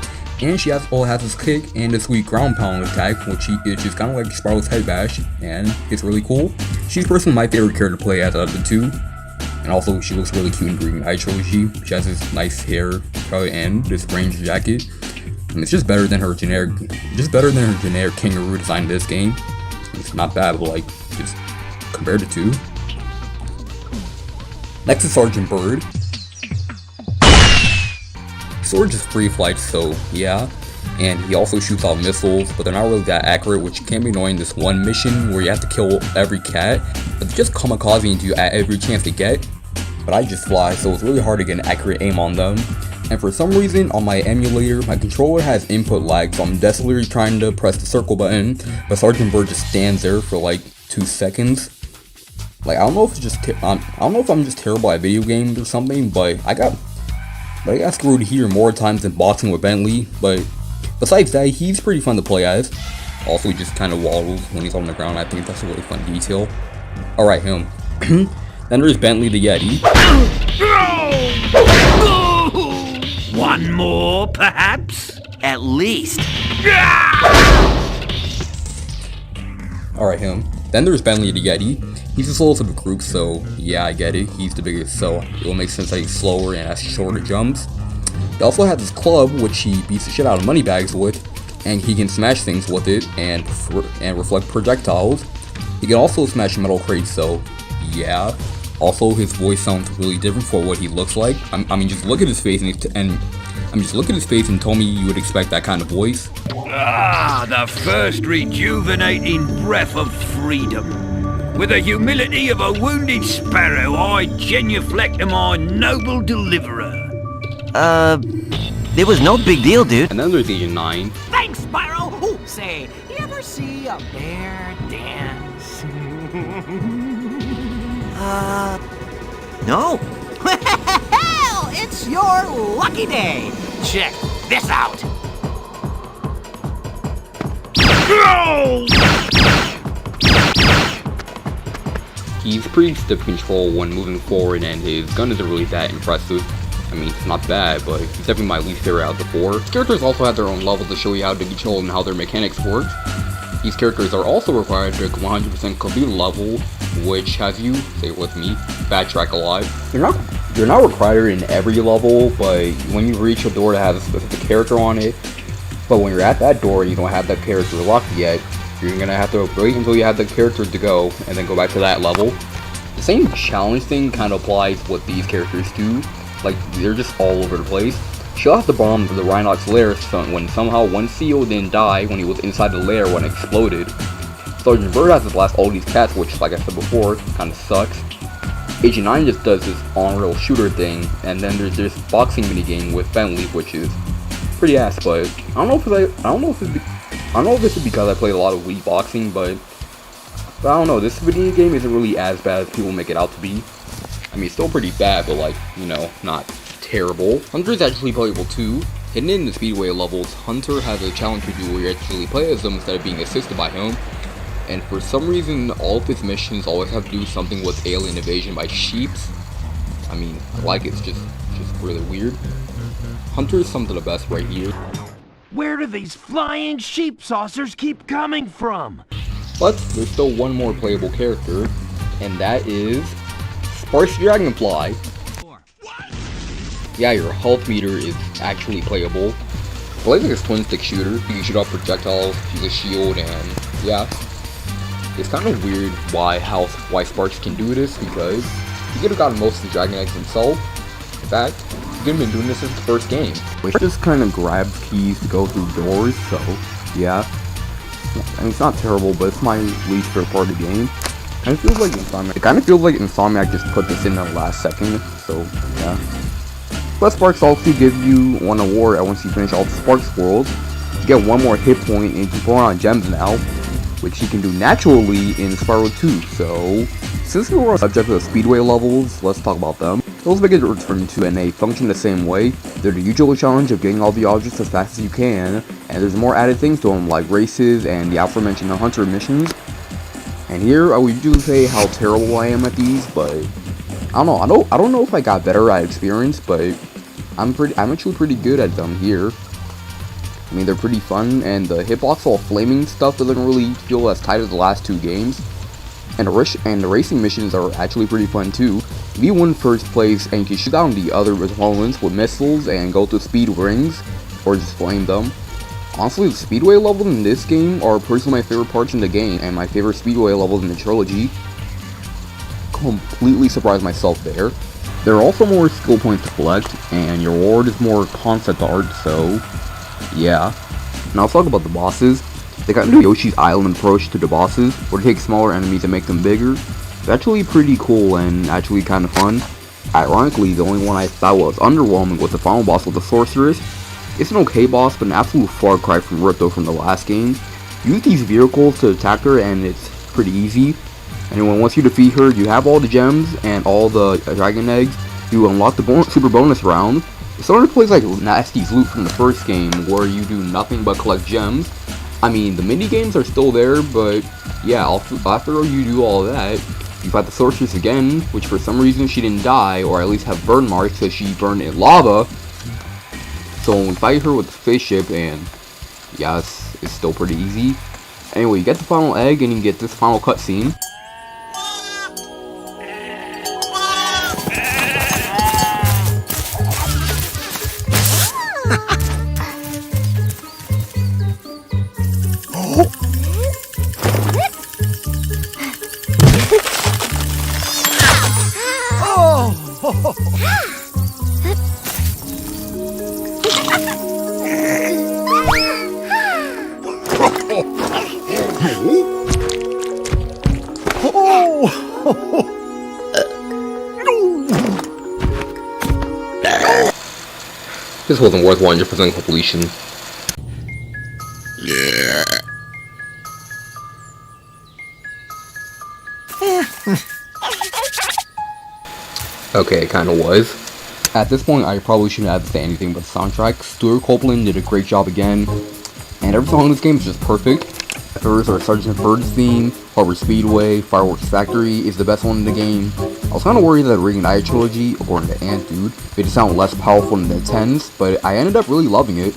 And she also has this kick and a sweet ground pound attack, which is kind of like Spyro's head bash, and it's really cool. She's personally my favorite character to play as out of the two. And also, she looks really cute in Green Knight Trilogy. She has this nice hair cut and this Ranger jacket. And it's just better than her generic kangaroo design in this game. It's not bad, but like, just compared to two. Next is Sergeant Bird. Sword just free flight, so yeah. And he also shoots out missiles, but they're not really that accurate, which can be annoying. This one mission where you have to kill every cat, but they just kamikaze you at every chance they get. But I just fly, so it's really hard to get an accurate aim on them. And for some reason, on my emulator, my controller has input lag, so I'm desperately trying to press the circle button, but Sergeant Bird just stands there for like 2 seconds. Like, I don't know if it's just I don't know if I'm just terrible at video games or something, but I got screwed here more times than boxing with Bentley. But besides that, he's pretty fun to play as. Also, he just kind of waddles when he's on the ground. I think that's a really fun detail. Alright, him. Then there's Bentley the Yeti. One more, perhaps? At least. Alright, him. Then there's Bentley the Yeti. He's the slowest of the group, so yeah, I get it. He's the biggest, so it will make sense that he's slower and has shorter jumps. He also has his club, which he beats the shit out of moneybags with, and he can smash things with it and reflect projectiles. He can also smash metal crates, so yeah. Also, his voice sounds really different for what he looks like. I mean, just look at his face, and I mean, just look at his face and told me you would expect that kind of voice. Ah, the first rejuvenating breath of freedom. With the humility of a wounded sparrow, I genuflect to my noble deliverer. It was no big deal, dude. And then there's Agent 9. Thanks, Spyro! Ooh, say, you ever see a bear dance? No. Well, it's your lucky day. Check this out. No! He's pretty stiff control when moving forward, and his gun isn't really that impressive. I mean, it's not bad, but he's definitely my least favorite out of the 4. These characters also have their own levels to show you how to control and how their mechanics work. These characters are also required to 100% complete a level, which has you, say it with me, Bad Track alive. You're not required in every level, but when you reach a door that has a specific character on it, but when you're at that door and you don't have that character locked yet, you're gonna have to wait until you have the character to go, and then go back to that level. The same challenge thing kind of applies with these characters too. Like, they're just all over the place. She'll have to bomb the Rhinox lair when somehow one CEO didn't die when he was inside the lair when it exploded. Sergeant Bird has to blast all these cats, which, like I said before, kinda sucks. Agent 9 just does this on-rail shooter thing, and then there's this boxing minigame with Bentley, which is pretty ass, but I don't know if this is because I played a lot of Wii boxing, but I don't know, this video game isn't really as bad as people make it out to be. I mean, it's still pretty bad, but like, you know, not terrible. Hunter is actually playable too. Hidden in the Speedway levels, Hunter has a challenge to do where you actually play as him instead of being assisted by him. And for some reason, all of his missions always have to do something with alien invasion by sheeps. I mean, like, it's just really weird. Hunter is some of the best right here. Where do these flying sheep saucers keep coming from? But there's still one more playable character, and that is Sparks the Dragonfly. Yeah, your health meter is actually playable. Plays like a twin stick shooter. You can shoot off projectiles, use a shield, and yeah. It's kind of weird why Sparks can do this, because he could have gotten most of the Dragon Eggs himself. In fact, he could have been doing this since the first game. Which just kind of grabs keys to go through doors, so yeah. I mean, it's not terrible, but it's my least favorite part of the game. It kind of feels like Insomniac just put this in the last second, so yeah. But Sparks also give you one award once you finish all the Sparks worlds. You get one more hit point, and you can pull on gems now, which you can do naturally in Spyro 2. So, since we were on the subject of the Speedway levels, let's talk about them. Those make a return to, and they function the same way. They're the usual challenge of getting all the objects as fast as you can, and there's more added things to them, like races and the aforementioned Hunter missions. And here, I would usually say how terrible I am at these, but I don't know if I got better at experience, but I'm actually pretty good at them here. I mean, they're pretty fun, and the hitbox all flaming stuff doesn't really feel as tight as the last two games. And the racing missions are actually pretty fun too. If you win first place and you can shoot down the other opponents with missiles and go through speed rings, or just flame them. Honestly, the Speedway levels in this game are personally my favorite parts in the game, and my favorite Speedway levels in the Trilogy. Completely surprised myself there. There are also more skill points to collect, and your reward is more concept art, so yeah. Now let's talk about the bosses. They kind of do Yoshi's Island approach to the bosses, where they take smaller enemies and make them bigger. It's actually pretty cool and actually kind of fun. Ironically, the only one I thought was underwhelming was the final boss with the Sorceress. It's an okay boss, but an absolute far cry from Ripto from the last game. Use these vehicles to attack her, and it's pretty easy. And once you defeat her, you have all the gems and all the Dragon Eggs. You unlock the super bonus round. It sort of plays like Nasty's Loot from the first game, where you do nothing but collect gems. I mean, the mini games are still there, but yeah, after you do all that, you fight the Sorceress again, which for some reason she didn't die, or at least have burn marks because she burned in lava. So we fight her with the spaceship, and yeah, it's still pretty easy. Anyway, you get the final egg, and you get this final cutscene. This wasn't worth 100% completion. Okay, it kinda was. At this point, I probably shouldn't have to say anything but the soundtrack. Stuart Copeland did a great job again, and every song in this game is just perfect. First, our Sergeant Bird's theme, Harbor Speedway, Fireworks Factory is the best one in the game. I was kinda worried that Reignited Trilogy, according to Ant Dude, made it sound less powerful than the 10s, but I ended up really loving it.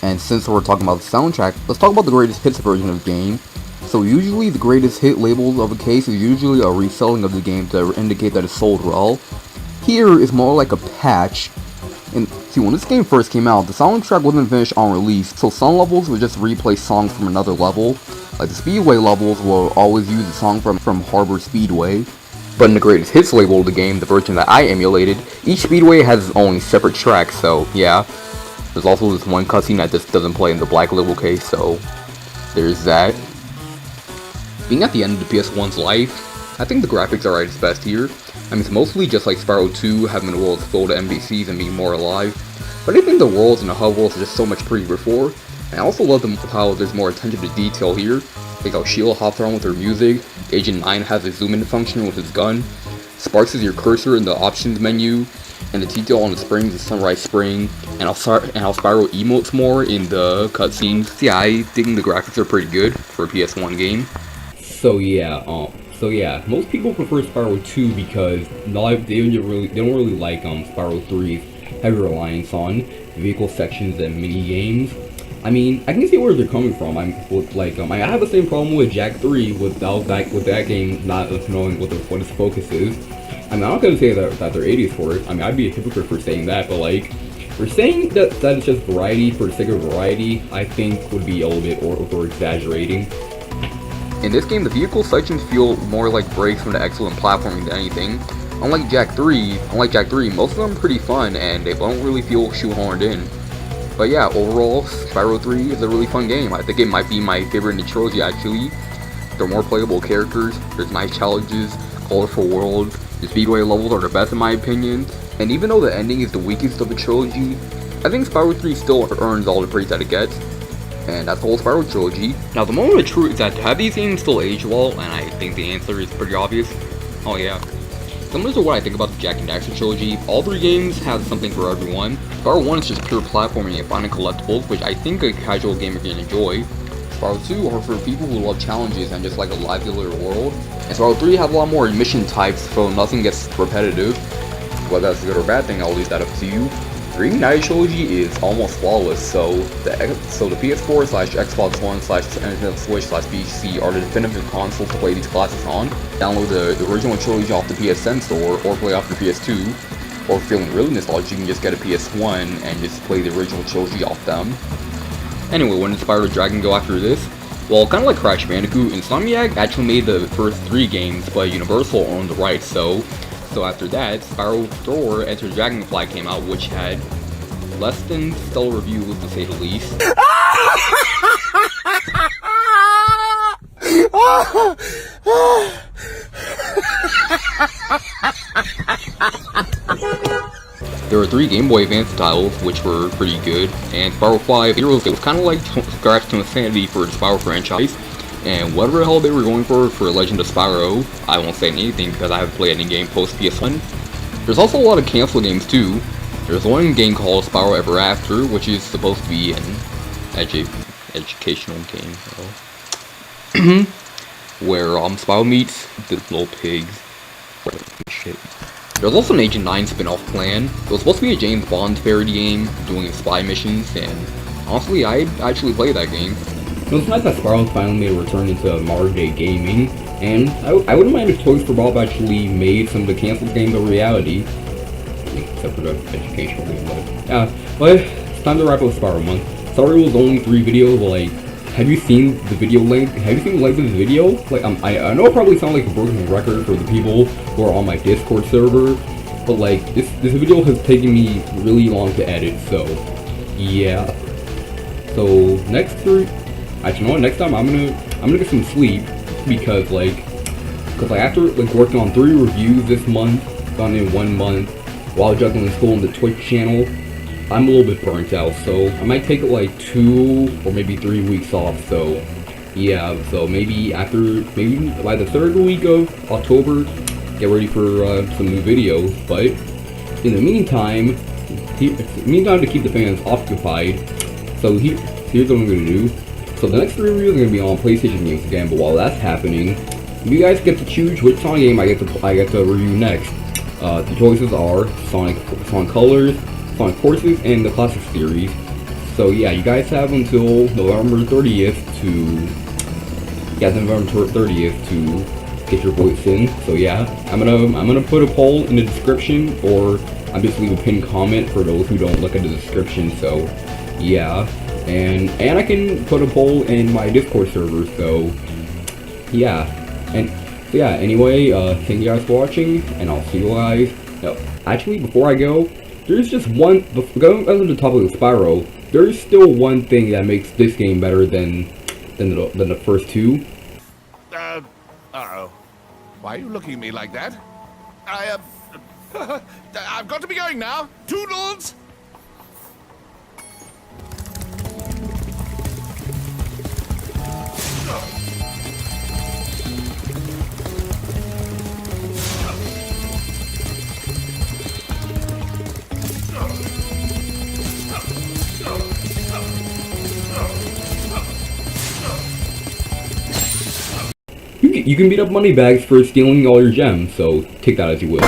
And since we're talking about the soundtrack, let's talk about the greatest hits version of the game. So usually the greatest hit labels of a case is usually a reselling of the game to indicate that it's sold well. Here is more like a patch. And see, when this game first came out, the soundtrack wasn't finished on release, so some levels would just replay songs from another level. Like the Speedway levels will always use a song from Harbor Speedway. But in the greatest hits label of the game, the version that I emulated, each Speedway has its own separate track, so yeah. There's also this one cutscene that just doesn't play in the black label case, so there's that. Being at the end of the PS1's life, I think the graphics are at its best here. I mean, it's mostly just like Spyro 2, having the worlds filled with NPCs and being more alive. But I think the worlds and the hub worlds are just so much prettier before. And I also love how there's more attention to detail here. Like how Sheila hops around with her music, Agent 9 has a zoom in function with his gun, Sparks is your cursor in the options menu, and the detail on the springs is Sunrise Spring, and how Spyro emotes more in the cutscenes. So yeah, I think the graphics are pretty good for a PS1 game. So yeah, most people prefer Spyro 2 because they don't really like Spyro 3's heavy reliance on vehicle sections and mini games. I mean, I can see where they're coming from. I have the same problem with Jak 3 with that game not knowing what its focus is. I mean, I'm not gonna say that they're idiots for it. I mean, I'd be a hypocrite for saying that, but like, for saying that it's just variety for the sake of variety, I think would be a little bit over exaggerating. In this game, the vehicle sections feel more like breaks from the excellent platforming than anything. Unlike Jak 3, most of them are pretty fun and they don't really feel shoehorned in. But yeah, overall, Spyro 3 is a really fun game. I think it might be my favorite in the trilogy actually. There are more playable characters, there's nice challenges, colorful world. The Speedway levels are the best in my opinion, and even though the ending is the weakest of the trilogy, I think Spyro 3 still earns all the praise that it gets, and that's the whole Spyro trilogy. Now the moment of truth is that have these games still aged well, and I think the answer is pretty obvious. Oh yeah. Similar to what I think about the Jak and Daxter trilogy, all three games have something for everyone. Spyro 1 is just pure platforming and finding collectibles, which I think a casual gamer can enjoy. Spyro 2 are for people who love challenges and just like a livelier world. And Spyro 3 have a lot more mission types, so nothing gets repetitive. Whether that's a good or bad thing, I'll leave that up to you. The Reignited Trilogy is almost flawless, so the PS4 / Xbox One / Nintendo Switch / PC are the definitive consoles to play these classics on. Download the original trilogy off the PSN store, or play off the PS2. Or if you're feeling really nostalgic, you can just get a PS1 and just play the original trilogy off them. Anyway, when did Spyro Dragon go after this? Well, kind of like Crash Bandicoot, Insomniac actually made the first 3 games, but Universal owned the rights, so after that, Spyro Thor Enter Dragonfly came out, which had less than stellar reviews to say the least. There were 3 Game Boy Advance titles, which were pretty good, and Spyro 5 Heroes, it was kind of like scratch to insanity for the Spyro franchise, and whatever the hell they were going for Legend of Spyro, I won't say anything because I haven't played any game post PS1. There's also a lot of canceled games too. There's one game called Spyro Ever After, which is supposed to be an educational game, where Spyro meets the little pigs. Shit. There's also an Agent 9 spin-off plan. It was supposed to be a James Bond parody game, doing spy missions, and honestly, I'd actually play that game. it's nice that Spyro finally made a return into modern day gaming, and I wouldn't mind if Toys for Bob actually made some of the canceled games a reality. Except for the educational game, but yeah. But it's time to wrap up Spyro month. Sorry it was only 3 videos, but like, have you seen the video length? Have you seen the length of this video? Like, I know it probably sounds like a broken record for the people who are on my Discord server, but like, this video has taken me really long to edit, so yeah. So next time I'm gonna get some sleep, because after like working on 3 reviews this month, done in 1 month, while juggling school and the Twitch channel, I'm a little bit burnt out, so I might take like 2 or maybe 3 weeks off. So yeah, so maybe by the 3rd week of October, get ready for some new videos. But in the meantime, to keep the fans occupied, so here's what I'm gonna do. So the next 3 reviews are gonna be on PlayStation games again, but while that's happening, you guys get to choose which Sonic game I get to review next. The choices are Sonic Colors, Sonic Forces, and the Classic Series. So yeah, you guys have until November 30th to get your votes in. So yeah, I'm gonna put a poll in the description, or I'll just leave a pinned comment for those who don't look at the description. So yeah, and I can put a poll in my Discord server. So yeah, anyway, thank you guys for watching, and I'll see you guys. No, actually, before I go, there's just one, going on the topic of Spyro, there's still one thing that makes this game better than the first 2. Uh-oh. Why are you looking at me like that? I've got to be going now. Toodles! You can beat up Moneybags for stealing all your gems, so take that as you will.